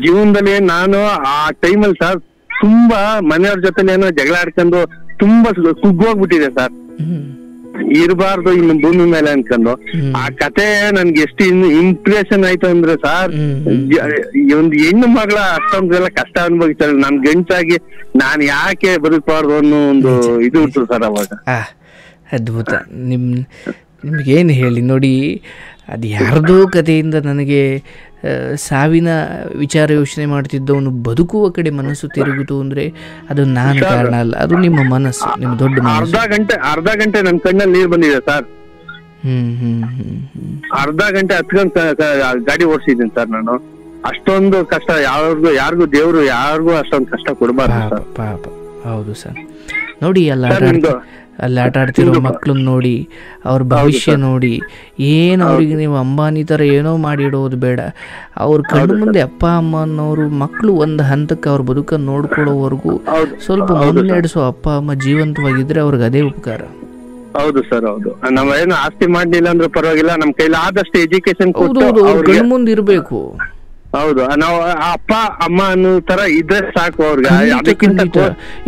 ಜೀವನದಲ್ಲಿ ನಾನು ಆ ಟೈಮಲ್ಲಿ ಸರ್ ತುಂಬಾ ಮನೆಯವ್ರ ಜೊತೆ ಏನೋ ಜಗಳ ಆಡ್ಕೊಂಡು ತುಂಬಾ ಕುಗ್ಗೋಗ್ಬಿಟ್ಟಿದೆ ಸರ್. ಇರಬಾರ್ದು ಇನ್ನು ಭೂಮಿ ಮೇಲೆ ಅನ್ಕೊಂಡು ಆ ಕತೆ ನನ್ಗೆ ಎಷ್ಟು ಇಂಪ್ರೆಷನ್ ಆಯ್ತು ಅಂದ್ರೆ ಸರ್, ಒಂದು ಹೆಣ್ಣು ಮಗಳ ಅಷ್ಟೊಂದೆಲ್ಲ ಕಷ್ಟ ಅನುಭವಿಸ್ತಾರೆ, ನಾನ್ ಗಂಟಾಗಿ ನಾನ್ ಯಾಕೆ ಬದುಕಬಾರ್ದು ಅನ್ನೋ ಒಂದು ಇದು ಇತ್ತು ಸರ್ ಅವಾಗ. ಅದ್ಭುತ. ನಿಮ್ಗೇನು ಹೇಳಿ ನೋಡಿ, ಅದು ಯಾರ್ದೋ ಕಥೆಯಿಂದ ನನಗೆ ಸಾವಿನ ವಿಚಾರ ಯೋಚನೆ ಮಾಡ್ತಿದ್ದವನು ಬದುಕುವ ಕಡೆ ಮನಸ್ಸು ತಿರುಗಿತು ಅಂದ್ರೆ ಅದು ನಾನು ಕಾರಣ ಅಲ್ಲ, ಅದು ನಿಮ್ಮ ಮನಸ್ಸು, ನಿಮ್ಮ ದೊಡ್ಡ ಮನಸ್ಸು. ಅರ್ಧ ಗಂಟೆ ನನ್ನ ಕಣ್ಣಲ್ಲಿ ನೀರು ಬಂದಿದೆ ಸರ್. ಅರ್ಧ ಗಂಟೆ ಹತ್ಕೊಂಡ್ ಗಾಡಿ ಓಡಿಸಿದ್ದೀನಿ ಸರ್ ನಾನು. ಅಷ್ಟೊಂದು ಕಷ್ಟ ಯಾರಿಗೂ ದೇವ್ರು ಯಾರಿಗೂ ಅಷ್ಟೊಂದು ಕಷ್ಟ ಕೊಡಬಾರ್ದು ಸರ್. ಪಾಪ. ಹೌದು ಸರ್. ನೋಡಿ ಅಲ್ಲಿ ಆಟ ಆಡ್ತಿರೋ ಮಕ್ಳನ್ನ ನೋಡಿ, ಅವ್ರ ಭವಿಷ್ಯ ನೋಡಿ, ಏನು ಅವ್ರಿಗೆ ನೀವು ಅಂಬಾನಿ ಥರ ಏನೋ ಮಾಡಿಡೋದು ಬೇಡ. ಅವ್ರ ಕಣ್ಣು ಮುಂದೆ ಅಪ್ಪ ಅಮ್ಮ ಅನ್ನೋರು ಮಕ್ಕಳು ಒಂದು ಹಂತಕ್ಕೆ ಅವ್ರ ಬದುಕನ್ನು ನೋಡ್ಕೊಳ್ಳೋವರೆಗೂ ಸ್ವಲ್ಪ ಮುನ್ನಡೆಸೋ ಅಪ್ಪ ಅಮ್ಮ ಜೀವಂತವಾಗಿದ್ರೆ ಅವ್ರಿಗೆ ಅದೇ ಉಪಕಾರ. ಹೌದು ಸರ್. ಹೌದು. ನಾವೇನು ಆಸ್ತಿ ಮಾಡ್ಲಿಲ್ಲ ಅಂದ್ರೆ ಪರವಾಗಿಲ್ಲ, ನಮ್ ಕೈಲಿ ಆದಷ್ಟು ಎಜುಕೇಶನ್ ಕಣ್ಣು ಮುಂದೆ ಇರ್ಬೇಕು. ಹೌದು. ನಾವು ಅಪ್ಪ ಅಮ್ಮ ಅನ್ನೋ ತರ ಇದ್ರೆ ಸಾಕು ಅವ್ರಿಗೆ.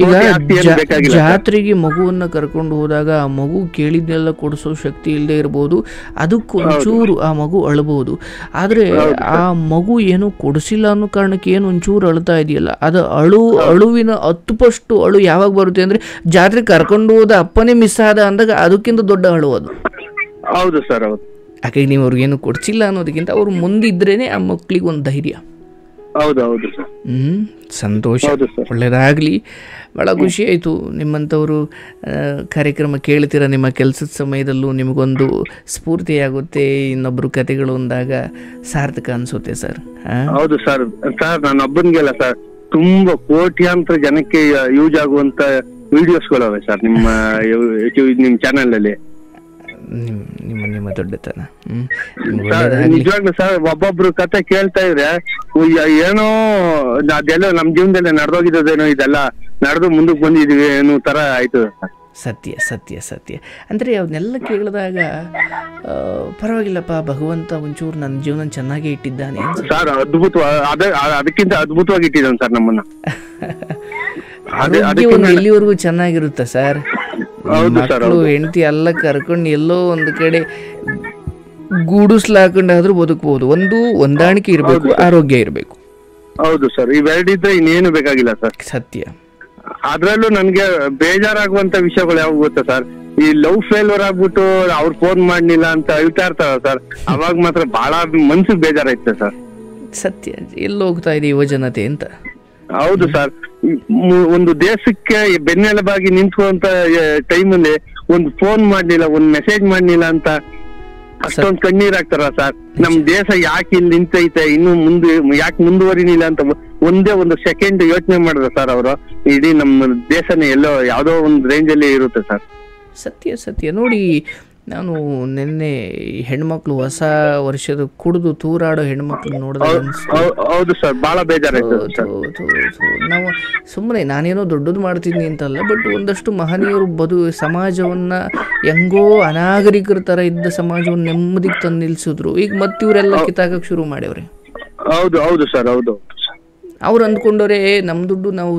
ಈಗ ಜಾತ್ರೆಗೆ ಮಗುವನ್ನ ಕರ್ಕೊಂಡು ಹೋದಾಗ ಆ ಮಗು ಕೇಳಿದ್ನೆಲ್ಲ ಕೊಡಿಸೋ ಶಕ್ತಿ ಇಲ್ಲದೆ ಇರ್ಬೋದು, ಅದಕ್ಕೊಂಚೂರು ಆ ಮಗು ಅಳಬಹುದು. ಆದ್ರೆ ಆ ಮಗು ಏನು ಕೊಡಿಸಿಲ್ಲ ಅನ್ನೋ ಕಾರಣಕ್ಕೆ ಏನು ಒಂಚೂರು ಅಳ್ತಾ ಇದೆಯಲ್ಲ, ಅದು ಅಳುವಿನ 10 ಪಟ್ಟು ಅಳು ಯಾವಾಗ ಬರುತ್ತೆ ಅಂದ್ರೆ ಜಾತ್ರೆ ಕರ್ಕೊಂಡು ಹೋದ ಅಪ್ಪನೇ ಮಿಸ್ ಆದ ಅಂದಾಗ ಅದಕ್ಕಿಂತ ದೊಡ್ಡ ಅಳು ಅದು. ಹೌದು ಸರ್. ಹೌದು. ಯಾಕೆ ನೀವು ಅವ್ರಿಗೇನು ಕೊಡ್ಸಿಲ್ಲ ಅನ್ನೋದಕ್ಕಿಂತ ಅವ್ರು ಮುಂದಿದ್ರೇ ಆ ಮಕ್ಳಿಗೆ ಒಂದು ಧೈರ್ಯ. ಹೌದು ಹೌದು ಸರ್. ಸಂತೋಷ, ಹೌದು ಸರ್. ಒಳ್ಳೆಯದಾಗಲಿ. ಭಾಳ ಖುಷಿ ಆಯಿತು ನಿಮ್ಮಂಥವರು ಕಾರ್ಯಕ್ರಮ ಕೇಳ್ತೀರ. ನಿಮ್ಮ ಕೆಲಸದ ಸಮಯದಲ್ಲೂ ನಿಮಗೊಂದು ಸ್ಫೂರ್ತಿಯಾಗುತ್ತೆ, ಇನ್ನೊಬ್ಬರು ಕತೆಗಳು ಅಂದಾಗ ಸಾರ್ಥಕ ಅನಿಸುತ್ತೆ ಸರ್. ಹೌದು ಸರ್. ಸರ್ ನಾನು ಒಬ್ಬನಿಗೆಲ್ಲ ಸರ್, ತುಂಬಾ ಕೋಟ್ಯಾಂತರ ಜನಕ್ಕೆ ಯೂಸ್ ಆಗುವಂತ ವಿಡಿಯೋಸ್ಗಳವೆ ಸರ್ ನಿಮ್ಮ ಚಾನೆಲ್ ಅಲ್ಲಿ. ನಿಮ್ಮ ದೊಡ್ಡತನ ನಿಜವಾಗ್ಲೂ ಸರ್, ಒಬ್ಬೊಬ್ರು ಕತೆ ಕೇಳ್ತಾ ಇದ್ರೆ ಏನೋ ಅದೆಲ್ಲ ನಮ್ ಜೀವನದಲ್ಲಿ ನಡೆದೋಗಿದ್ದೇನೋ, ಇದೆಲ್ಲ ನಡೆದು ಮುಂದಕ್ಕೆ ಬಂದಿದೀವಿ ಏನೋ ತರ ಆಯ್ತು. ಸತ್ಯ ಸತ್ಯ ಸತ್ಯ. ಅಂದರೆ ಅವನ್ನೆಲ್ಲ ಕೇಳಿದಾಗ ಪರವಾಗಿಲ್ಲಪ್ಪ, ಭಗವಂತ ಒಂಚೂರು ನನ್ನ ಜೀವನ ಚೆನ್ನಾಗೇ ಇಟ್ಟಿದ್ದಾನೆ ಸರ್. ಅದಕ್ಕಿಂತ ಅದ್ಭುತವಾಗಿ ಇಟ್ಟಿದ್ದಾನೆ ಸರ್ ನಮ್ಮನ್ನ. ಎಲ್ಲಿವರೆಗೂ ಚೆನ್ನಾಗಿರುತ್ತೆ ಸರ್. ಮಕ್ಕಳು ಹೆಂಡತಿ ಎಲ್ಲ ಕರ್ಕೊಂಡು ಎಲ್ಲೋ ಒಂದು ಕಡೆ ಗೂಡಿಸ್ಲಾಕೊಂಡಾದ್ರೂ ಬದುಕಬಹುದು. ಒಂದು ಹೊಂದಾಣಿಕೆ ಇರಬೇಕು, ಆರೋಗ್ಯ ಇರಬೇಕು. ಹೌದು ಸರ್, ಇವೆರಡಿದ್ರೆ ಇನ್ನೇನು ಬೇಕಾಗಿಲ್ಲ ಸರ್. ಸತ್ಯ. ಅದ್ರಲ್ಲೂ ನನ್ಗೆ ಬೇಜಾರಾಗುವಂತ ವಿಷಯಗಳು ಯಾವ ಗೊತ್ತಾ ಸರ್, ಈ ಲವ್ ಫೇಲ್ಯೂರ್ ಆಗ್ಬಿಟ್ಟು ಅವ್ರು ಫೋನ್ ಮಾಡ್ಲಿಲ್ಲ ಅಂತ ಹೇಳ್ತಾ ಇರ್ತಾರ ಸರ್, ಅವಾಗ ಮಾತ್ರ ಬಹಳ ಮನ್ಸಿಗೆ ಬೇಜಾರಾಯ್ತದೆ ಸರ್. ಸತ್ಯ. ಎಲ್ಲಿ ಹೋಗ್ತಾ ಇದೆ ಯುವಜನತೆ ಅಂತ. ಹೌದು ಸರ್. ಒಂದು ದೇಶಕ್ಕೆ ಬೆನ್ನೆಲುಬಾಗಿ ನಿಂತ್ಕೊಂತ ಟೈಮಲ್ಲಿ ಒಂದು ಫೋನ್ ಮಾಡ್ಲಿಲ್ಲ, ಒಂದ್ ಮೆಸೇಜ್ ಮಾಡ್ಲಿಲ್ಲ ಅಂತ ಅಷ್ಟೊಂದ್ ಕಣ್ಣೀರ್ ಹಾಕ್ತಾರ ಸರ್. ನಮ್ ದೇಶ ಯಾಕೆ ಇಲ್ಲಿ ನಿಂತೈತೆ, ಇನ್ನು ಮುಂದೆ ಯಾಕೆ ಮುಂದುವರಿನಿಲ್ಲ ಅಂತ ಒಂದೇ ಒಂದು ಸೆಕೆಂಡ್ ಯೋಚನೆ ಮಾಡಿದ್ರೆ ಸರ್ ಅವರು, ಇಡೀ ನಮ್ಮ ದೇಶನೇ ಎಲ್ಲೋ ಯಾವ್ದೋ ಒಂದು ರೇಂಜ್ ಅಲ್ಲಿ ಇರುತ್ತೆ ಸರ್. ಸತ್ಯ ಸತ್ಯ. ನೋಡಿ, ನಾನು ನಿನ್ನೆ ಹೆಣ್ಮಕ್ಳು ಹೊಸ ವರ್ಷದ ಕುಡಿದು ತೂರಾಡೋ ಹೆಣ್ಮಕ್ಳು ನೋಡಿದಾಗ ಹೌದು ಸರ್, ಬಹಳ ಬೇಜಾರಾಯ್ತು. ನಾವು ಸುಮ್ಮನೆ ನಾನೇನೋ ದೊಡ್ಡದು ಮಾಡ್ತೀನಿ ಅಂತಲ್ಲ, ಬಟ್ ಒಂದಷ್ಟು ಮಹನೀಯರು ಸಮಾಜವನ್ನ ಹೆಂಗೋ ಅನಾಗರಿಕರ ತರ ಇದ್ದ ಸಮಾಜವನ್ನು ನೆಮ್ಮದಿಗೆ ತಂದು ನಿಲ್ಸಿದ್ರು. ಈಗ ಮತ್ತೆ ಇವರೆಲ್ಲ ಕಿತ್ತಾಕಕ್ಕೆ ಶುರು ಮಾಡ್ಯವ್ರೆ. ಹೌದು ಹೌದು ಸರ್. ಹೌದು. ಅವ್ರು ಅಂದ್ಕೊಂಡವ್ರೆ ನಮ್ಮ ದುಡ್ಡು ನಾವು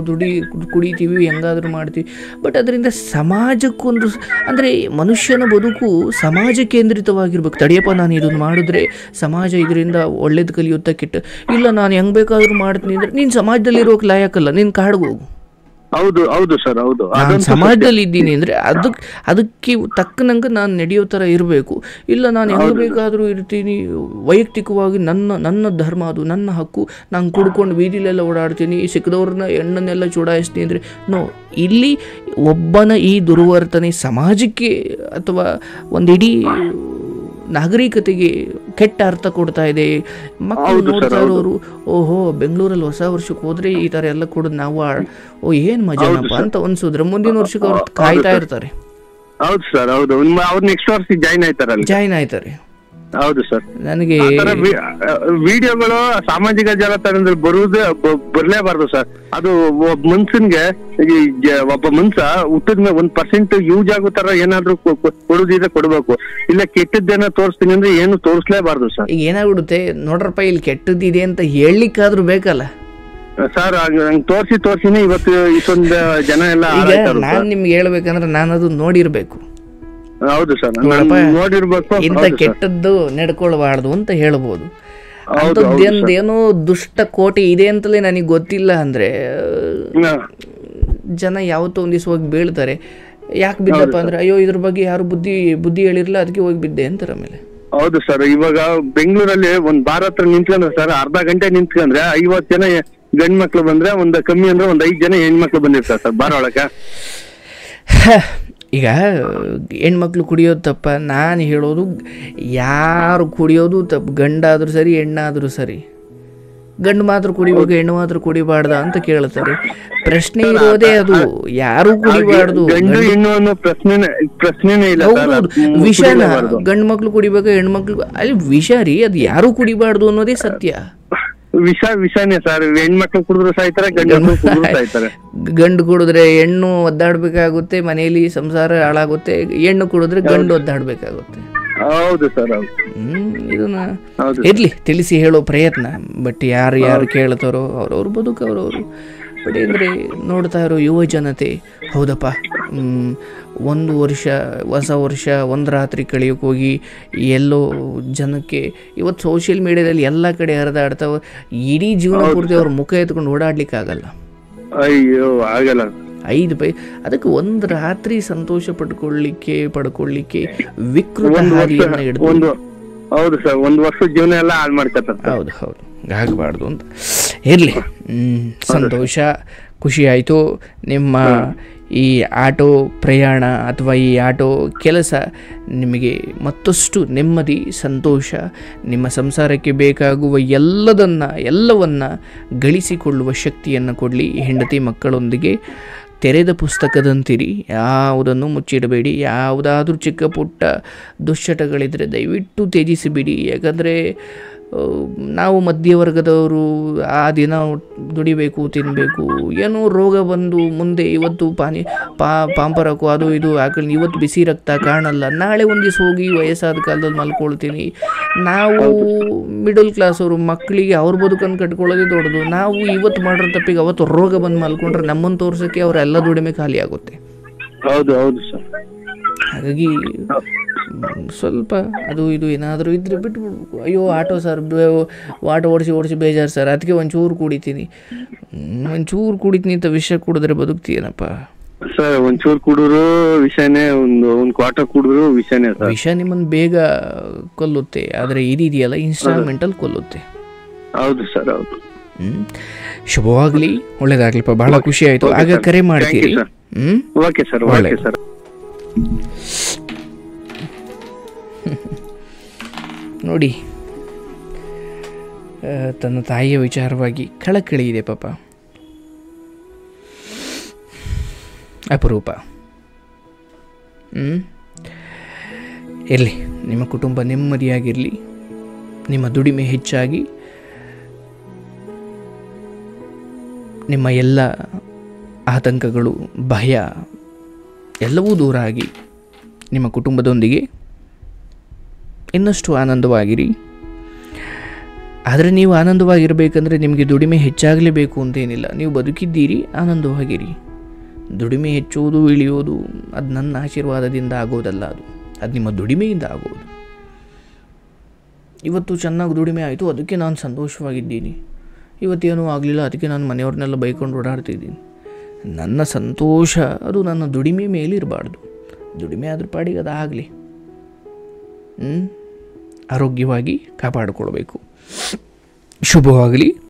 ಕುಡಿತೀವಿ, ಹೆಂಗಾದ್ರೂ ಮಾಡ್ತೀವಿ. ಬಟ್ ಅದರಿಂದ ಸಮಾಜಕ್ಕೊಂದು, ಅಂದರೆ ಮನುಷ್ಯನ ಬದುಕು ಸಮಾಜ ಕೇಂದ್ರಿತವಾಗಿರ್ಬೇಕು. ತಡಿಯಪ್ಪ, ನಾನು ಇದನ್ನು ಮಾಡಿದ್ರೆ ಸಮಾಜ ಇದರಿಂದ ಒಳ್ಳೇದು ಕಲಿಯುತ್ತಾ ಕೆಟ್ಟ, ಇಲ್ಲ ನಾನು ಹೆಂಗೆ ಬೇಕಾದ್ರೂ ಮಾಡ್ತೀನಿ ಅಂದರೆ ನೀನು ಸಮಾಜದಲ್ಲಿ ಇರೋಕೆ ಲಾಯಕಲ್ಲ, ನೀನು ಕಾಡ್ಗೆ ಹೋಗು. ಹೌದು ಹೌದು ಸರ್. ಹೌದು. ನಾನು ಸಮಾಜದಲ್ಲಿ ಇದ್ದೀನಿ ಅಂದರೆ ಅದಕ್ಕೆ ತಕ್ಕನಂಗೆ ನಾನು ನಡೆಯೋ ಥರ ಇರಬೇಕು. ಇಲ್ಲ ನಾನು ಹೆಂಗೆ ಬೇಕಾದರೂ ಇರ್ತೀನಿ, ವೈಯಕ್ತಿಕವಾಗಿ ನನ್ನ ಧರ್ಮ, ಅದು ನನ್ನ ಹಕ್ಕು, ನಾನು ಕುಡ್ಕೊಂಡು ಬೀದಿಲೆಲ್ಲ ಓಡಾಡ್ತೀನಿ, ಸಿಕ್ಕದವ್ರನ್ನ ಹೆಣ್ಣನ್ನೆಲ್ಲ ಚುಡಾಯಿಸ್ತೀನಿ ಅಂದರೆ ನೋ. ಇಲ್ಲಿ ಒಬ್ಬನ ಈ ದುರ್ವರ್ತನೆ ಸಮಾಜಕ್ಕೆ ಅಥವಾ ಒಂದು ಇಡೀ ನಾಗರಿಕತೆಗೆ ಕೆಟ್ಟ ಅರ್ಥ ಕೊಡ್ತಾ ಇದೆ. ಮಕ್ಕಳು ನೋಡ್ತಾ ಇರೋರು, ಓಹೋ ಬೆಂಗಳೂರಲ್ಲಿ ಹೊಸ ವರ್ಷಕ್ಕೆ ಹೋದ್ರೆ ಈ ತರ ಎಲ್ಲ ಕೊಡೋದು ನಾವು, ಓ ಏನ್ ಮಜಾನಪ್ಪ ಅಂತ ಅನ್ಸಿದ್ರೆ ಮುಂದಿನ ವರ್ಷಕ್ಕೆ ಅವ್ರು ಕಾಯ್ತಾ ಇರ್ತಾರೆ. ಹೌದು ಸರ್. ಹೌದು. ಅವ್ರು ನೆಕ್ಸ್ಟ್ ವರ್ಷ ಜಾಯ್ನ್ ಆಯ್ತಾರೆ. ಹೌದು ಸರ್. ನನಗೆ ವಿಡಿಯೋಗಳು ಸಾಮಾಜಿಕ ಜಾಲತಾಣದಲ್ಲಿ ಬರ್ಲೇಬಾರ್ದು ಸರ್. ಅದು ಒಬ್ಬ ಮನ್ಸನ್ಗೆ, ಒಬ್ಬ ಮನ್ಸ ಹುಟ್ಟಿದ್ಮೇಲೆ 1% ಯೂಸ್ ಆಗೋ ತರ ಏನಾದ್ರು ಕೊಡುದಿದ್ರೆ ಕೊಡ್ಬೇಕು, ಇಲ್ಲ ಕೆಟ್ಟದ್ದೇನೋ ತೋರಿಸ್ತೀನಿ ಅಂದ್ರೆ ಏನು ತೋರಿಸ್ಲೇಬಾರ್ದು ಸರ್. ಈಗ ಏನಾಗ್ಬಿಡುತ್ತೆ ನೋಡ್ರಪ್ಪ, ಇಲ್ಲಿ ಕೆಟ್ಟದ್ದಿದೆ ಅಂತ ಹೇಳಲಿಕ್ಕಾದ್ರೂ ಬೇಕಲ್ಲ ಸರ್. ತೋರ್ಸಿನೇ ಇವತ್ತು ಇಷ್ಟೊಂದು ಜನ ಎಲ್ಲ. ನಾನ್ ನಿಮ್ಗೆ ಹೇಳ್ಬೇಕಂದ್ರೆ ನಾನು ಅದು ನೋಡಿರ್ಬೇಕು. ಹೌದು ಸರ್, ನೋಡಿರ್ಬೇಕು. ಇಂಥ ಕೆಟ್ಟದ್ದು ನಡ್ಕೊಳ್ಬಾರ್ದು ಅಂತ ಹೇಳ್ಬೋದು. ಅಂಥದ್ದೇನೋ ದುಷ್ಟ ಕೋಟೆ ಇದೆ ಅಂತಲೇ ನನಗೆ ಗೊತ್ತಿಲ್ಲ ಅಂದ್ರೆ ಜನ ಯಾವತ್ತೋ ಒಂದ್ ದಿವಸ ಹೋಗಿ ಬೀಳ್ತಾರೆ. ಯಾಕೆ ಬಿದ್ದಪ್ಪ ಅಂದ್ರೆ, ಅಯ್ಯೋ ಇದ್ರ ಬಗ್ಗೆ ಯಾರು ಬುದ್ಧಿ ಹೇಳಿರಲಿಲ್ಲ, ಅದಕ್ಕೆ ಹೋಗಿ ಬಿದ್ದೆ ಅಂತಾರೆ ಆಮೇಲೆ. ಹೌದು ಸರ್. ಇವಾಗ ಬೆಂಗಳೂರಲ್ಲಿ ಒಂದ್ ಬಾರ್ ಹತ್ರ ನಿಂತ್ಕೊಂಡ್ರೆ ಸರ್, ಅರ್ಧ ಗಂಟೆ ನಿಂತ್ಕೊಂಡ್ರೆ 50 ಜನ ಗಂಡ್ ಮಕ್ಳು ಬಂದ್ರೆ, ಒಂದ್ ಕಮ್ಮಿ ಅಂದ್ರೆ 5 ಜನ ಹೆಣ್ಮಕ್ಳು ಬಂದಿರ್ತಾರೆ ಸರ್ ಬಾರ್ ಒಳಗ. ಈಗ ಹೆಣ್ಮಕ್ಳು ಕುಡಿಯೋದು ತಪ್ಪ? ನಾನು ಹೇಳೋದು, ಯಾರು ಕುಡಿಯೋದು ತಪ್ಪು, ಗಂಡಾದರೂ ಸರಿ ಹೆಣ್ಣಾದರೂ ಸರಿ. ಗಂಡು ಮಾತ್ರ ಕುಡಿಬೇಕು, ಹೆಣ್ಣು ಮಾತ್ರ ಕುಡಿಬಾರ್ದ ಅಂತ ಕೇಳ್ತಾರೆ. ಪ್ರಶ್ನೆ ಇರೋದೇ ಅದು, ಯಾರು ಕುಡಿಬಾರ್ದು. ವಿಷನ ಗಂಡು ಮಕ್ಳು ಕುಡಿಬೇಕು, ಹೆಣ್ಮಕ್ಳು ಅಲ್ಲಿ ವಿಷ ರೀ, ಅದು ಯಾರು ಕುಡಿಬಾರ್ದು ಅನ್ನೋದೇ ಸತ್ಯ. ವಿಷನೇ ಸರ್. ಹೆಣ್ಮಕ್ಳು ಕುಡಿದ್ರು ಸಾಯ್ತಾರೆ, ಗಂಡು ಕುಡಿದ್ರೆ ಹೆಣ್ಣು ಒದ್ದಾಡ್ಬೇಕಾಗುತ್ತೆ, ಮನೆಯಲ್ಲಿ ಸಂಸಾರ ಹಾಳಾಗುತ್ತೆ. ಹೆಣ್ಣು ಕುಡಿದ್ರೆ ಗಂಡು ಒದ್ದಾಡ್ಬೇಕಾಗುತ್ತೆ. ಹೌದು ಸರ್. ಇದನ್ನ ಇರ್ಲಿ ತಿಳಿಸಿ ಹೇಳೋ ಪ್ರಯತ್ನ. ಬಟ್ ಯಾರು ಕೇಳ್ತಾರೋ ಅವ್ರವ್ರ ಬದುಕು ಅವ್ರವರು. ಬಟ್ ಅಂದರೆ ನೋಡ್ತಾ ಇರೋ ಯುವ ಜನತೆ, ಹೌದಪ್ಪ ಒಂದು ವರ್ಷ ಹೊಸ ವರ್ಷ ಒಂದು ರಾತ್ರಿ ಕಳೆಯೋಕೆ ಹೋಗಿ ಎಲ್ಲೋ ಜನಕ್ಕೆ ಇವತ್ತು ಸೋಷಿಯಲ್ ಮೀಡಿಯಾದಲ್ಲಿ ಎಲ್ಲ ಕಡೆ ಹರಿದಾಡ್ತಾವೆ. ಇಡೀ ಜೀವನ ಪೂರ್ತಿ ಅವ್ರ ಮುಖ ಎತ್ಕೊಂಡು ಓಡಾಡ್ಲಿಕ್ಕೆ ಆಗಲ್ಲ. ಅಯ್ಯೋ ಆಗಲ್ಲ. 5 ಪೈ ಅದಕ್ಕೆ ಒಂದು ರಾತ್ರಿ ಸಂತೋಷ ಪಡ್ಕೊಳ್ಳಿಕ್ಕೆ ವಿಕೃತ ಹಾದಿಯನ್ನು ಹಿಡಿದು ಹೌದು ಸರ್, ಒಂದು ವರ್ಷದ ಜೀವನ ಎಲ್ಲ ಹಾಳು ಮಾಡ್ಕೊತಾರೆ. ಹೌದು ಹೌದು, ಆಗಬಾರ್ದು ಅಂತ. ಇರಲಿ, ಸಂತೋಷ, ಖುಷಿ ಆಯಿತು. ನಿಮ್ಮ ಈ ಆಟೋ ಪ್ರಯಾಣ ಅಥವಾ ಈ ಆಟೋ ಕೆಲಸ ನಿಮಗೆ ಮತ್ತಷ್ಟು ನೆಮ್ಮದಿ, ಸಂತೋಷ, ನಿಮ್ಮ ಸಂಸಾರಕ್ಕೆ ಬೇಕಾಗುವ ಎಲ್ಲವನ್ನು ಗಳಿಸಿಕೊಳ್ಳುವ ಶಕ್ತಿಯನ್ನು ಕೊಡಲಿ. ಹೆಂಡತಿ ಮಕ್ಕಳೊಂದಿಗೆ ತೆರೆದ ಪುಸ್ತಕದಂತಿರಿ, ಯಾವುದನ್ನು ಮುಚ್ಚಿಡಬೇಡಿ. ಯಾವುದಾದ್ರೂ ಚಿಕ್ಕ ಪುಟ್ಟ ದುಶ್ಚಟಗಳಿದ್ದರೆ ದಯವಿಟ್ಟು ತ್ಯಜಿಸಿಬಿಡಿ. ಯಾಕಂದರೆ ನಾವು ಮಧ್ಯವರ್ಗದವರು ಆ ದಿನ ದುಡಿಬೇಕು, ತಿನ್ನಬೇಕು, ಏನೋ ರೋಗ ಬಂದು ಮುಂದೆ ಇವತ್ತು ಪಾಂಪರಕ್ಕೂ ಅದು ಇದು ಹಾಕಿ ಇವತ್ತು ಬಿಸಿ ರಕ್ತ ಕಾಣಲ್ಲ, ನಾಳೆ ಒಂದು ದಿವಸ ಹೋಗಿ ವಯಸ್ಸಾದ ಕಾಲದಲ್ಲಿ ಮಲ್ಕೊಳ್ತೀನಿ. ನಾವು ಮಿಡಲ್ ಕ್ಲಾಸ್ ಅವರು ಮಕ್ಕಳಿಗೆ ಅವ್ರ ಬದುಕನ್ನು ಕಟ್ಕೊಳ್ಳೋದೇ ದೊಡ್ಡದು. ನಾವು ಇವತ್ತು ಮಾಡಿರೋ ತಪ್ಪಿಗೆ ಅವತ್ತು ರೋಗ ಬಂದು ಮಲ್ಕೊಂಡ್ರೆ ನಮ್ಮನ್ನು ತೋರ್ಸೋಕ್ಕೆ ಅವರೆಲ್ಲ ದುಡಿಮೆ ಖಾಲಿ ಆಗುತ್ತೆ. ಹೌದು ಹೌದು ಸರ್. ಹಾಗಾಗಿ ಸ್ವಲ್ಪ ಅದು ಇದು ಏನಾದರೂ ಇದ್ರೆ ಬಿಟ್ಬಿಡ್ಬೇಕು. ಅಯ್ಯೋ ಆಟೋ ಸರ್, ಆಟೋ ಓಡಿಸಿ ಬೇಜಾರು ಸರ್, ಅದಕ್ಕೆ ಒಂಚೂರು ಕುಡಿತೀನಿ ಅಂತ ವಿಷ ಕುಡಿದ್ರೆ ಬದುಕ್ತೀನಪ್ಪ ಸರ್? ಒಂಚೂರು ಕುಡಿದ್ರು ವಿಷಯನೇ, ಒಂದು ಕ್ವಾಟ ಕುಡಿದ್ರು ವಿಷಯನೇ ಸರ್. ವಿಷ ನಿಮ್ಮನ್ನು ಬೇಗ ಕೊಲ್ಲುತ್ತೆ, ಆದರೆ ಇದೆಯಲ್ಲ ಇನ್ಸ್ಟಾಲ್ಮೆಂಟಲ್ಲಿ ಕೊಲ್ಲುತ್ತೆ. ಹೌದು ಸರ್, ಹೌದು. ಶುಭವಾಗಲಿ, ಒಳ್ಳೇದಾಗ್ಲಿಪ್ಪ. ಬಹಳ ಖುಷಿ ಆಯಿತು. ಆಗ ಕರೆ ಮಾಡ್ತೀರಿ. Okay sir, okay sir. ನೋಡಿ, ತನ್ನ ತಾಯಿಯ ವಿಚಾರವಾಗಿ ಕಳಕಳಿ ಇದೆ ಪಾಪ. ಅಪರೂಪ. ಇರಲಿ, ನಿಮ್ಮ ಕುಟುಂಬ ನೆಮ್ಮದಿಯಾಗಿರಲಿ, ನಿಮ್ಮ ದುಡಿಮೆ ಹೆಚ್ಚಾಗಿ, ನಿಮ್ಮ ಎಲ್ಲ ಆತಂಕಗಳು, ಭಯ ಎಲ್ಲವೂ ದೂರ ಆಗಿ ನಿಮ್ಮ ಕುಟುಂಬದೊಂದಿಗೆ ಇನ್ನಷ್ಟು ಆನಂದವಾಗಿರಿ. ಆದರೆ ನೀವು ಆನಂದವಾಗಿರಬೇಕಂದ್ರೆ ನಿಮಗೆ ದುಡಿಮೆ ಹೆಚ್ಚಾಗಲೇಬೇಕು ಅಂತೇನಿಲ್ಲ. ನೀವು ಬದುಕಿದ್ದೀರಿ, ಆನಂದವಾಗಿರಿ. ದುಡಿಮೆ ಹೆಚ್ಚುವುದು ಇಳಿಯೋದು ಅದು ನನ್ನ ಆಶೀರ್ವಾದದಿಂದ ಆಗೋದಲ್ಲ, ಅದು ನಿಮ್ಮ ದುಡಿಮೆಯಿಂದ ಆಗೋದು. ಇವತ್ತು ಚೆನ್ನಾಗಿ ದುಡಿಮೆ ಆಯಿತು, ಅದಕ್ಕೆ ನಾನು ಸಂತೋಷವಾಗಿದ್ದೀನಿ. ಇವತ್ತೇನೂ ಆಗಲಿಲ್ಲ, ಅದಕ್ಕೆ ನಾನು ಮನೆಯವ್ರನ್ನೆಲ್ಲ ಬೈಕೊಂಡು ಓಡಾಡ್ತಿದ್ದೀನಿ. ನನ್ನ ಸಂತೋಷ ಅದು ನನ್ನ ದುಡಿಮೆ ಮೇಲೆ ಇರಬಾರ್ದು. ದುಡಿಮೆ ಅದ್ರ ಪಾಡಿಗೆ ಅದಾಗಲಿ. ಆರೋಗ್ಯವಾಗಿ ಕಾಪಾಡಿಕೊಳ್ಬೇಕು. ಶುಭವಾಗಲಿ.